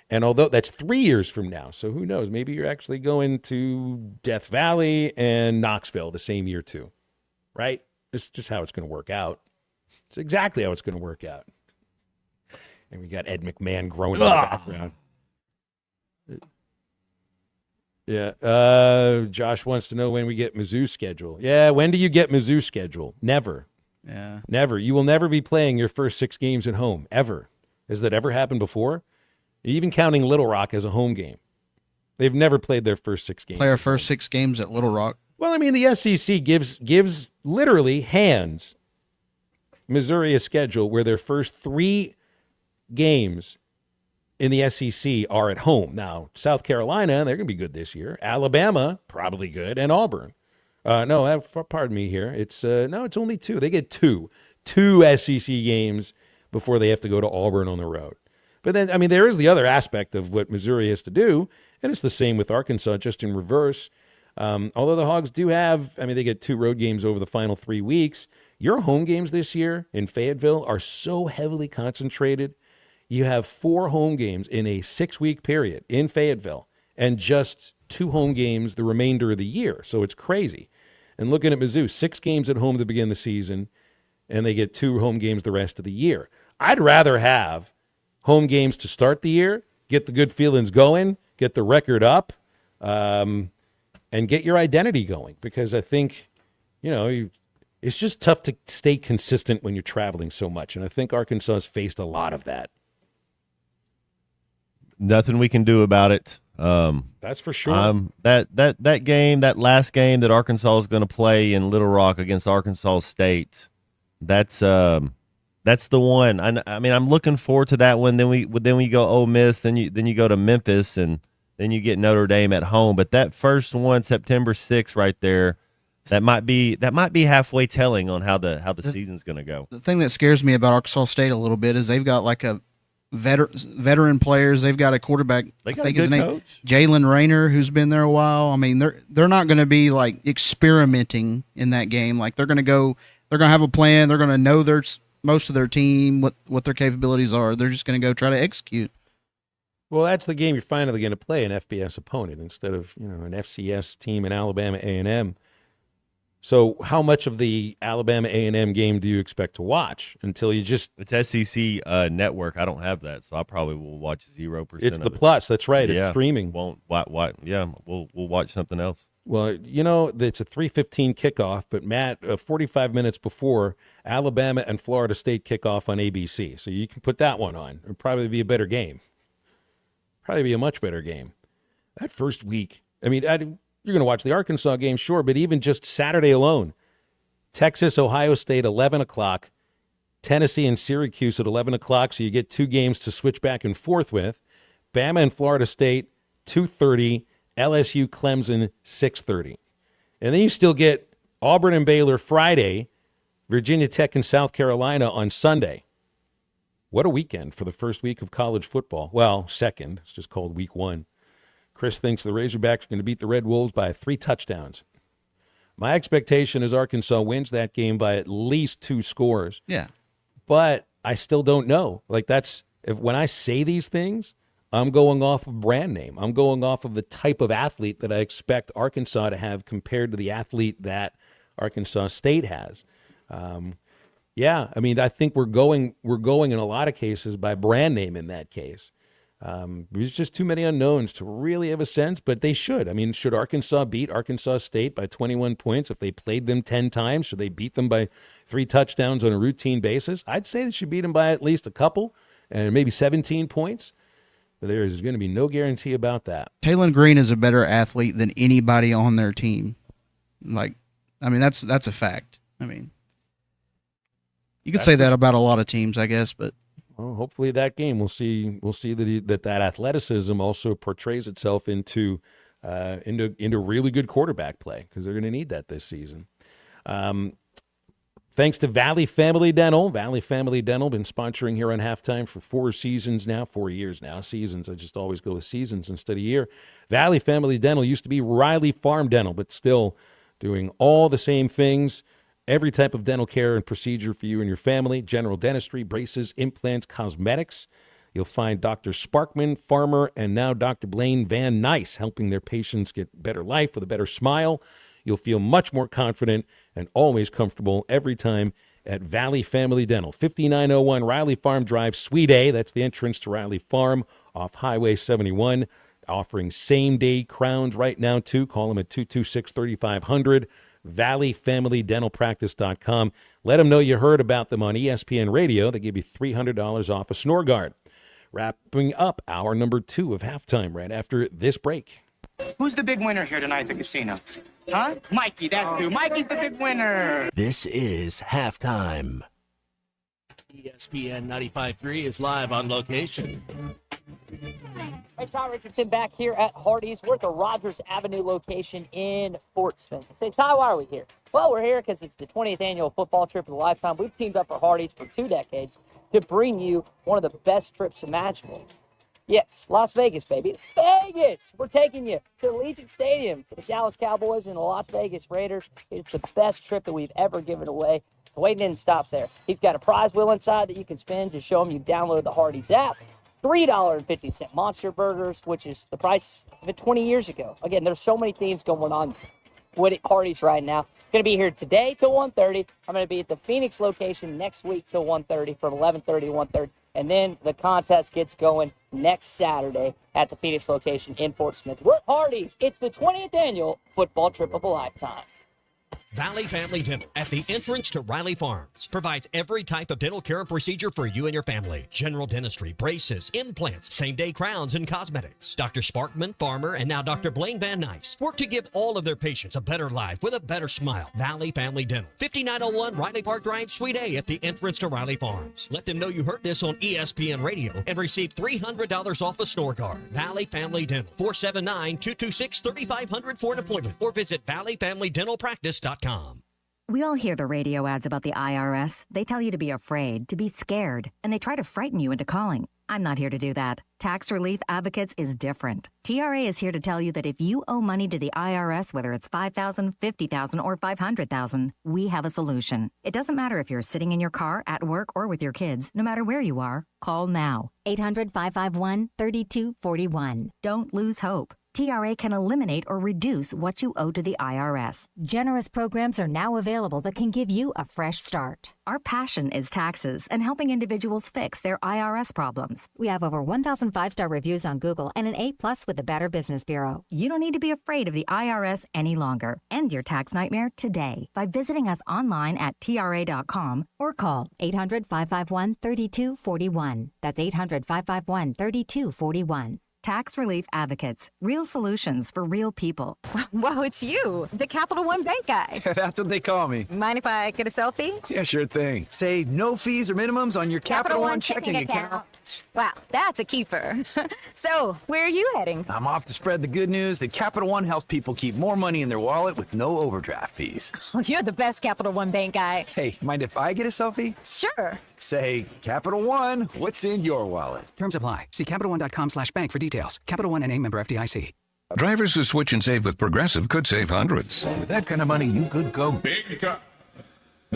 And although that's 3 years from now, so who knows? Maybe you're actually going to Death Valley and Knoxville the same year too, right? It's just how it's going to work out. It's exactly how it's going to work out. And we got Ed McMahon growing in the background. Yeah. Josh wants to know when we get Mizzou's schedule. Yeah, when do you get Mizzou's schedule? Never. Yeah. Never. You will never be playing your first 6 games at home, ever. Has that ever happened before? Even counting Little Rock as a home game. They've never played their first 6 games. Play our first 6 games at Little Rock. Well, I mean, the SEC gives literally hands Missouri a schedule where their first 3 games in the SEC are at home. Now, South Carolina, they're going to be good this year. Alabama, probably good. And Auburn. Pardon me here. It's only 2. They get 2 SEC games before they have to go to Auburn on the road. But then, I mean, there is the other aspect of what Missouri has to do, and it's the same with Arkansas, just in reverse. Although the Hogs do have, they get 2 road games over the final 3 weeks. Your home games this year in Fayetteville are so heavily concentrated. You have 4 home games in a 6-week period in Fayetteville, and just 2 home games the remainder of the year. So it's crazy. And looking at Mizzou, 6 games at home to begin the season, and they get 2 home games the rest of the year. I'd rather have home games to start the year, get the good feelings going, get the record up, and get your identity going. Because I think, it's just tough to stay consistent when you're traveling so much. And I think Arkansas has faced a lot of that. Nothing we can do about it. That's for sure. That game, that last game that Arkansas is going to play in Little Rock against Arkansas State, that's the one. I'm looking forward to that one. Then we go Ole Miss. Then you go to Memphis, and then you get Notre Dame at home. But that first one, September 6th, right there, that might be halfway telling on how the season's going to go. The thing that scares me about Arkansas State a little bit is they've got like a veteran players. They've got a quarterback. They got a good coach, Jalen Rayner, who's been there a while. I mean, they're not going to be like experimenting in that game. Like they're going to have a plan. They're going to know most of their team, what their capabilities are. They're just going to go try to execute. Well, that's the game you're finally going to play an FBS opponent instead of an FCS team in Alabama A&M. So how much of the Alabama A&M game do you expect to watch until you just... It's SEC network. I don't have that, so I probably will watch 0%. It's the plus. That's right. Yeah. It's streaming. Won't. Yeah, we'll watch something else. Well, it's a 3:15 kickoff, but Matt, 45 minutes before, Alabama and Florida State kick off on ABC. So you can put that one on. It'll probably be a better game. Probably be a much better game. That first week, you're going to watch the Arkansas game, sure, but even just Saturday alone, Texas, Ohio State, 11 o'clock, Tennessee and Syracuse at 11 o'clock, so you get 2 games to switch back and forth with. Bama and Florida State, 2:30, LSU, Clemson, 6:30. And then you still get Auburn and Baylor Friday, Virginia Tech and South Carolina on Sunday. What a weekend for the first week of college football. Well, second. It's just called week 1. Chris thinks the Razorbacks are going to beat the Red Wolves by 3 touchdowns. My expectation is Arkansas wins that game by at least 2 scores. Yeah. But I still don't know. when I say these things, I'm going off of brand name. I'm going off of the type of athlete that I expect Arkansas to have compared to the athlete that Arkansas State has. Yeah, I mean, I think we're going in a lot of cases by brand name in that case. There's just too many unknowns to really have a sense, but they should. I mean, should Arkansas beat Arkansas State by 21 points if they played them 10 times? Should they beat them by 3 touchdowns on a routine basis? I'd say they should beat them by at least a couple and maybe 17 points. But there is going to be no guarantee about that. Taylon Green is a better athlete than anybody on their team. That's a fact. I mean, you could say that about a lot of teams, I guess, but well, hopefully that game we'll see that athleticism also portrays itself into really good quarterback play, because they're going to need that this season. Thanks to Valley Family Dental. Valley Family Dental been sponsoring here on Halftime for 4 years now. Seasons, I just always go with seasons instead of year. Valley Family Dental used to be Riley Farm Dental, but still doing all the same things. Every type of dental care and procedure for you and your family. General dentistry, braces, implants, cosmetics. You'll find Dr. Sparkman, Farmer, and now Dr. Blaine Van Nice helping their patients get better life with a better smile. You'll feel much more confident and always comfortable every time at Valley Family Dental. 5901 Riley Farm Drive, Suite A. That's the entrance to Riley Farm off Highway 71. Offering same-day crowns right now, too. Call them at 226-3500. ValleyFamilyDentalPractice.com. Let them know you heard about them on ESPN Radio. They give you $300 off a snore guard. Wrapping up hour number 2 of Halftime right after this break. Who's the big winner here tonight at the casino? Huh? Mikey, that's who. Mikey's the big winner. This is Halftime. ESPN 95.3 is live on location. Hey, Ty Richardson back here at Hardee's. We're at the Rogers Avenue location in Fort Smith. Say, Ty, why are we here? Well, we're here because it's the 20th annual football trip of a lifetime. We've teamed up for Hardee's for 2 decades to bring you one of the best trips imaginable. Yes, Las Vegas, baby. Vegas! We're taking you to Allegiant Stadium for the Dallas Cowboys and the Las Vegas Raiders. It's the best trip that we've ever given away. The wait didn't stop there. He's got a prize wheel inside that you can spin. Just show him you download the Hardee's app. $3.50 Monster Burgers, which is the price of it 20 years ago. Again, there's so many things going on with Hardee's right now. Going to be here today till 1:30. I'm going to be at the Phoenix location next week till 1:30, from 11:30 to 1:30. And then the contest gets going next Saturday at the Phoenix location in Fort Smith. We're at Hardee's. It's the 20th annual football trip of a lifetime. Valley Family Dental at the entrance to Riley Farms provides every type of dental care and procedure for you and your family. General dentistry, braces, implants, same-day crowns, and cosmetics. Dr. Sparkman, Farmer, and now Dr. Blaine Van Nice work to give all of their patients a better life with a better smile. Valley Family Dental, 5901 Riley Park Drive, Suite A at the entrance to Riley Farms. Let them know you heard this on ESPN Radio and receive $300 off a snore guard. Valley Family Dental, 479-226-3500 for an appointment, or visit ValleyFamilyDentalPractice.com. We all hear the radio ads about the IRS. They tell you to be afraid, to be scared, and they try to frighten you into calling. I'm not here to do that. Tax Relief Advocates is different. TRA is here to tell you that if you owe money to the IRS, whether it's $5,000, $50,000, or $500,000, we have a solution. It doesn't matter if you're sitting in your car, at work, or with your kids. No matter where you are, call now. 800-551-3241. Don't lose hope. TRA can eliminate or reduce what you owe to the IRS. Generous programs are now available that can give you a fresh start. Our passion is taxes and helping individuals fix their IRS problems. We have over 1,000 5-star reviews on Google and an A+ with the Better Business Bureau. You don't need to be afraid of the IRS any longer. End your tax nightmare today by visiting us online at TRA.com or call 800-551-3241. That's 800-551-3241. Tax Relief Advocates. Real solutions for real people. Whoa, it's you, the Capital One Bank guy. That's what they call me. Mind if I get a selfie? Yeah, sure thing. Say no fees or minimums on your Capital One checking account. Wow, that's a keeper. So, where are you heading? I'm off to spread the good news that Capital One helps people keep more money in their wallet with no overdraft fees. Oh, you're the best Capital One Bank guy. Hey, mind if I get a selfie? Sure. Say, Capital One, what's in your wallet? Terms apply. See CapitalOne.com/bank for details. Capital One NA, member FDIC. Drivers who switch and save with Progressive could save hundreds. With that kind of money, you could go big time.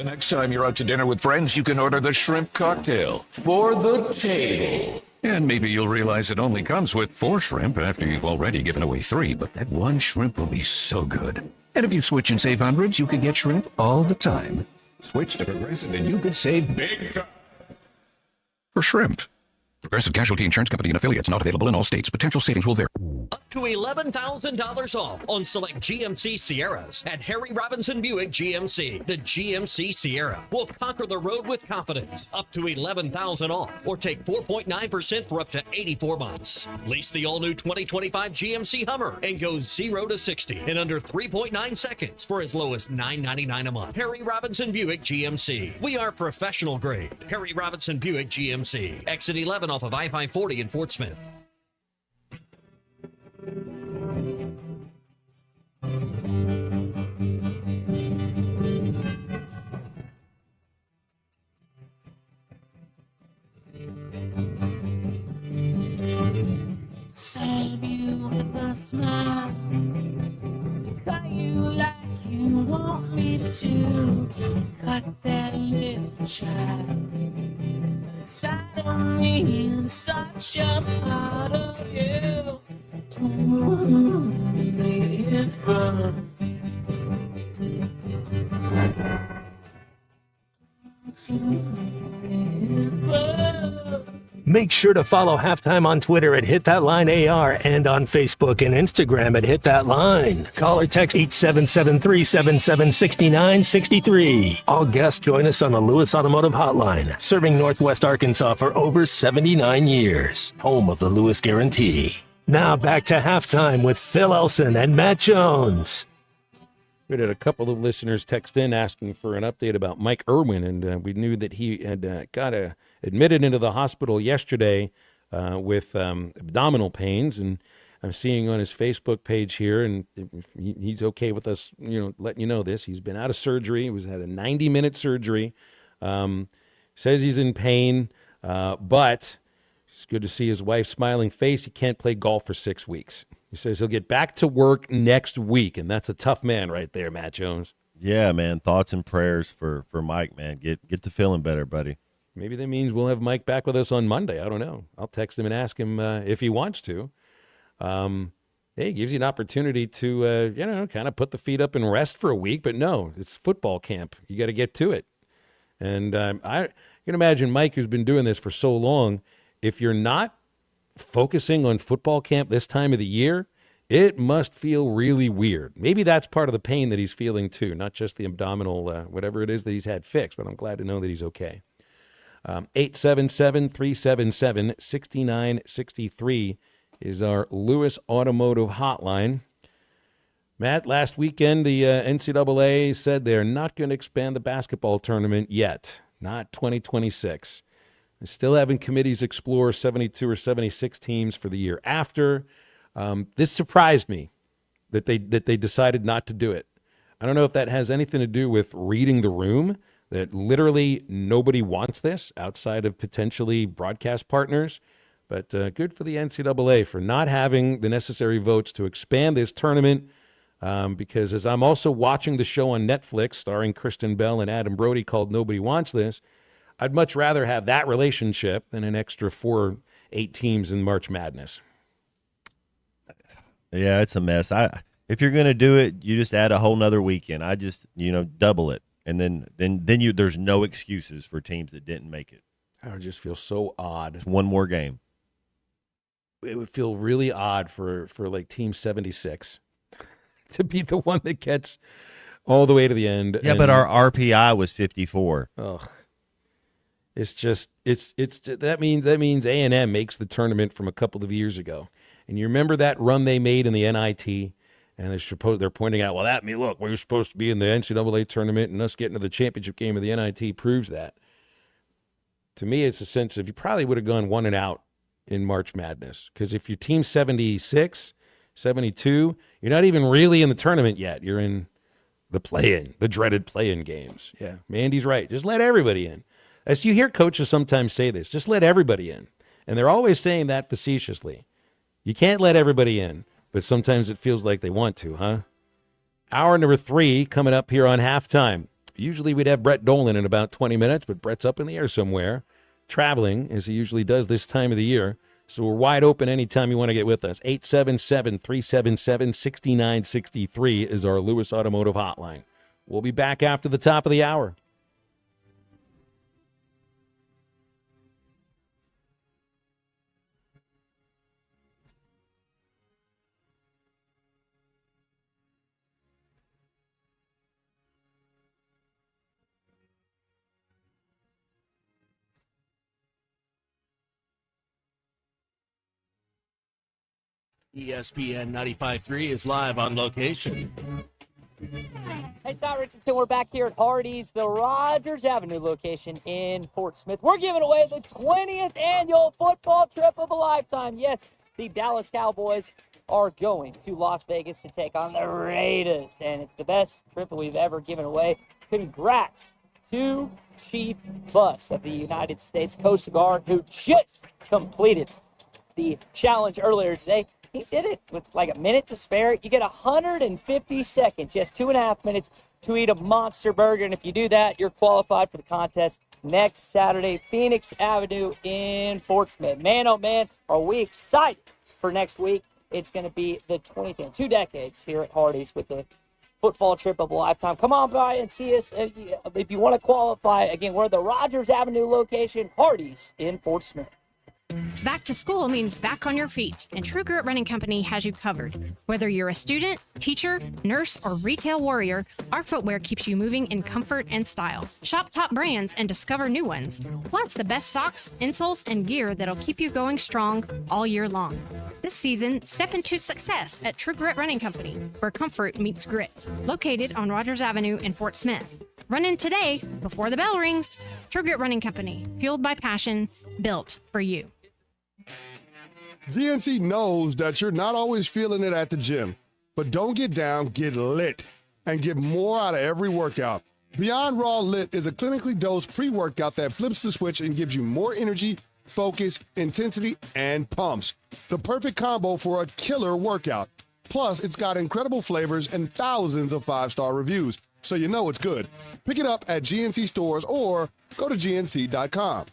The next time you're out to dinner with friends, you can order the shrimp cocktail for the table. And maybe you'll realize it only comes with 4 shrimp after you've already given away 3, but that one shrimp will be so good. And if you switch and save hundreds, you can get shrimp all the time. Switch to Progressive and you could save big time. For shrimp. Progressive Casualty Insurance Company and affiliates, not available in all states. Potential savings will vary. Up to $11,000 off on select GMC Sierras at Harry Robinson Buick GMC. The GMC Sierra will conquer the road with confidence. Up to $11,000 off, or take 4.9% for up to 84 months. Lease the all-new 2025 GMC Hummer and go 0 to 60 in under 3.9 seconds for as low as $9.99 a month. Harry Robinson Buick GMC. We are professional grade. Harry Robinson Buick GMC. Exit 11 off of I-540 in Fort Smith. Serve you with a smile, cut you like you want me to, cut that little child inside of me and such a part of you. It burn. Make sure to follow Halftime on Twitter at HitThatLineAR and on Facebook and Instagram at HitThatLine. Call or text 877-377-6963. All guests join us on the Lewis Automotive Hotline, serving Northwest Arkansas for over 79 years. Home of the Lewis Guarantee. Now back to Halftime with Phil Elson and Matt Jones. We had a couple of listeners text in asking for an update about Mike Irwin, and we knew that he had got admitted into the hospital yesterday with abdominal pains, and I'm seeing on his Facebook page here, and he's okay with us, letting you know this. He's been out of surgery. He had a 90-minute surgery. Says he's in pain, but it's good to see his wife's smiling face. He can't play golf for 6 weeks. He says he'll get back to work next week, and that's a tough man right there, Matt Jones. Yeah, man. Thoughts and prayers for Mike, man. Get to feeling better, buddy. Maybe that means we'll have Mike back with us on Monday. I don't know. I'll text him and ask him if he wants to. It gives you an opportunity to, kind of put the feet up and rest for a week. But no, it's football camp. You got to get to it. And I can imagine Mike, who's been doing this for so long, if you're not focusing on football camp this time of the year, it must feel really weird. Maybe that's part of the pain that he's feeling too, not just the abdominal, whatever it is that he's had fixed, but I'm glad to know that he's okay. 877-377-6963 is our Lewis Automotive Hotline. Matt, last weekend, the NCAA said they're not going to expand the basketball tournament yet, not 2026. They're still having committees explore 72 or 76 teams for the year after. This surprised me that they decided not to do it. I don't know if that has anything to do with reading the room, that literally nobody wants this outside of potentially broadcast partners. But good for the NCAA for not having the necessary votes to expand this tournament. Because as I'm also watching the show on Netflix starring Kristen Bell and Adam Brody called Nobody Wants This, I'd much rather have that relationship than an extra 4-8 teams in March Madness. Yeah, it's a mess. If you're going to do it, you just add a whole nother weekend. I just, double it. And then there's no excuses for teams that didn't make it. I would just feel so odd. It's one more game. It would feel really odd for like Team 76 to be the one that gets all the way to the end. Yeah, but our RPI was 54. Ugh. It's just that means A&M makes the tournament from a couple of years ago. And you remember that run they made in the NIT, and they're pointing out, well, we were supposed to be in the NCAA tournament, and us getting to the championship game of the NIT proves that. To me, it's a sense of you probably would have gone 1 and out in March Madness, because if you're Team 76, 72, you're not even really in the tournament yet. You're in the dreaded play-in games. Yeah, Mandy's right. Just let everybody in. As you hear coaches sometimes say this, just let everybody in. And they're always saying that facetiously. You can't let everybody in, but sometimes it feels like they want to, huh? Hour number 3 coming up here on Halftime. Usually we'd have Brett Dolan in about 20 minutes, but Brett's up in the air somewhere, traveling, as he usually does this time of the year. So we're wide open anytime you want to get with us. 877-377-6963 is our Lewis Automotive hotline. We'll be back after the top of the hour. ESPN 95.3 is live on location. Hey, Ty Richardson, we're back here at Hardee's, the Rogers Avenue location in Fort Smith. We're giving away the 20th annual football trip of a lifetime. Yes, the Dallas Cowboys are going to Las Vegas to take on the Raiders, and it's the best trip we've ever given away. Congrats to Chief Buss of the United States Coast Guard, who just completed the challenge earlier today. He did it with like a minute to spare. You get 150 seconds, yes, 2.5 minutes to eat a monster burger. And if you do that, you're qualified for the contest next Saturday, Phoenix Avenue in Fort Smith. Man, oh man, are we excited for next week. It's going to be the 20th in 2 decades here at Hardee's with the football trip of a lifetime. Come on by and see us if you want to qualify. Again, we're at the Rogers Avenue location, Hardee's in Fort Smith. Back to school means back on your feet, and True Grit Running Company has you covered. Whether you're a student, teacher, nurse, or retail warrior, our footwear keeps you moving in comfort and style. Shop top brands and discover new ones. Plus, the best socks, insoles, and gear that'll keep you going strong all year long. This season, step into success at True Grit Running Company, where comfort meets grit. Located on Rogers Avenue in Fort Smith. Run in today before the bell rings. True Grit Running Company, fueled by passion, built for you. GNC knows that you're not always feeling it at the gym, but don't get down, get lit, and get more out of every workout. Beyond Raw Lit is a clinically dosed pre-workout that flips the switch and gives you more energy, focus, intensity, and pumps. The perfect combo for a killer workout. Plus, it's got incredible flavors and thousands of 5-star reviews, so you know it's good. Pick it up at GNC stores or go to GNC.com.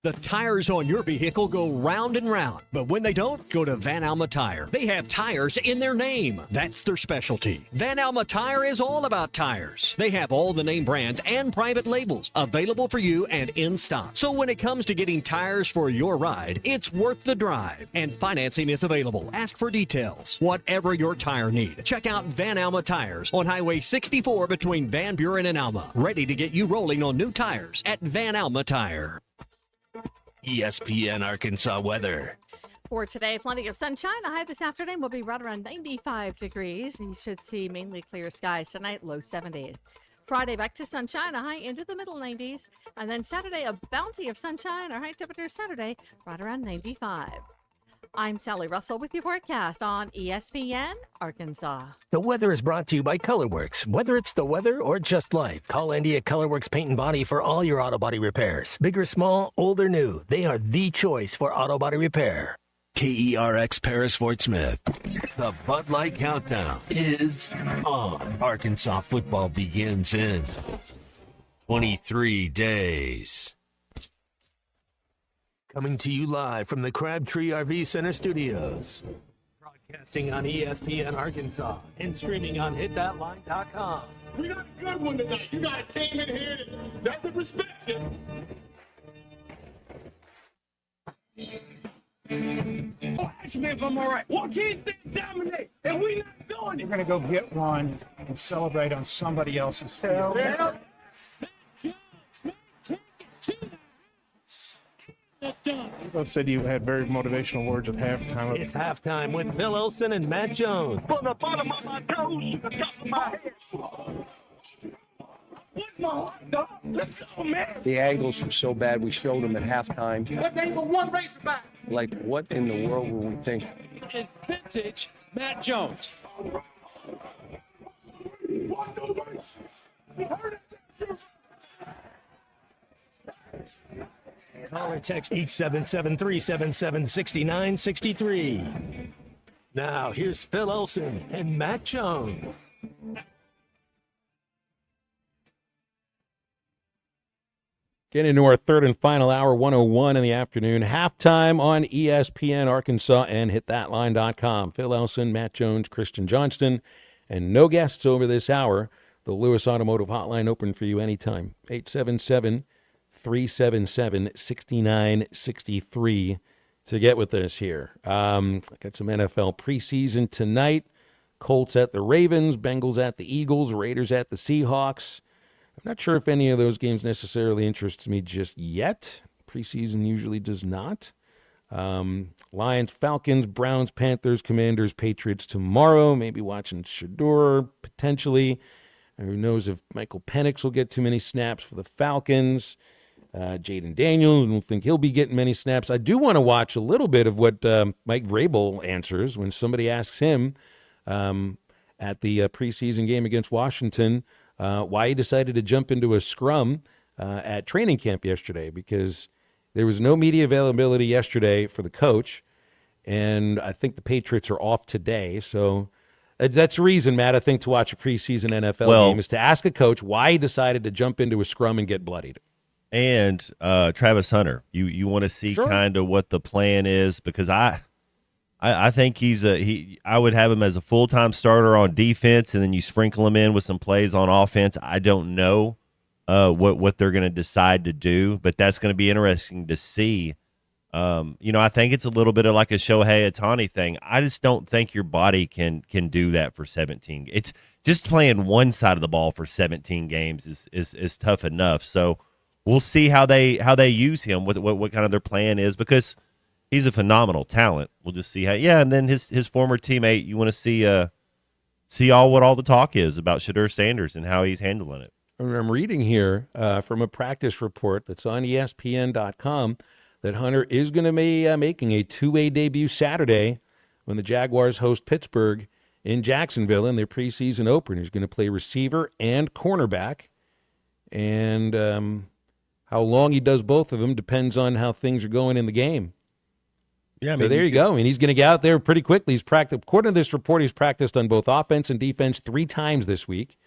The tires on your vehicle go round and round, but when they don't, go to Van Alma Tire. They have tires in their name. That's their specialty. Van Alma Tire is all about tires. They have all the name brands and private labels available for you and in stock. So when it comes to getting tires for your ride, it's worth the drive. And financing is available. Ask for details. Whatever your tire need, check out Van Alma Tires on Highway 64 between Van Buren and Alma. Ready to get you rolling on new tires at Van Alma Tire. ESPN Arkansas weather. For today, plenty of sunshine. The high this afternoon will be right around 95 degrees. You should see mainly clear skies tonight, low 70s. Friday, back to sunshine, a high into the middle 90s. And then Saturday, a bounty of sunshine, our high temperature Saturday, right around 95. I'm Sally Russell with your forecast on ESPN Arkansas. The weather is brought to you by ColorWorks. Whether it's the weather or just life, call Andy at ColorWorks Paint and Body for all your auto body repairs. Big or small, old or new, they are the choice for auto body repair. KERX Paris Fort Smith. The Bud Light Countdown is on. Arkansas football begins in 23 days. Coming to you live from the Crabtree RV Center studios. Broadcasting on ESPN Arkansas and streaming on hitthatline.com. We got a good one tonight. You got a team in here that doesn't respect it. Oh, ask me if I'm all right. Well, kids dominate, and we not doing it. We're going to go get one and celebrate on somebody else's field. People said you had very motivational words at halftime. It's halftime with Bill Olsen and Matt Jones. From the bottom of my toes to the top of my head. What's my hot dog? Let's go, man. The angles were so bad, we showed them at halftime. That ain't but one Razorback. Like, what in the world were we thinking? It's vintage Matt Jones. Call or text 877-377-6963. Now, here's Phil Olsen and Matt Jones. Getting into our third and final hour, 101 in the afternoon. Halftime on ESPN Arkansas and hitthatline.com. Phil Elson, Matt Jones, Christian Johnston, and no guests over this hour. The Lewis Automotive Hotline open for you anytime. 877-377-6963 to get with us here. Got some NFL preseason tonight. Colts at the Ravens, Bengals at the Eagles, Raiders at the Seahawks. I'm not sure if any of those games necessarily interests me just yet. Preseason usually does not. Lions, Falcons, Browns, Panthers, Commanders, Patriots tomorrow. Maybe watching Shador potentially. Who knows if Michael Penix will get too many snaps for the Falcons. Jaden Daniels, I don't think he'll be getting many snaps. I do want to watch a little bit of what Mike Vrabel answers when somebody asks him at the preseason game against Washington why he decided to jump into a scrum at training camp yesterday, because there was no media availability yesterday for the coach, and I think the Patriots are off today. So that's the reason, Matt, I think, to watch a preseason NFL game is to ask a coach why he decided to jump into a scrum and get bloodied. And Travis Hunter, you want to see kind of what the plan is, because I think I would have him as a full-time starter on defense, and then you sprinkle him in with some plays on offense. I don't know what they're going to decide to do, but that's going to be interesting to see. I think it's a little bit of like a Shohei Ohtani thing. I just don't think your body can do that for 17. It's just playing one side of the ball for 17 games is tough enough. So we'll see how they use him, what kind of their plan is, because he's a phenomenal talent. We'll just see how. Yeah, and then his former teammate. You want to see what all the talk is about Shedeur Sanders and how he's handling it. I'm reading here from a practice report that's on ESPN.com that Hunter is going to be making a two-way debut Saturday when the Jaguars host Pittsburgh in Jacksonville in their preseason opener. He's going to play receiver and cornerback, and how long he does both of them depends on how things are going in the game. Yeah, so there you go. I mean, he's going to get out there pretty quickly. According to this report, he's practiced on both offense and defense 3 times this week,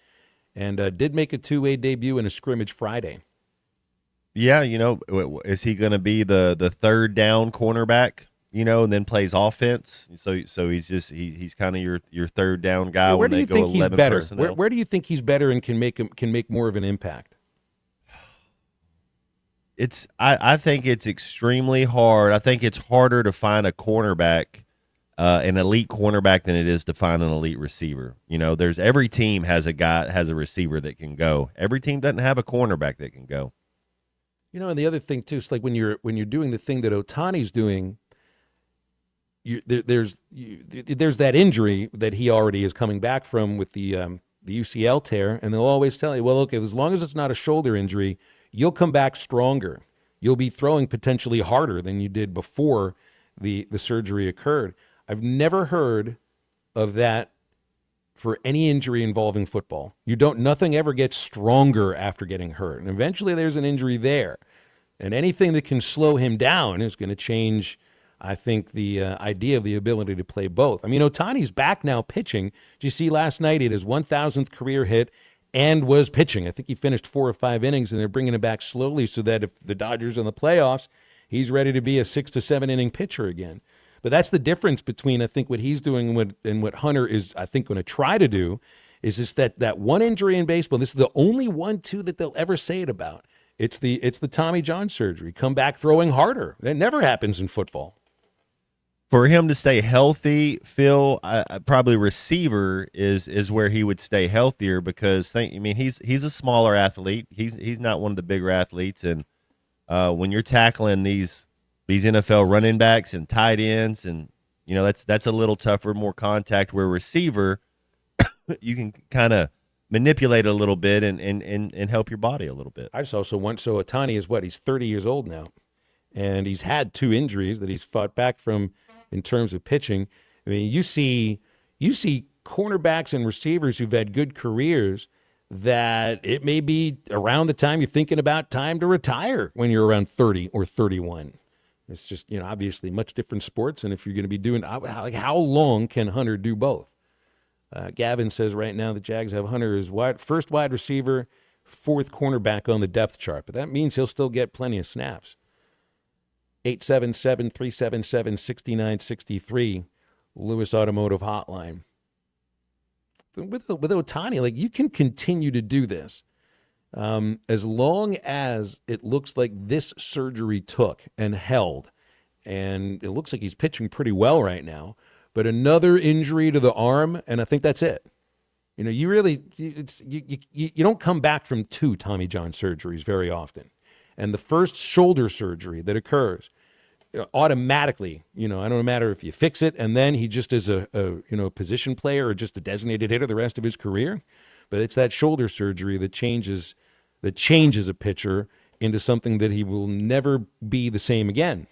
and did make a two-way debut in a scrimmage Friday. Yeah, is he going to be the third down cornerback, and then plays offense? So he's kind of your third down guy when they go 11 personnel. Where do you think he's better and can make more of an impact? I think it's extremely hard. I think it's harder to find a cornerback, an elite cornerback, than it is to find an elite receiver. Every team has a receiver that can go. Every team doesn't have a cornerback that can go. And the other thing too is like when you're doing the thing that Ohtani's doing, there's that injury that he already is coming back from with the UCL tear, and they'll always tell you, well, okay, as long as it's not a shoulder injury, you'll come back stronger. You'll be throwing potentially harder than you did before the surgery occurred. I've never heard of that for any injury involving football. Nothing ever gets stronger after getting hurt. And eventually there's an injury there. And anything that can slow him down is going to change, I think, the idea of the ability to play both. I mean, Ohtani's back now pitching. Did you see last night he had his 1,000th career hit and was pitching? I think he finished 4 or 5 innings, and they're bringing him back slowly so that if the Dodgers are in the playoffs, he's ready to be a 6 to 7 inning pitcher again. But that's the difference between, I think, what he's doing and what Hunter is, I think, going to try to do, is just that one injury in baseball. This is the only one, too, that they'll ever say it about. It's the Tommy John surgery. Come back throwing harder. That never happens in football. For him to stay healthy, Phil, probably receiver is where he would stay healthier, because he's a smaller athlete. He's not one of the bigger athletes, and when you're tackling these NFL running backs and tight ends, and that's a little tougher, more contact. Where receiver, you can kind of manipulate a little bit and help your body a little bit. I just also want, so Ohtani is he's 30 years old now, and he's had 2 injuries that he's fought back from in terms of pitching. I mean, you see cornerbacks and receivers who've had good careers that it may be around the time you're thinking about time to retire when you're around 30 or 31. It's just, obviously much different sports. And if you're going to be doing, how long can Hunter do both? Gavin says right now the Jags have Hunter as first wide receiver 4th cornerback on the depth chart, but that means he'll still get plenty of snaps. 877-377-6963, Lewis Automotive Hotline. With Ohtani, like, you can continue to do this as long as it looks like this surgery took and held, and it looks like he's pitching pretty well right now. But another injury to the arm, and I think that's it. You know, you don't come back from 2 Tommy John surgeries very often, and the first shoulder surgery that occurs, automatically, you know, I don't matter if you fix it and then he just is a position player or just a designated hitter the rest of his career, but it's that shoulder surgery that changes a pitcher into something that he will never be the same again.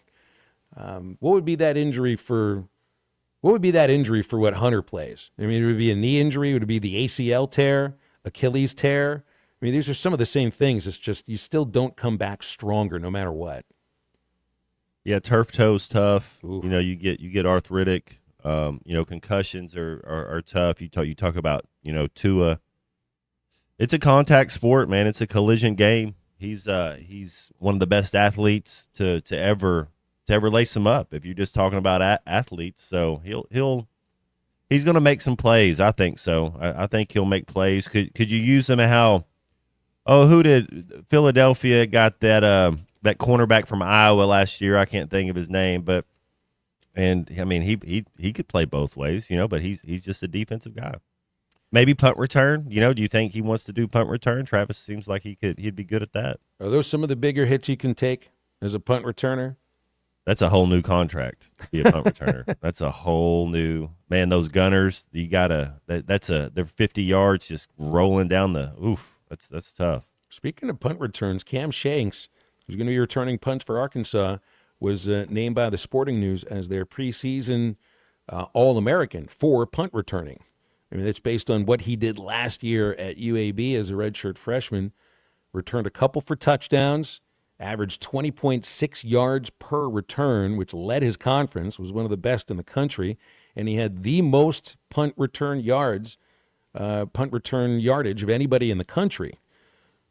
What would be that injury for what Hunter plays? I mean, it would be a knee injury, would it be the ACL tear, Achilles tear? I mean, these are some of the same things. It's just you still don't come back stronger no matter what. Yeah, turf toe's tough. Ooh. You know, you get arthritic. Concussions are tough. You talk about, Tua. It's a contact sport, man. It's a collision game. He's one of the best athletes to ever lace him up. If you're just talking about athletes, so he's going to make some plays. I think so. I think he'll make plays. Could you use him how? Oh, who did Philadelphia got that cornerback from Iowa last year? I can't think of his name, and I mean he could play both ways, but he's just a defensive guy. Maybe punt return. Do you think he wants to do punt return? Travis seems like he'd be good at that. Are those some of the bigger hits you can take as a punt returner? That's a whole new contract to be a punt returner. That's a whole new, man. Those gunners, you gotta. They're 50 yards just rolling down the. Oof, that's tough. Speaking of punt returns, Cam Shanks, who's going to be returning punts for Arkansas, was named by the Sporting News as their preseason All-American for punt returning. I mean, that's based on what he did last year at UAB as a redshirt freshman. Returned a couple for touchdowns, averaged 20.6 yards per return, which led his conference, was one of the best in the country, and he had the most punt return yardage of anybody in the country.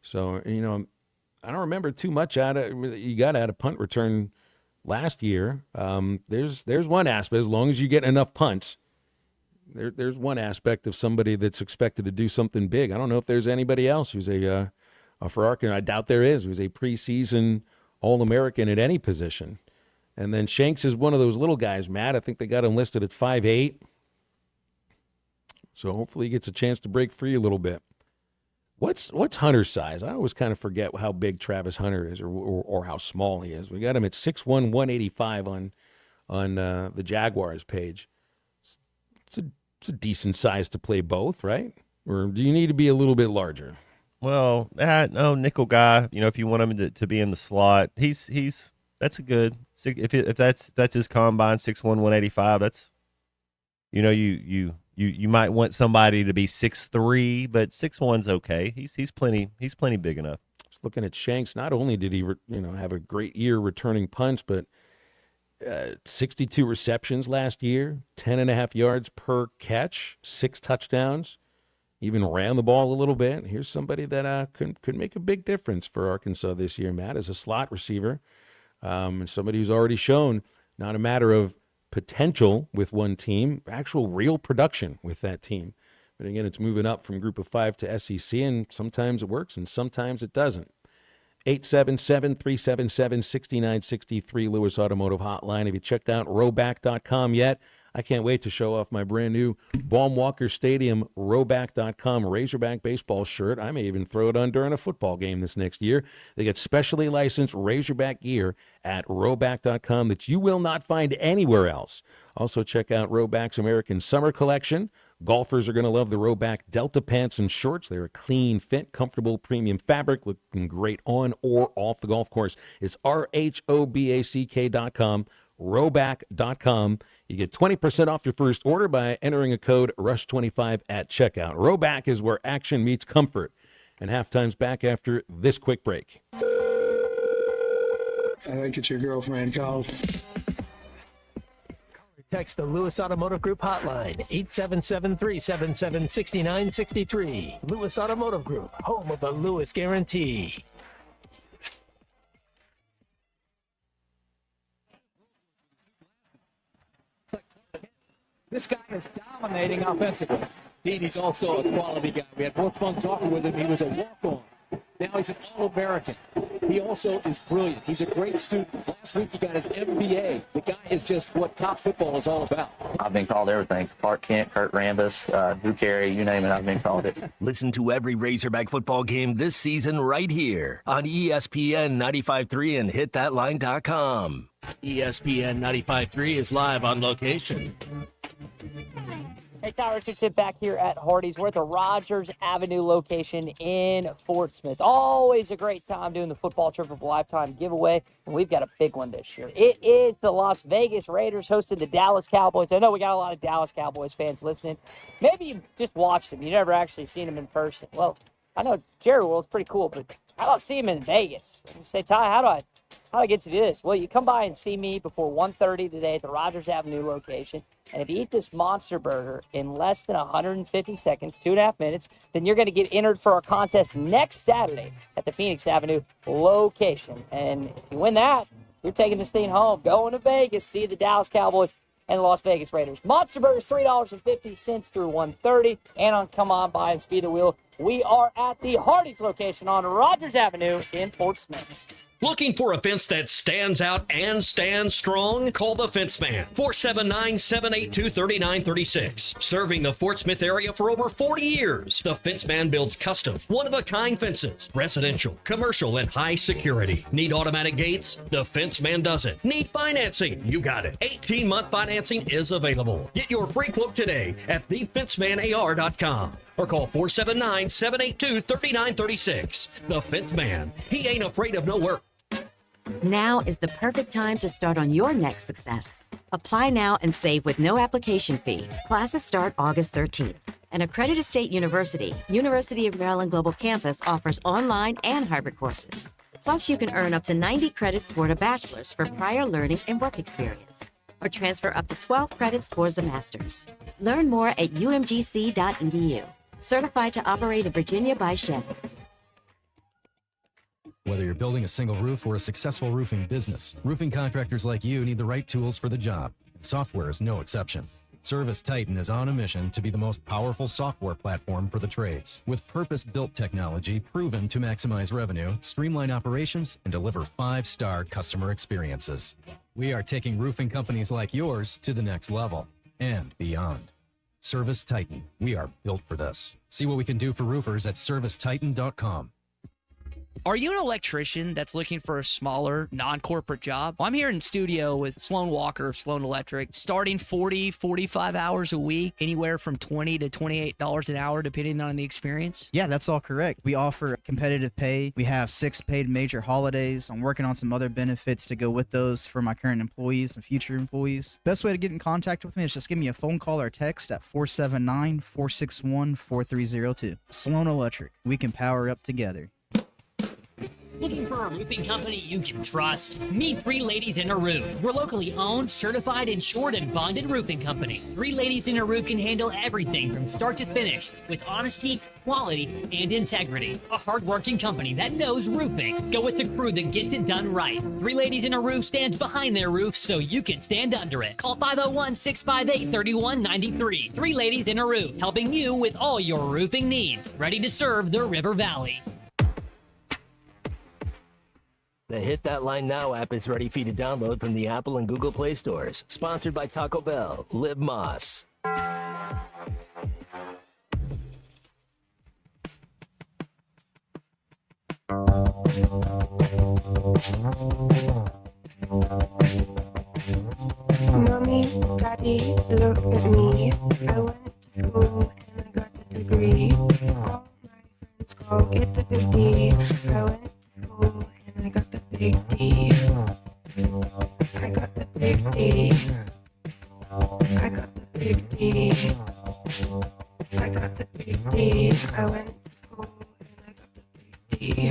So, I don't remember too much you got out of punt return last year. There's one aspect, as long as you get enough punts, there's one aspect of somebody that's expected to do something big. I don't know if there's anybody else who's for Arkansas, I doubt there is, who's a preseason All-American at any position. And then Shanks is one of those little guys, Matt. I think they got him listed at 5'8". So hopefully he gets a chance to break free a little bit. What's Hunter's size? I always kind of forget how big Travis Hunter is or how small he is. We got him at 6'1", 185 on the Jaguars page. It's a decent size to play both, right? Or do you need to be a little bit larger? Well, no, nickel guy. If you want him to be in the slot, that's a good. If that's his combine, 6'1", 185. That's, you might want somebody to be 6'3", but 6'1's okay. He's plenty big enough. Just looking at Shanks, not only did he have a great year returning punts, but 62 receptions last year, 10.5 yards per catch, 6 touchdowns. Even ran the ball a little bit. Here's somebody that could make a big difference for Arkansas this year, Matt, as a slot receiver. And somebody who's already shown not a matter of potential with one team, actual real production with that team. But again, it's moving up from Group of 5 to SEC, and sometimes it works and sometimes it doesn't. 877-377-6963, Lewis Automotive Hotline. Have you checked out Rowback.com yet? I can't wait to show off my brand new Baum-Walker Stadium Rowback.com Razorback baseball shirt. I may even throw it on during a football game this next year. They get specially licensed Razorback gear at Rowback.com that you will not find anywhere else. Also, check out Rowback's American Summer Collection. Golfers are going to love the Rowback Delta pants and shorts. They're a clean fit, comfortable, premium fabric, looking great on or off the golf course. It's RHOBACK.com, Rowback.com. You get 20% off your first order by entering a code RUSH25 at checkout. Rowback is where action meets comfort. And halftime's back after this quick break. I think it's your girlfriend called. Text the Lewis Automotive Group hotline, 877-377-6963. Lewis Automotive Group, home of the Lewis Guarantee. This guy is dominating offensively. He's also a quality guy. We had more fun talking with him. He was a walk-on. Now he's an All-American. He also is brilliant. He's a great student. Last week he got his MBA. The guy is just what top football is all about. I've been called everything. Clark Kent, Kurt Rambis, Drew Carey, you name it, I've been called it. Listen to every Razorback football game this season right here on ESPN 95.3 and hitthatline.com. ESPN 95.3 is live on location. Hey, Ty Richardson back here at Hardee's. We're at the Rogers Avenue location in Fort Smith. Always a great time doing the Football Trip of a Lifetime giveaway, and we've got a big one this year. It is the Las Vegas Raiders hosting the Dallas Cowboys. I know we got a lot of Dallas Cowboys fans listening. Maybe you just watched them. You never actually seen them in person. Well, I know Jerry World's pretty cool, but how about see him in Vegas? You say, Ty, how do I get to do this? Well, you come by and see me before 1:30 today at the Rogers Avenue location. And if you eat this Monster Burger in less than 150 seconds, 2.5 minutes, then you're going to get entered for our contest next Saturday at the Phoenix Avenue location. And if you win that, you're taking this thing home, going to Vegas, see the Dallas Cowboys and the Las Vegas Raiders. Monster Burgers, $3.50 through 1:30. And come on by and speed the wheel. We are at the Hardee's location on Rogers Avenue in Fort Smith. Looking for a fence that stands out and stands strong? Call the Fence Man, 479-782-3936. Serving the Fort Smith area for over 40 years, the Fence Man builds custom, one-of-a-kind fences, residential, commercial, and high security. Need automatic gates? The Fence Man does it. Need financing? You got it. 18-month financing is available. Get your free quote today at thefencemanar.com. Or call 479-782-3936. The Fence Man. He ain't afraid of no work. Now is the perfect time to start on your next success. Apply now and save with no application fee. Classes start August 13th. An accredited state university, University of Maryland Global Campus offers online and hybrid courses. Plus, you can earn up to 90 credits toward a bachelor's for prior learning and work experience, or transfer up to 12 credits towards a master's. Learn more at umgc.edu. Certified to operate in Virginia by Chevy. Whether you're building a single roof or a successful roofing business, roofing contractors like you need the right tools for the job. Software is no exception. Service Titan is on a mission to be the most powerful software platform for the trades, with purpose-built technology proven to maximize revenue, streamline operations, and deliver 5-star customer experiences. We are taking roofing companies like yours to the next level and beyond. Service Titan. We are built for this. See what we can do for roofers at servicetitan.com. Are you an electrician that's looking for a smaller, non-corporate job? Well, I'm here in studio with Sloan Walker of Sloan Electric, starting 40, 45 hours a week, anywhere from $20 to $28 an hour, depending on the experience. Yeah, that's all correct. We offer competitive pay. We have 6 paid major holidays. I'm working on some other benefits to go with those for my current employees and future employees. Best way to get in contact with me is just give me a phone call or text at 479-461-4302. Sloan Electric. We can power up together. Looking for a roofing company you can trust? Meet 3 Ladies in a Roof. We're locally owned, certified, insured, and bonded roofing company. 3 Ladies in a Roof can handle everything from start to finish with honesty, quality, and integrity. A hard-working company that knows roofing. Go with the crew that gets it done right. 3 Ladies in a Roof stands behind their roof so you can stand under it. Call 501-658-3193. 3 Ladies in a Roof, helping you with all your roofing needs. Ready to serve the River Valley. The Hit That Line Now app is ready for you to download from the Apple and Google Play stores. Sponsored by Taco Bell. Live Moss. Mommy, Daddy, look at me. I went to school and I got a degree. All my friends go get the big D. I went to school and I got the big D. I got the big D. I got the big D. I got the big D. I went to school and I got the big D.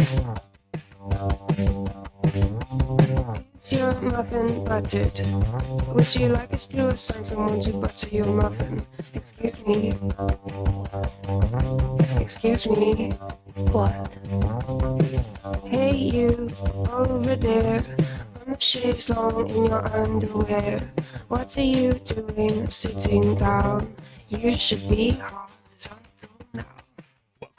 Is your muffin buttered? Would you like us to assign someone to butter your muffin? Excuse me. Excuse me. What? Hey you, over there, on the chaise long in your underwear. What are you doing sitting down? You should be horizontal now.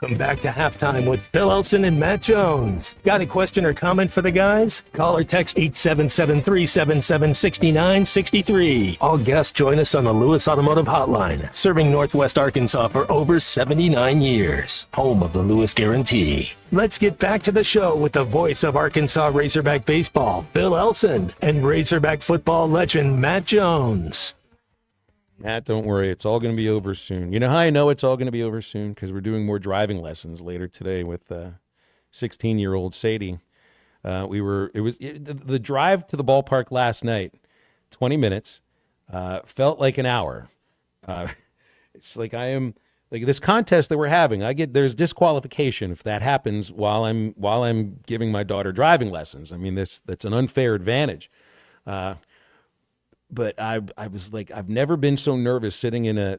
Welcome back to Halftime with Phil Elson and Matt Jones. Got a question or comment for the guys? Call or text 877-377-6963. All guests join us on the Lewis Automotive Hotline, serving Northwest Arkansas for over 79 years. Home of the Lewis Guarantee. Let's get back to the show with the voice of Arkansas Razorback baseball, Phil Elson, and Razorback football legend Matt Jones. Matt, don't worry. It's all going to be over soon. You know how I know it's all going to be over soon? Because we're doing more driving lessons later today with 16-year-old Sadie. The drive to the ballpark last night, 20 minutes, felt like an hour. It's like this contest that we're having. There's disqualification if that happens while I'm giving my daughter driving lessons. I mean, that's an unfair advantage. But I was like, I've never been so nervous sitting in a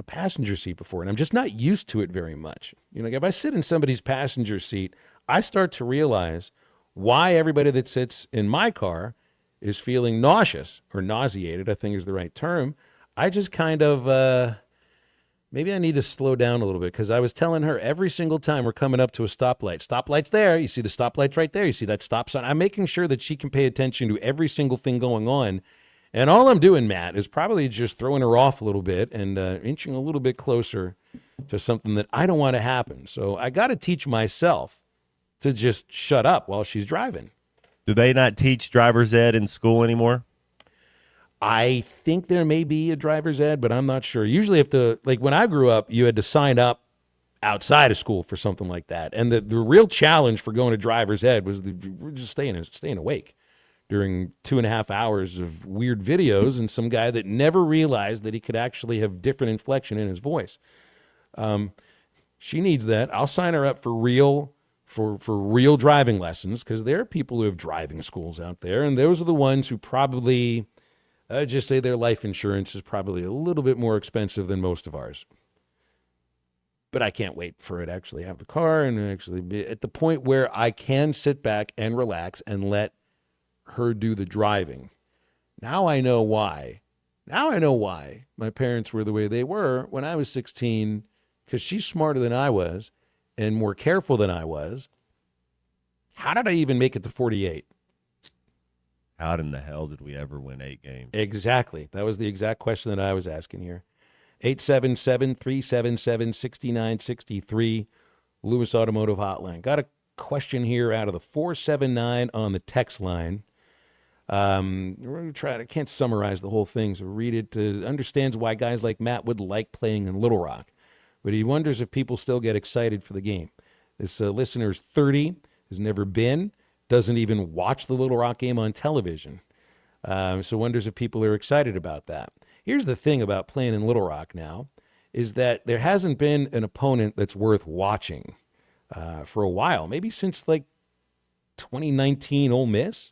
passenger seat before, and I'm just not used to it very much. You know, if I sit in somebody's passenger seat, I start to realize why everybody that sits in my car is feeling nauseous or nauseated, I think is the right term. I just kind of maybe I need to slow down a little bit, because I was telling her every single time we're coming up to a stoplight. Stoplight's there. You see the stoplight's right there. You see that stop sign. I'm making sure that she can pay attention to every single thing going on. And all I'm doing, Matt, is probably just throwing her off a little bit and inching a little bit closer to something that I don't want to happen. So I got to teach myself to just shut up while she's driving. Do they not teach driver's ed in school anymore? I think there may be a driver's ed, but I'm not sure. Usually when I grew up, you had to sign up outside of school for something like that. And the real challenge for going to driver's ed was just staying awake during 2.5 hours of weird videos and some guy that never realized that he could actually have different inflection in his voice. She needs that. I'll sign her up for real driving lessons, because there are people who have driving schools out there, and those are the ones who probably just say their life insurance is probably a little bit more expensive than most of ours. But I can't wait for it to actually have the car and actually be at the point where I can sit back and relax and let her do the driving. Now I know why. My parents were the way they were when I was 16, because she's smarter than I was and more careful than I was. How did I even make it to 48? How in the hell did we ever win 8 games? Exactly. That was the exact question that I was asking here. 877-377-6963, Lewis Automotive Hotline. Got a question here out of the 479 on the text line. We're going to try. I can't summarize the whole thing, so read it. Understands why guys like Matt would like playing in Little Rock, but he wonders if people still get excited for the game. This listener's 30, has never been, doesn't even watch the Little Rock game on television, so wonders if people are excited about that. Here's the thing about playing in Little Rock now, is that there hasn't been an opponent that's worth watching for a while, maybe since like 2019 Ole Miss.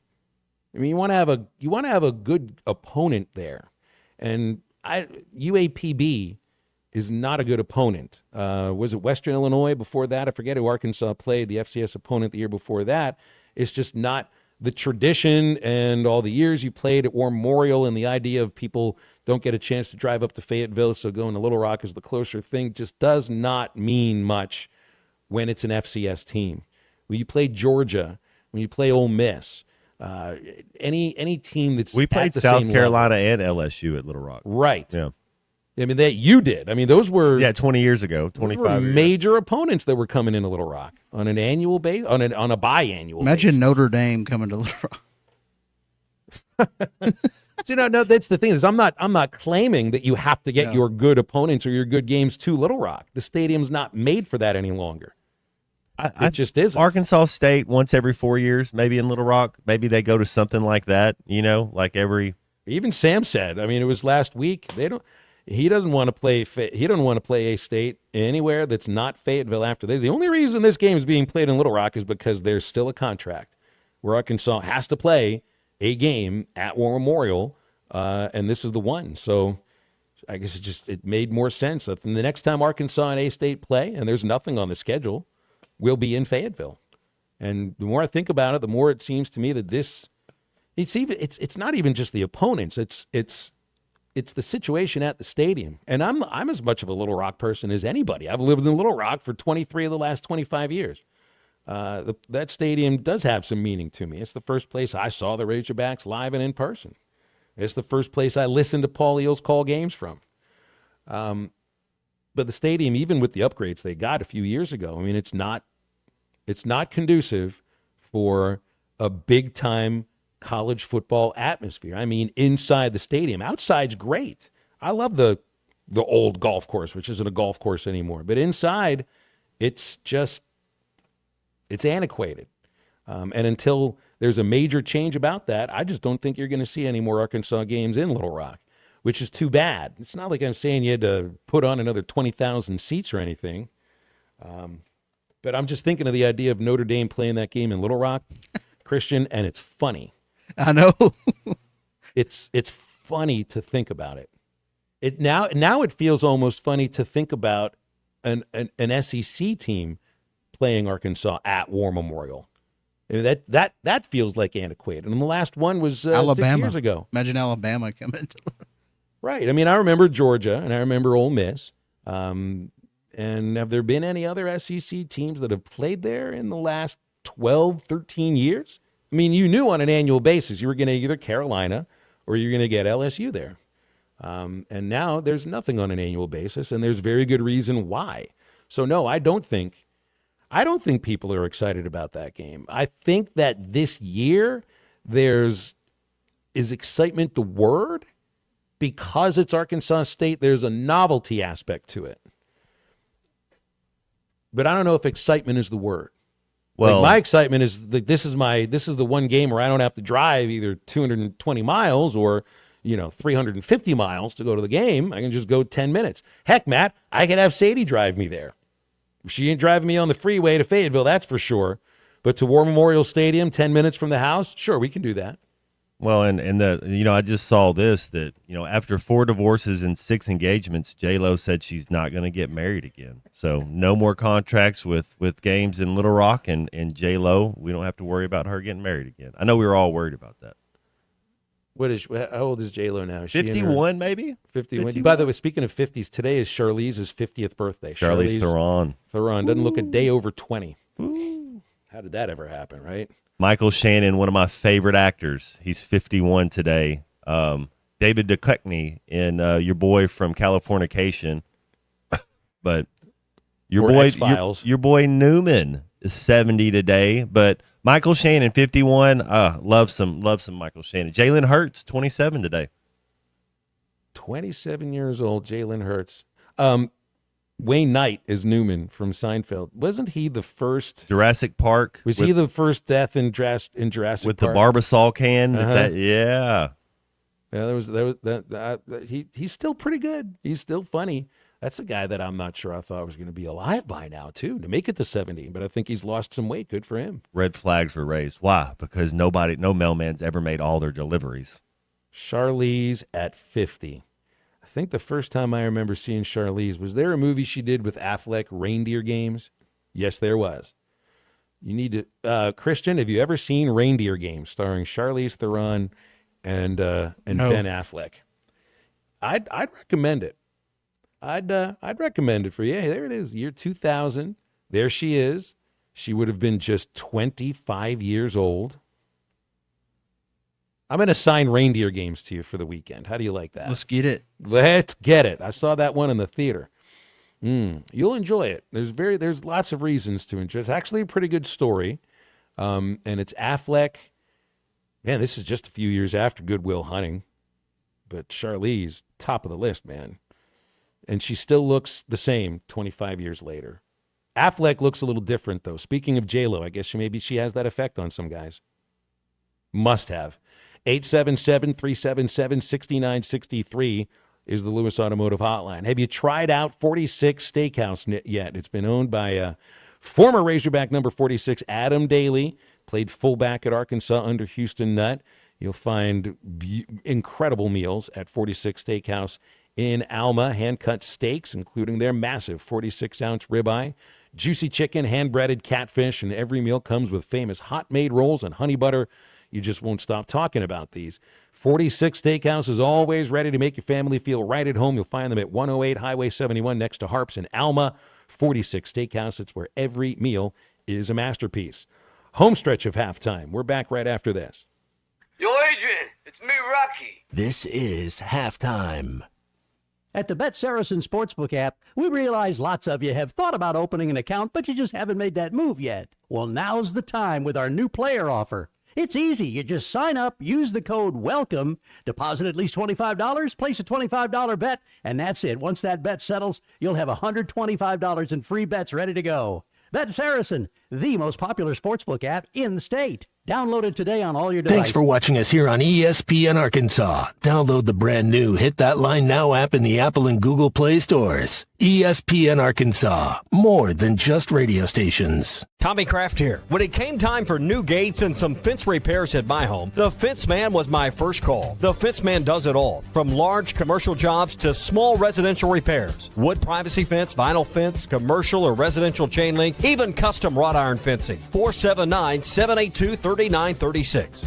I mean, you want to have a good opponent there, and UAPB is not a good opponent. Was it Western Illinois before that? I forget who Arkansas played. The FCS opponent the year before that. It's just not the tradition, and all the years you played at War Memorial, and the idea of people don't get a chance to drive up to Fayetteville, so going to Little Rock is the closer thing, just does not mean much when it's an FCS team. When you play Georgia, when you play Ole Miss, any team that's we played at the South same Carolina level. and LSU at Little Rock, right? Yeah, I mean that you did. I mean those were 20 years ago, 25 years. Major opponents that were coming into Little Rock on an annual base, on a biannual. Imagine basis. Notre Dame coming to Little Rock. So, no, that's the thing is I'm not claiming that you have to get your good opponents or your good games to Little Rock. The stadium's not made for that any longer. It just isn't. Arkansas State once every 4 years, maybe in Little Rock. Maybe they go to something like that, like every. Even Sam said, I mean, it was last week. He doesn't want to play. He doesn't want to play A-State anywhere that's not Fayetteville after this. The only reason this game is being played in Little Rock is because there's still a contract where Arkansas has to play a game at War Memorial, and this is the one. So I guess it made more sense that the next time Arkansas and A-State play, and there's nothing on the schedule, we'll be in Fayetteville. And the more I think about it, the more it seems to me that it's not even just the opponents. It's the situation at the stadium. And I'm as much of a Little Rock person as anybody. I've lived in Little Rock for 23 of the last 25 years. That stadium does have some meaning to me. It's the first place I saw the Razorbacks live and in person. It's the first place I listened to Paul Eels call games from. But the stadium, even with the upgrades they got a few years ago, I mean, it's not conducive for a big-time college football atmosphere. I mean, inside the stadium. Outside's great. I love the old golf course, which isn't a golf course anymore. But inside, it's antiquated. And until there's a major change about that, I just don't think you're going to see any more Arkansas games in Little Rock, which is too bad. It's not like I'm saying you had to put on another 20,000 seats or anything. But I'm just thinking of the idea of Notre Dame playing that game in Little Rock, Christian, and it's funny. I know. It's funny to think about it. Now it feels almost funny to think about an SEC team playing Arkansas at War Memorial. I mean, that feels like antiquated. And the last one was Alabama 6 years ago. Imagine Alabama coming to Right. I mean, I remember Georgia and I remember Ole Miss. And have there been any other SEC teams that have played there in the last 12, 13 years? I mean, you knew on an annual basis you were going to either Carolina or you're going to get LSU there. And now there's nothing on an annual basis, and there's very good reason why. So, no, I don't think people are excited about that game. I think that this year is excitement the word? Because it's Arkansas State, there's a novelty aspect to it. But I don't know if excitement is the word. Well, my excitement is that this is the one game where I don't have to drive either 220 miles or 350 miles to go to the game. I can just go 10 minutes. Heck, Matt, I could have Sadie drive me there. She ain't driving me on the freeway to Fayetteville, that's for sure. But to War Memorial Stadium, 10 minutes from the house, sure, we can do that. Well, and I just saw this that after 4 divorces and 6 engagements, J-Lo said she's not going to get married again. So no more contracts with games in Little Rock, and J-Lo, we don't have to worry about her getting married again. I know we were all worried about that. How old is J-Lo now? Is 51, maybe? 51. By the way, speaking of 50s, today is Charlize's 50th birthday. Charlize Theron. Theron doesn't look a day over 20. Ooh. How did that ever happen, right? Michael Shannon, one of my favorite actors. He's 51 today. David Duchovny in Your Boy from Californication. But your boy Newman is 70 today. But Michael Shannon, 51. Love some Michael Shannon. Jalen Hurts, 27 today. 27 years old, Jalen Hurts. Wayne Knight is Newman from Seinfeld. Wasn't he the first Jurassic Park? Was he the first death in Jurassic with Park? With the Barbasol can? Uh-huh. Yeah. Yeah, he's still pretty good. He's still funny. That's a guy that I'm not sure I thought was going to be alive by now, too, to make it to 70. But I think he's lost some weight. Good for him. Red flags were raised. Why? Because no mailman's ever made all their deliveries. Charlize at 50. I think the first time I remember seeing Charlize, was there a movie she did with Affleck, Reindeer Games? Yes, there was. You need to, Christian, have you ever seen Reindeer Games starring Charlize Theron and Ben Affleck? I'd recommend it. I'd recommend it for you. Hey, there it is, year 2000. There she is. She would have been just 25 years old. I'm going to sign Reindeer Games to you for the weekend. How do you like that? Let's get it. Let's get it. I saw that one in the theater. You'll enjoy it. There's lots of reasons to enjoy it. It's actually a pretty good story. And it's Affleck. Man, this is just a few years after Good Will Hunting. But Charlize, top of the list, man. And she still looks the same 25 years later. Affleck looks a little different, though. Speaking of J-Lo, I guess maybe she has that effect on some guys. Must have. 877-377-6963 is the Lewis Automotive Hotline. Have you tried out 46 Steakhouse yet? It's been owned by former Razorback number 46, Adam Daly. Played fullback at Arkansas under Houston Nutt. You'll find incredible meals at 46 Steakhouse in Alma. Hand-cut steaks, including their massive 46-ounce ribeye, juicy chicken, hand-breaded catfish, and every meal comes with famous hot-made rolls and honey butter. You just won't stop talking about these. 46 Steakhouse is always ready to make your family feel right at home. You'll find them at 108 Highway 71 next to Harps in Alma. 46 Steakhouse, it's where every meal is a masterpiece. Home stretch of halftime. We're back right after this. Yo, Adrian, it's me, Rocky. This is halftime. At the Bet Saracen Sportsbook app, we realize lots of you have thought about opening an account, but you just haven't made that move yet. Well, now's the time with our new player offer. It's easy. You just sign up, use the code WELCOME, deposit at least $25, place a $25 bet, and that's it. Once that bet settles, you'll have $125 in free bets ready to go. Bet Saracen, the most popular sportsbook app in the state. Download it today on all your devices. Thanks for watching us here on ESPN Arkansas. Download the brand new Hit That Line Now app in the Apple and Google Play stores. ESPN Arkansas, more than just radio stations. Tommy Kraft here. When it came time for new gates and some fence repairs at my home, the Fence Man was my first call. The Fence Man does it all, from large commercial jobs to small residential repairs. Wood privacy fence, vinyl fence, commercial or residential chain link, even custom wrought iron fencing. 479-782-3936.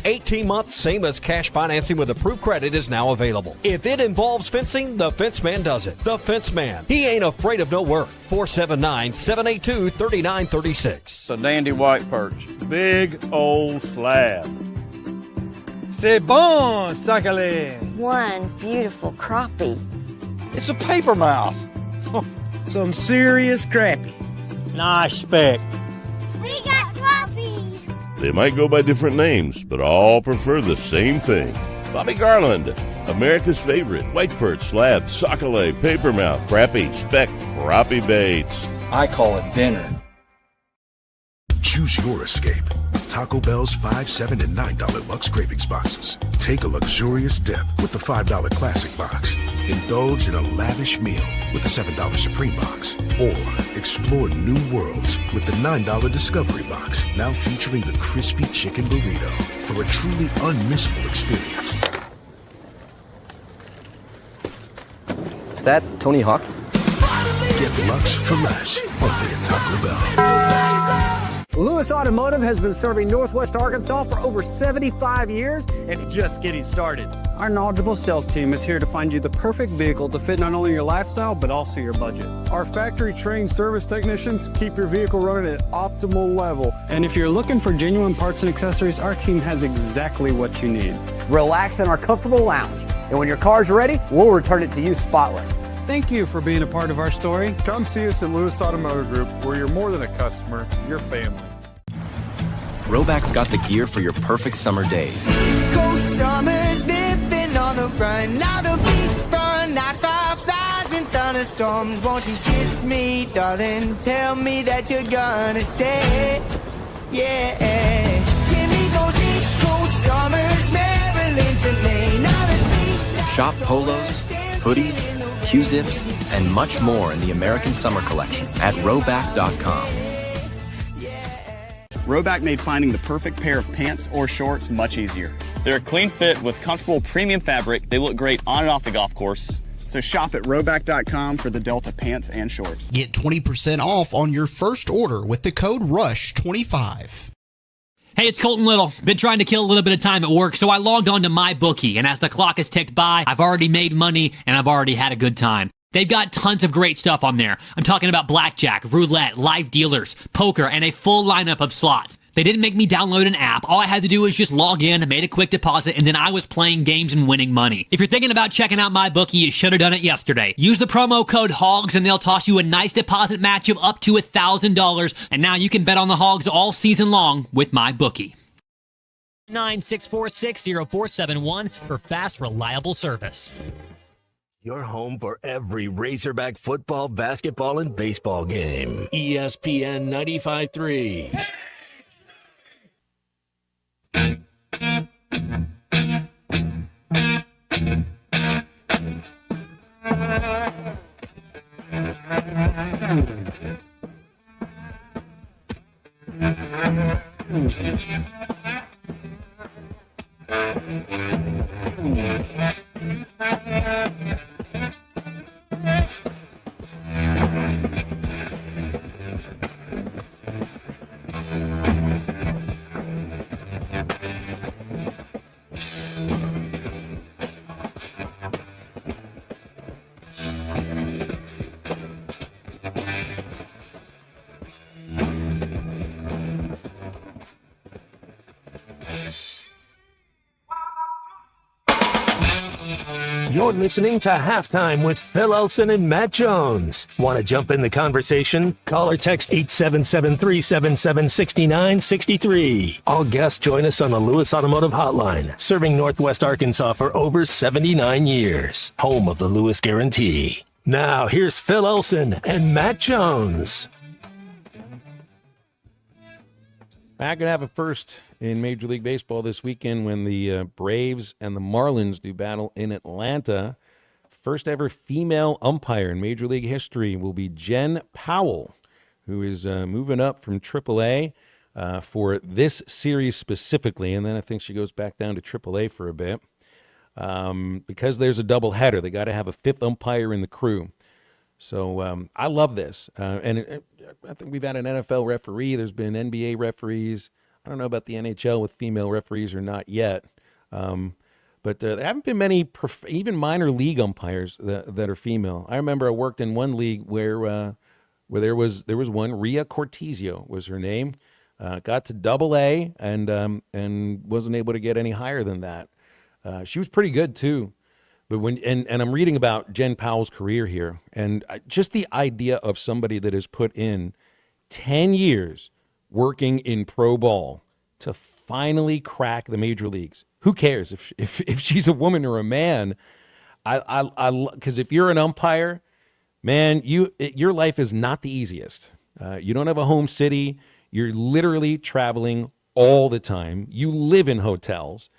18 months, same as cash financing with approved credit is now available. If it involves fencing, the Fence Man does it. The Fence Man. He ain't afraid of no work. 479-782-3936. It's a dandy white perch. Big old slab. C'est bon, Sakale. One beautiful crappie. It's a paper mouse. Some serious crappie. Nice speck. We got crappie. They might go by different names, but all prefer the same thing. Bobby Garland, America's favorite white perch, slab, sockeye, papermouth, crappie, speck, crappie baits. I call it dinner. Choose your escape. Taco Bell's $5, $7, and $9 Lux Cravings boxes. Take a luxurious dip with the $5 Classic box. Indulge in a lavish meal with the $7 Supreme box. Or explore new worlds with the $9 Discovery box, now featuring the crispy chicken burrito for a truly unmissable experience. Is that Tony Hawk? Get Lux for less, only at Taco Bell. Lewis Automotive has been serving Northwest Arkansas for over 75 years and just getting started. Our knowledgeable sales team is here to find you the perfect vehicle to fit not only your lifestyle, but also your budget. Our factory-trained service technicians keep your vehicle running at optimal level. And if you're looking for genuine parts and accessories, our team has exactly what you need. Relax in our comfortable lounge. And when your car's ready, we'll return it to you spotless. Thank you for being a part of our story. Come see us at Lewis Automotive Group, where you're more than a customer, you're family. Roback's got the gear for your perfect summer days. Coast summers living on the run. Now the beachfront nights, 5,000 thunderstorms. Won't you kiss me, darling? Tell me that you're gonna stay. Yeah. Give me those East Coast summers, Maryland to Maine. Now the seaside. Shop polos, hoodies, Q-zips, and much more in the American Summer Collection at Roback.com. Roback made finding the perfect pair of pants or shorts much easier. They're a clean fit with comfortable premium fabric. They look great on and off the golf course. So shop at Roback.com for the Delta pants and shorts. Get 20% off on your first order with the code RUSH25. Hey, it's Colton Little. Been trying to kill a little bit of time at work, so I logged on to MyBookie, and as the clock has ticked by, I've already made money, and I've already had a good time. They've got tons of great stuff on there. I'm talking about blackjack, roulette, live dealers, poker, and a full lineup of slots. They didn't make me download an app. All I had to do was just log in, made a quick deposit, and then I was playing games and winning money. If you're thinking about checking out MyBookie, you should have done it yesterday. Use the promo code HOGS, and they'll toss you a nice deposit match of up to $1,000. And now you can bet on the Hogs all season long with MyBookie. 9646047 for fast, reliable service. Your home for every Razorback football, basketball, and baseball game. ESPN 95.3. You're listening to Halftime with Phil Elson and Matt Jones. Want to jump in the conversation? Call or text 877-377-6963. All guests join us on the Lewis Automotive Hotline, serving Northwest Arkansas for over 79 years. Home of the Lewis Guarantee. Now, here's Phil Elson and Matt Jones. Back going to have a first in Major League Baseball this weekend when the Braves and the Marlins do battle in Atlanta. First ever female umpire in Major League history will be Jen Powell, who is moving up from AAA for this series specifically, and then I think she goes back down to AAA for a bit. Because there's a doubleheader, they got to have a fifth umpire in the crew. So I love this. And I think we've had an NFL referee. There's been NBA referees. I don't know about the NHL with female referees or not yet. But there haven't been many, even minor league umpires that are female. I remember I worked in one league where there was one, Rhea Cortizio was her name. Got to AA and wasn't able to get any higher than that. She was pretty good too. But and I'm reading about Jen Powell's career here, and just the idea of somebody that has put in 10 years working in pro ball to finally crack the major leagues. Who cares if she's a woman or a man? Because if you're an umpire, man, your life is not the easiest. You don't have a home city. You're literally traveling all the time. You live in hotels.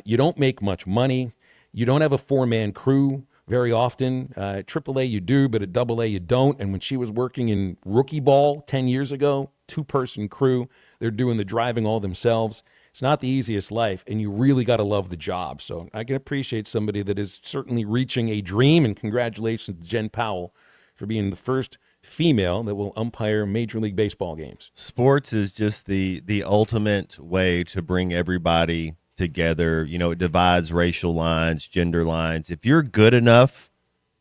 You don't make much money. You don't have a four-man crew very often. AAA you do, but at AA you don't. And when she was working in rookie ball 10 years ago, two-person crew, they're doing the driving all themselves. It's not the easiest life, and you really got to love the job. So I can appreciate somebody that is certainly reaching a dream, and congratulations to Jen Powell for being the first female that will umpire Major League Baseball games. Sports is just the ultimate way to bring everybody together. You know, it divides racial lines, gender lines. If you're good enough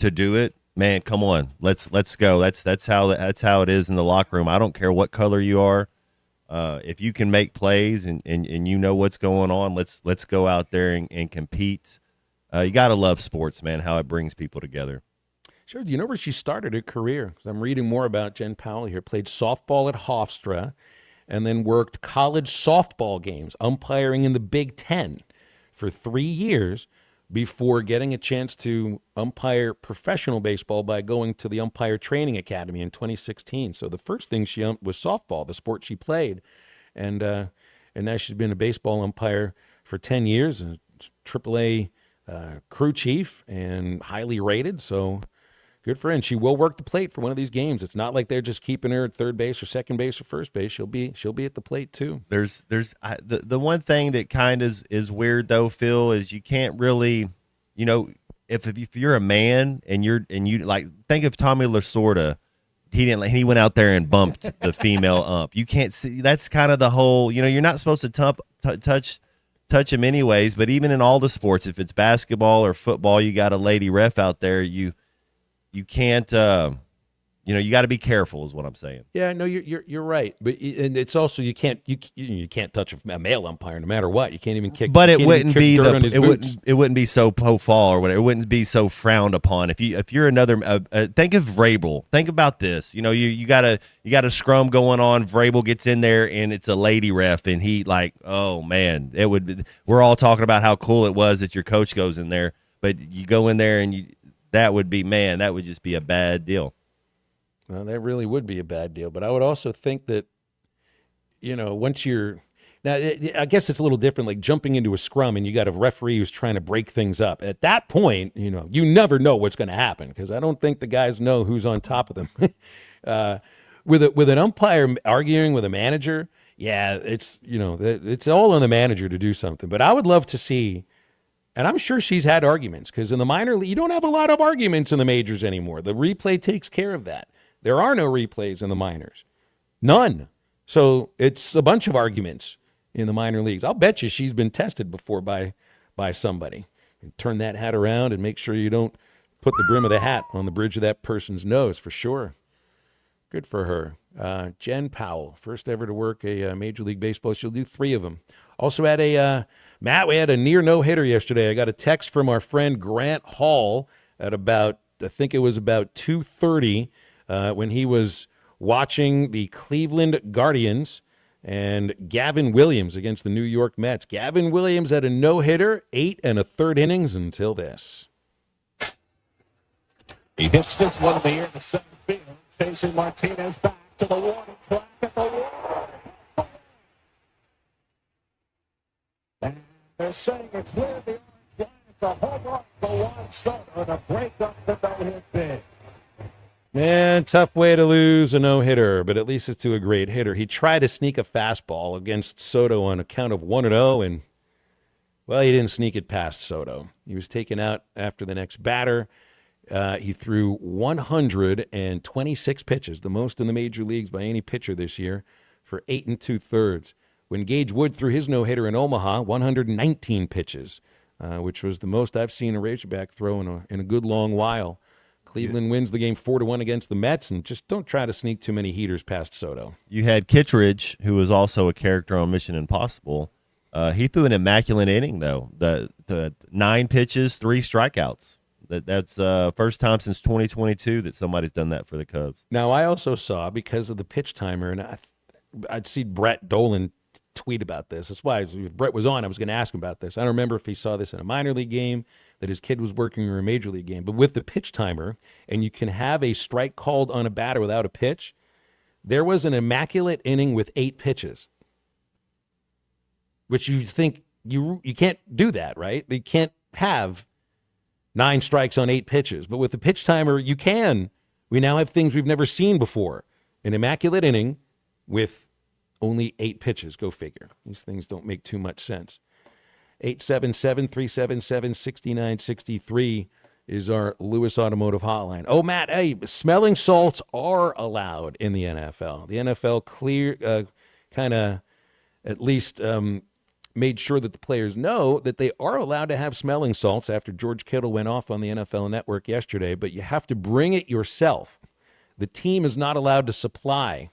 to do it, man, come on, let's go. That's how it is in the locker room. I don't care what color you are. If you can make plays and you know what's going on, let's go out there and compete. You got to love sports, man, how it brings people together. Sure. Do you know where she started her career? 'Cause I'm reading more about Jen Powell here. Played softball at Hofstra and then worked college softball games, umpiring in the Big Ten for 3 years before getting a chance to umpire professional baseball by going to the Umpire Training Academy in 2016. So the first thing she was softball, the sport she played. And now she's been a baseball umpire for 10 years, a AAA crew chief and highly rated. So good for her. And she will work the plate for one of these games. It's not like they're just keeping her at third base or second base or first base. She'll be at the plate too. There's the one thing that kind of is weird though, Phil, is you can't really, you know, if you're a man and you like, think of Tommy Lasorda. He went out there and bumped the female ump. You can't see. That's kind of the whole. You know, you're not supposed to touch him anyways. But even in all the sports, if it's basketball or football, you got a lady ref out there. You can't, you got to be careful is what I'm saying. Yeah, no, you're right. But and it's also you can't touch a male umpire no matter what. You can't even kick. But it wouldn't be it wouldn't be so fall or whatever. It wouldn't be so frowned upon. If you're another, think of Vrabel. Think about this. You know, you got a scrum going on. Vrabel gets in there and it's a lady ref, and he like, oh man, it would be. We're all talking about how cool it was that your coach goes in there, but you go in there and that would just be a bad deal. Well, that really would be a bad deal. But I would also think that, you know, once you're now, I guess it's a little different, like jumping into a scrum and you got a referee who's trying to break things up. At that point, you know, you never know what's going to happen because I don't think the guys know who's on top of them. With an umpire arguing with a manager, yeah, it's, you know, it's all on the manager to do something. But I would love to see. And I'm sure she's had arguments because in the minor league, you don't have a lot of arguments in the majors anymore. The replay takes care of that. There are no replays in the minors. None. So it's a bunch of arguments in the minor leagues. I'll bet you she's been tested before by somebody. And turn that hat around and make sure you don't put the brim of the hat on the bridge of that person's nose for sure. Good for her. Jen Powell, first ever to work a Major League Baseball. She'll do 3 of them. Also had a Matt, we had a near no-hitter yesterday. I got a text from our friend Grant Hall at about, I think it was about 2:30 when he was watching the Cleveland Guardians and Gavin Williams against the New York Mets. Gavin Williams had a no-hitter, 8 1/3 innings until this. He hits this one in the air to center field, facing Martinez back to the warning track at the wall. And they're saying it cleared the orange line. It's a home run for Juan Soto to break up the no-hit bid. Man, tough way to lose a no-hitter, but at least it's to a great hitter. He tried to sneak a fastball against Soto on a count of 1-0, and, well, he didn't sneak it past Soto. He was taken out after the next batter. He threw 126 pitches, the most in the major leagues by any pitcher this year, for 8 2/3. When Gage Wood threw his no-hitter in Omaha, 119 pitches, which was the most I've seen a Razorback throw in a good long while. Cleveland wins the game 4-1 against the Mets, and just don't try to sneak too many heaters past Soto. You had Kittredge, who was also a character on Mission Impossible. He threw an immaculate inning, though. The 9 pitches, 3 strikeouts. That's first time since 2022 that somebody's done that for the Cubs. Now, I also saw, because of the pitch timer, and I'd see Brett Dolan tweet about this. That's why if Brett was on, I was going to ask him about this. I don't remember if he saw this in a minor league game, that his kid was working, or a major league game. But with the pitch timer, and you can have a strike called on a batter without a pitch, there was an immaculate inning with 8 pitches, which you think you can't do that, right? You can't have 9 strikes on 8 pitches. But with the pitch timer, you can. We now have things we've never seen before. An immaculate inning with only 8 pitches. Go figure. These things don't make too much sense. 877-377-6963 is our Lewis Automotive hotline. Oh, Matt, hey, smelling salts are allowed in the NFL. The NFL kind of at least made sure that the players know that they are allowed to have smelling salts after George Kittle went off on the NFL Network yesterday, but you have to bring it yourself. The team is not allowed to supply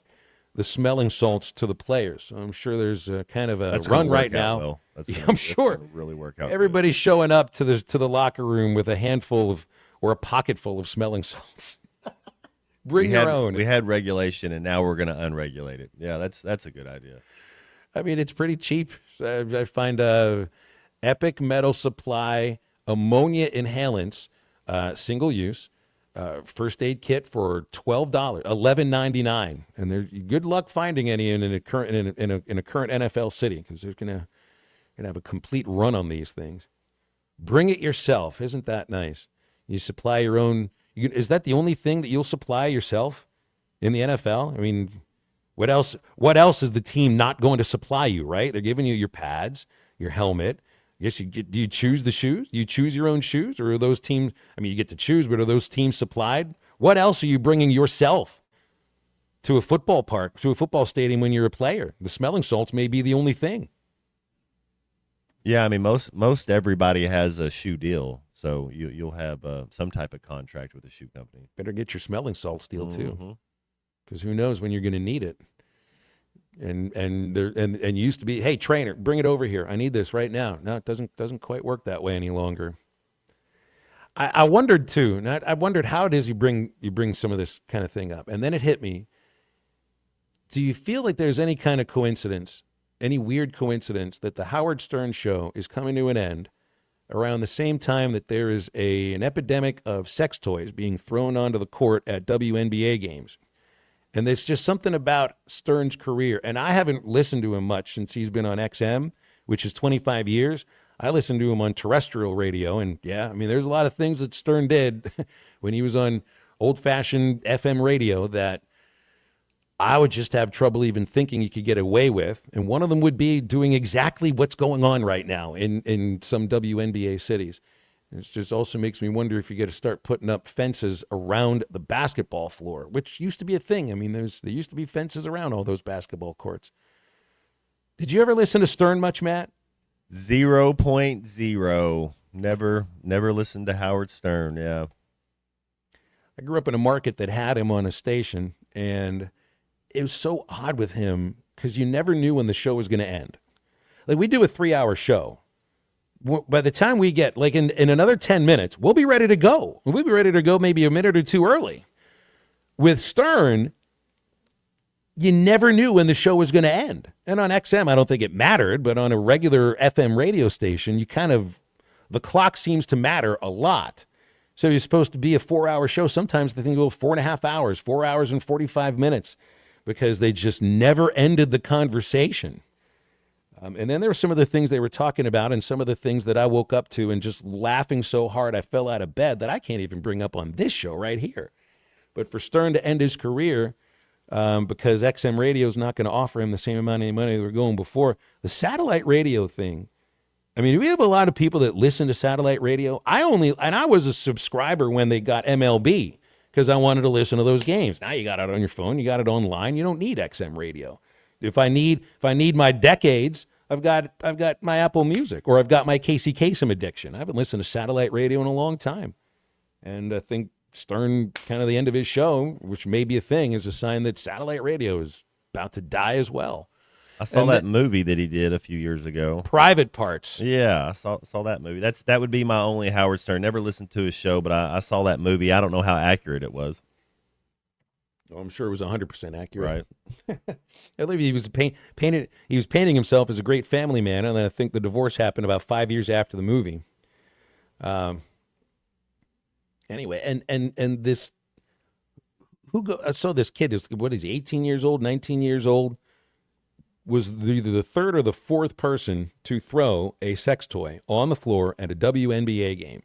the smelling salts to the players. So I'm sure there's a kind of a run right now. I'm sure really work out. Everybody's showing up to the locker room with a handful of, or a pocket full of smelling salts. Bring your own. We had regulation, and now we're going to unregulate it. Yeah, that's a good idea. I mean, it's pretty cheap. I find Epic Metal Supply ammonia inhalants, single use. First aid kit for $12, $11.99, and there's good luck finding any in a current NFL city, because they're gonna have a complete run on these things. Bring it yourself, isn't that nice? You supply your own. Is that the only thing that you'll supply yourself in the NFL? I mean, what else? What else is the team not going to supply you? Right? They're giving you your pads, your helmet. Yes, do you choose the shoes? Do you choose your own shoes, or are those teams? I mean, you get to choose, but are those teams supplied? What else are you bringing yourself to a football park, to a football stadium when you're a player? The smelling salts may be the only thing. Yeah, I mean, most everybody has a shoe deal, so you'll have some type of contract with a shoe company. Better get your smelling salts deal too, because who knows when you're going to need it. And used to be, hey, trainer, bring it over here. I need this right now. No, it doesn't quite work that way any longer. I wondered too. I wondered how it is you bring some of this kind of thing up, and then it hit me. Do you feel like there's any kind of coincidence, any weird coincidence, that the Howard Stern show is coming to an end around the same time that there is an epidemic of sex toys being thrown onto the court at WNBA games? And there's just something about Stern's career. And I haven't listened to him much since he's been on XM, which is 25 years. I listened to him on terrestrial radio. And, yeah, I mean, there's a lot of things that Stern did when he was on old-fashioned FM radio that I would just have trouble even thinking he could get away with. And one of them would be doing exactly what's going on right now in some WNBA cities. It just also makes me wonder if you got to start putting up fences around the basketball floor, which used to be a thing. I mean, there used to be fences around all those basketball courts. Did you ever listen to Stern much, Matt? 0.0. Never listened to Howard Stern, yeah. I grew up in a market that had him on a station, and it was so odd with him because you never knew when the show was going to end. Like, we do a 3-hour show. by the time we get, like in another 10 minutes, we'll be ready to go. We'll be ready to go maybe a minute or two early. With Stern, you never knew when the show was going to end. And on XM, I don't think it mattered, but on a regular FM radio station, the clock seems to matter a lot. So you're supposed to be a 4-hour show. Sometimes they think go 4.5 hours, 4 hours and 45 minutes, because they just never ended the conversation. And then there were some of the things they were talking about and some of the things that I woke up to and just laughing so hard I fell out of bed that I can't even bring up on this show right here. But for Stern to end his career, because XM radio is not going to offer him the same amount of money they were going before. The satellite radio thing, I mean, we have a lot of people that listen to satellite radio. I was a subscriber when they got MLB because I wanted to listen to those games. Now you got it on your phone, you got it online. You don't need XM radio. If I need my decades, I've got my Apple Music, or I've got my Casey Kasem addiction. I haven't listened to satellite radio in a long time, and I think Stern, kind of the end of his show, which may be a thing, is a sign that satellite radio is about to die as well. I saw that movie that he did a few years ago. Private Parts. Yeah, I saw that movie. That would be my only Howard Stern. Never listened to his show, but I saw that movie. I don't know how accurate it was. Oh, I'm sure it was 100% accurate. Right. I believe he was painting himself as a great family man, and then I think the divorce happened about 5 years after the movie. Anyway, and this, so this kid is, what is he, 18 years old, 19 years old, was either the third or the fourth person to throw a sex toy on the floor at a WNBA game,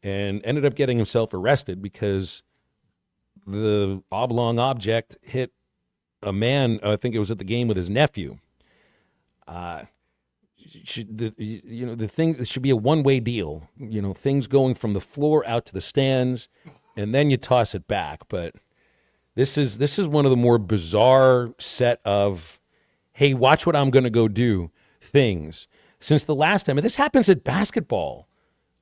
and ended up getting himself arrested because the oblong object hit a man, I think it was at the game with his nephew. The thing, it should be a one-way deal. You know, things going from the floor out to the stands, and then you toss it back. But this is one of the more bizarre set of, hey, watch what I'm going to go do things since the last time. And this happens at basketball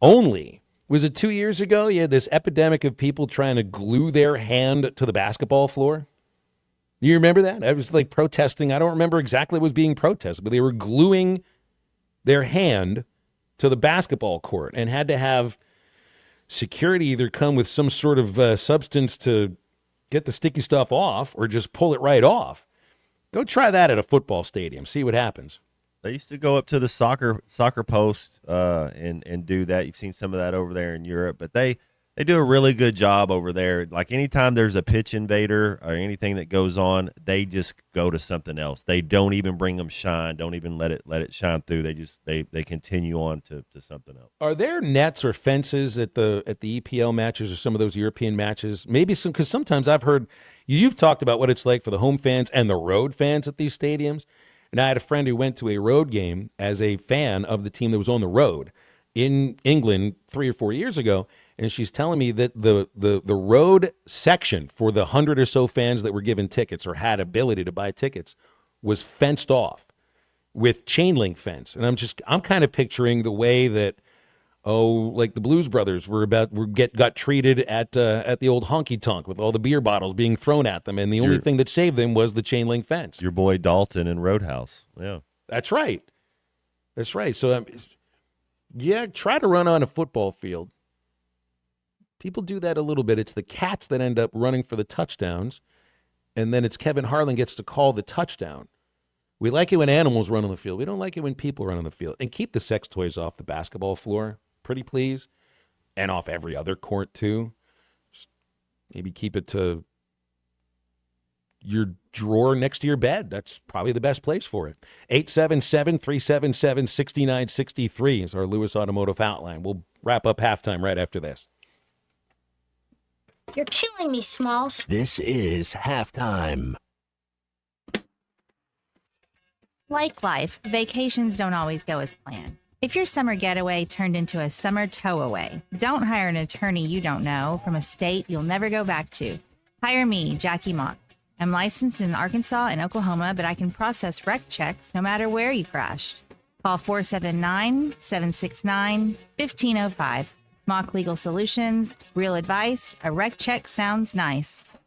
only. Was it 2 years ago? You had this epidemic of people trying to glue their hand to the basketball floor. You remember that? I was like protesting. I don't remember exactly what was being protested, but they were gluing their hand to the basketball court and had to have security either come with some sort of substance to get the sticky stuff off or just pull it right off. Go try that at a football stadium. See what happens. They used to go up to the soccer post and do that. You've seen some of that over there in Europe, but they do a really good job over there. Like anytime there's a pitch invader or anything that goes on, they just go to something else. They don't even bring them shine. Don't even let it shine through. They continue on to something else. Are there nets or fences at the EPL matches or some of those European matches? Maybe some, because sometimes I've heard you've talked about what it's like for the home fans and the road fans at these stadiums. And I had a friend who went to a road game as a fan of the team that was on the road in England 3 or 4 years ago, and she's telling me that the road section for the 100 or so fans that were given tickets or had ability to buy tickets was fenced off with chain link fence. And I'm kind of picturing the way that like the Blues Brothers got treated at the old honky tonk with all the beer bottles being thrown at them, and the only thing that saved them was the chain link fence. Your boy Dalton in Roadhouse. Yeah, that's right. So try to run on a football field. People do that a little bit. It's the cats that end up running for the touchdowns, and then it's Kevin Harlan gets to call the touchdown. We like it when animals run on the field. We don't like it when people run on the field. And keep the sex toys off the basketball floor, pretty please, and off every other court too. Just maybe keep it to your drawer next to your bed. That's probably the best place for it. 877-377-6963 is our Lewis Automotive Hotline. We'll wrap up halftime right after this. You're killing me, Smalls. This is halftime. Like life, vacations don't always go as planned. If your summer getaway turned into a summer towaway, don't hire an attorney you don't know from a state you'll never go back to. Hire me, Jackie Mock. I'm licensed in Arkansas and Oklahoma, but I can process wreck checks no matter where you crashed. Call 479-769-1505. Mock Legal Solutions, real advice, a wreck check sounds nice.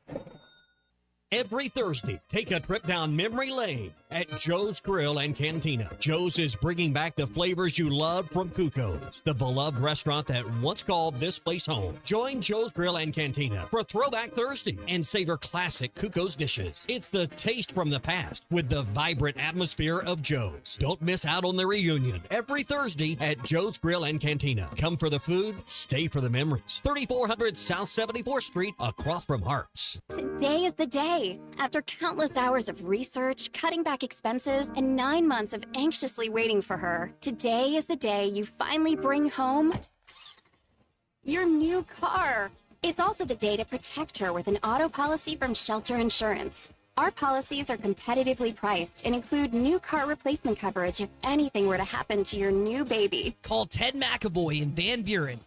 Every Thursday, take a trip down memory lane at Joe's Grill and Cantina. Joe's is bringing back the flavors you loved from Cuco's, the beloved restaurant that once called this place home. Join Joe's Grill and Cantina for Throwback Thursday and savor classic Cuco's dishes. It's the taste from the past with the vibrant atmosphere of Joe's. Don't miss out on the reunion every Thursday at Joe's Grill and Cantina. Come for the food, stay for the memories. 3400 South 74th Street, across from Harps. Today is the day. After countless hours of research, cutting back expenses, and 9 months of anxiously waiting for her, today is the day you finally bring home your new car. It's also the day to protect her with an auto policy from Shelter Insurance. Our policies are competitively priced and include new car replacement coverage if anything were to happen to your new baby. Call Ted McAvoy in Van Buren.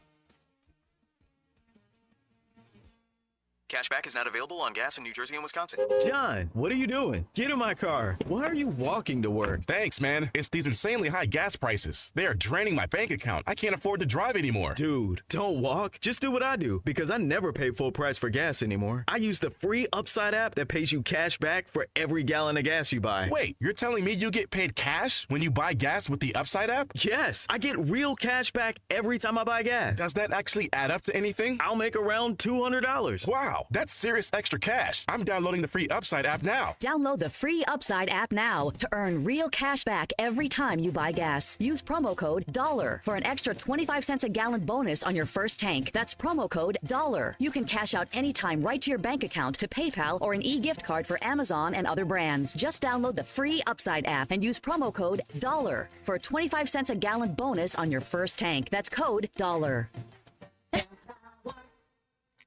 Cashback is not available on gas in New Jersey and Wisconsin. John, what are you doing? Get in my car. Why are you walking to work? Thanks, man. It's these insanely high gas prices. They are draining my bank account. I can't afford to drive anymore. Dude, don't walk. Just do what I do, because I never pay full price for gas anymore. I use the free Upside app that pays you cash back for every gallon of gas you buy. Wait, you're telling me you get paid cash when you buy gas with the Upside app? Yes, I get real cash back every time I buy gas. Does that actually add up to anything? I'll make around $200. Wow, that's serious extra cash. I'm downloading the free Upside app now. Download the free Upside app now to earn real cash back every time you buy gas. Use promo code $1 for an extra 25 cents a gallon bonus on your first tank. That's promo code $1. You can cash out anytime right to your bank account, to PayPal, or an e-gift card for Amazon and other brands. Just download the free Upside app and use promo code $1 for a 25 cents a gallon bonus on your first tank. That's code $1.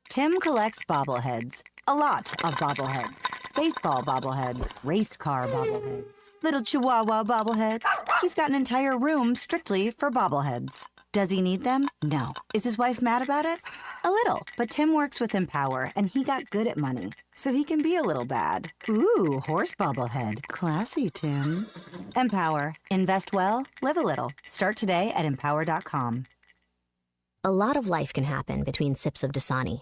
Tim collects bobbleheads. A lot of bobbleheads. Baseball bobbleheads, race car bobbleheads, little chihuahua bobbleheads. He's got an entire room strictly for bobbleheads. Does he need them? No. Is his wife mad about it? A little. But Tim works with Empower, and he got good at money, so he can be a little bad. Ooh, horse bobblehead. Classy, Tim. Empower. Invest well, live a little. Start today at empower.com. A lot of life can happen between sips of Dasani.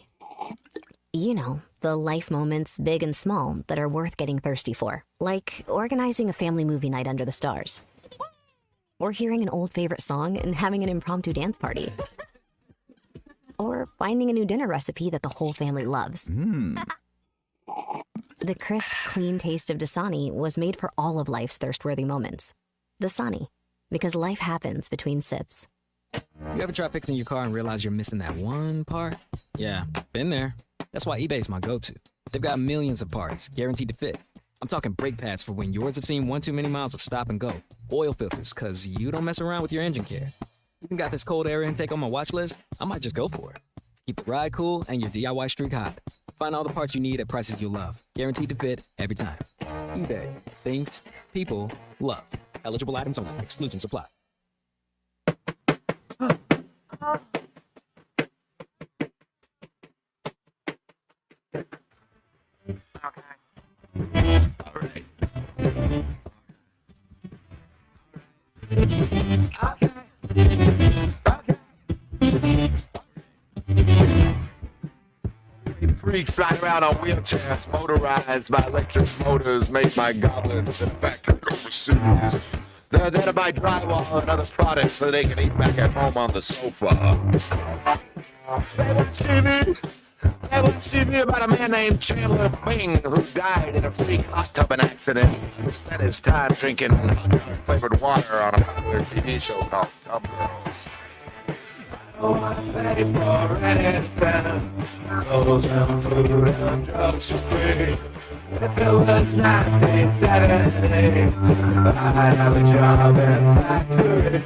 You know, the life moments, big and small, that are worth getting thirsty for. Like organizing a family movie night under the stars. Or hearing an old favorite song and having an impromptu dance party. Or finding a new dinner recipe that the whole family loves. The crisp, clean taste of Dasani was made for all of life's thirst-worthy moments. Dasani, because life happens between sips. You ever try fixing your car and realize you're missing that one part? Yeah, been there. That's why eBay's my go-to. They've got millions of parts, guaranteed to fit. I'm talking brake pads for when yours have seen one too many miles of stop and go. Oil filters, because you don't mess around with your engine care. Even got this cold air intake on my watch list. I might just go for it. Keep the ride cool and your DIY streak hot. Find all the parts you need at prices you love. Guaranteed to fit every time. eBay. Things people love. Eligible items only. Exclusions apply. Freaks flying around on wheelchairs, motorized by electric motors made by goblins in a factory overseas. They're there to buy drywall and other products so they can eat back at home on the sofa. They watch TV about a man named Chandler Bing who died in a freak hot tubbing accident. He spent his time drinking flavored water on a popular TV show called Tub Girls. Oh, I pay for anything, clothes and food and drugs for free. If it was 1970, I'd have a job in a factory.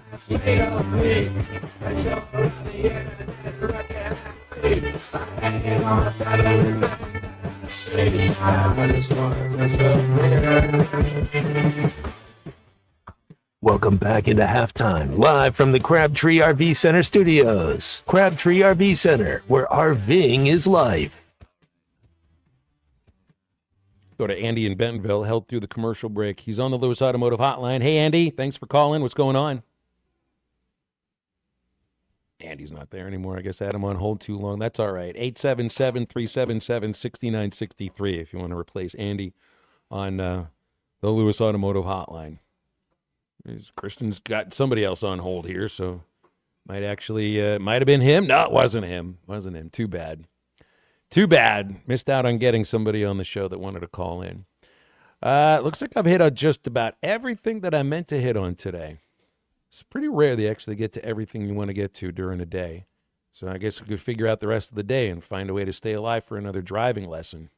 That's made of me, and you're on the end, and I can't see. I hang almost everything I see. I'm in this one, that's real. Welcome back into halftime, live from the Crabtree RV Center studios. Crabtree RV Center, where RVing is life. Go to Andy in Bentonville, held through the commercial break. He's on the Lewis Automotive Hotline. Hey, Andy, thanks for calling. What's going on? Andy's not there anymore. I guess I had him on hold too long. That's all right. 877-377-6963 if you want to replace Andy on the Lewis Automotive Hotline. Christian's got somebody else on hold here, so might have been him. No, it wasn't him. Too bad. Missed out on getting somebody on the show that wanted to call in. Looks like I've hit on just about everything that I meant to hit on today. It's pretty rare they actually get to everything you want to get to during a day. So I guess we could figure out the rest of the day and find a way to stay alive for another driving lesson.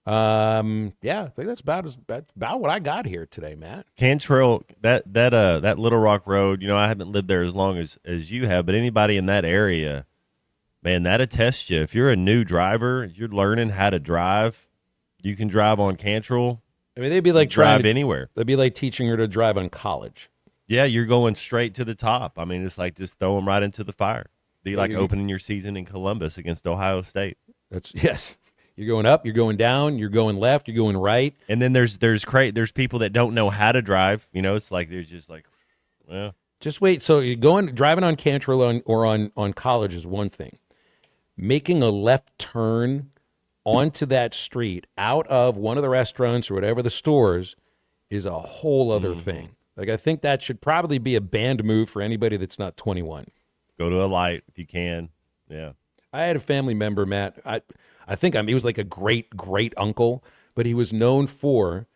I think that's about what I got here today, Matt. Cantrell, that Little Rock Road, I haven't lived there as long as you have, but anybody in that area, man, that'll test you. If you're a new driver, you're learning how to drive, you can drive on Cantrell. I mean, they'd be like drive anywhere. They'd be like teaching her to drive on college. Yeah, you're going straight to the top. I mean, it's like just throw them right into the fire. Be like opening your season in Columbus against Ohio State. Yes. You're going up, you're going down, you're going left, you're going right. And then there's people that don't know how to drive. It's like there's just like, well. Just wait. So you're driving on Cantrell or on college is one thing. Making a left turn onto that street out of one of the restaurants or whatever the stores is a whole other thing. Like, I think that should probably be a banned move for anybody that's not 21. Go to a light if you can. Yeah. I had a family member, Matt. I think he was like a great uncle, but he was known for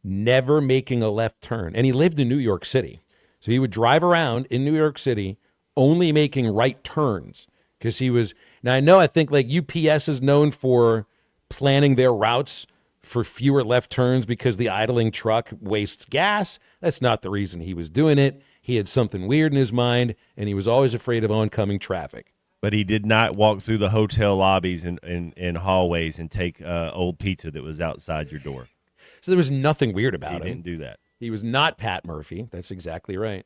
never making a left turn. And he lived in New York City. So he would drive around in New York City only making right turns because he was. Now, I think like UPS is known for planning their routes for fewer left turns because the idling truck wastes gas. That's not the reason he was doing it. He had something weird in his mind, and he was always afraid of oncoming traffic. But he did not walk through the hotel lobbies and hallways and take old pizza that was outside your door. So there was nothing weird about him. He didn't do that. He was not Pat Murphy. That's exactly right.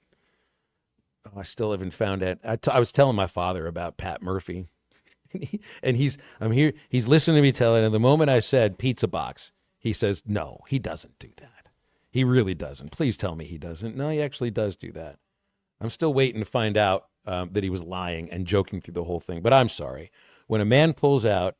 Oh, I still haven't found it. I was telling my father about Pat Murphy. And he's listening to me tell it. And the moment I said pizza box, he says, no, he doesn't do that. He really doesn't. Please tell me he doesn't. No, he actually does do that. I'm still waiting to find out that he was lying and joking through the whole thing. But I'm sorry. When a man pulls out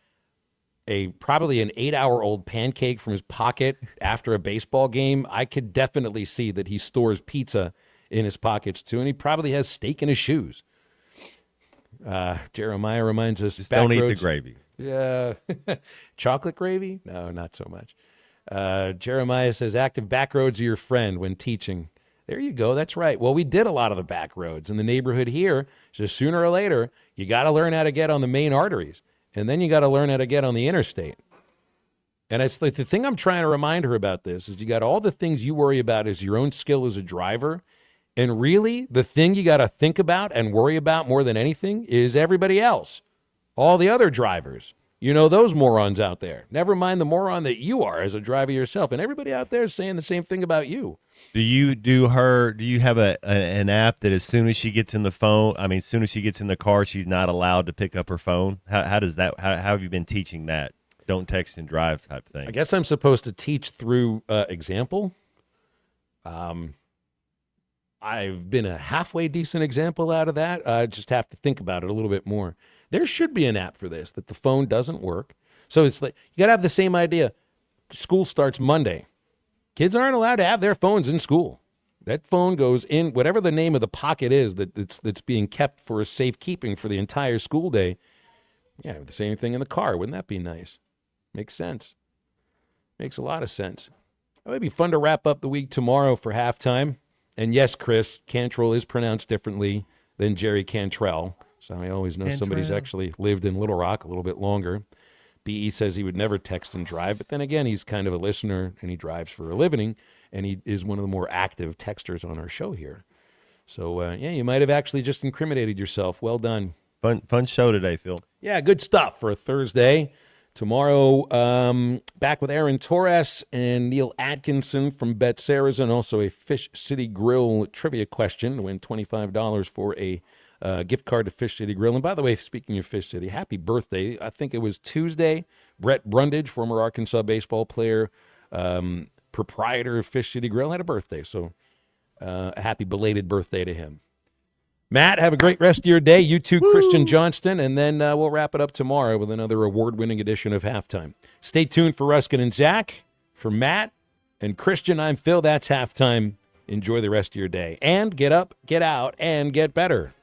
probably an 8-hour-old pancake from his pocket after a baseball game, I could definitely see that he stores pizza in his pockets too, and he probably has steak in his shoes. Jeremiah reminds us. Just don't eat the gravy. Yeah. Chocolate gravy? No, not so much. Jeremiah says, active back roads are your friend when teaching. There you go. That's right. Well, we did a lot of the back roads in the neighborhood here. So sooner or later, you got to learn how to get on the main arteries. And then you got to learn how to get on the interstate. And it's like the thing I'm trying to remind her about this is you got all the things you worry about as your own skill as a driver. And really, the thing you got to think about and worry about more than anything is everybody else, all the other drivers. Those morons out there. Never mind the moron that you are as a driver yourself. And everybody out there is saying the same thing about you. Do you have an app that as soon as she gets in as soon as she gets in the car, she's not allowed to pick up her phone? How does that, how have you been teaching that? Don't text and drive type thing. I guess I'm supposed to teach through example. I've been a halfway decent example out of that. I just have to think about it a little bit more. There should be an app for this, that the phone doesn't work. So it's like, you got to have the same idea. School starts Monday. Kids aren't allowed to have their phones in school. That phone goes in, whatever the name of the pocket is that's being kept for safekeeping for the entire school day. Yeah, the same thing in the car. Wouldn't that be nice? Makes sense. Makes a lot of sense. It would be fun to wrap up the week tomorrow for halftime. And yes, Chris, Cantrell is pronounced differently than Jerry Cantrell. So I always know somebody's actually lived in Little Rock a little bit longer. B.E. says he would never text and drive, but then again, he's kind of a listener and he drives for a living, and he is one of the more active texters on our show here. So, you might have actually just incriminated yourself. Well done. Fun show today, Phil. Yeah, good stuff for a Thursday. Tomorrow, back with Aaron Torres and Neil Atkinson from Betsaras, and also a Fish City Grill trivia question to win $25 for a gift card to Fish City Grill. And by the way, speaking of Fish City, happy birthday. I think it was Tuesday. Brett Brundage, former Arkansas baseball player, proprietor of Fish City Grill, had a birthday. So a happy belated birthday to him. Matt, have a great rest of your day. You too, Christian Johnston, and then we'll wrap it up tomorrow with another award-winning edition of Halftime. Stay tuned for Ruskin and Zach. For Matt and Christian, I'm Phil. That's Halftime. Enjoy the rest of your day. And get up, get out, and get better.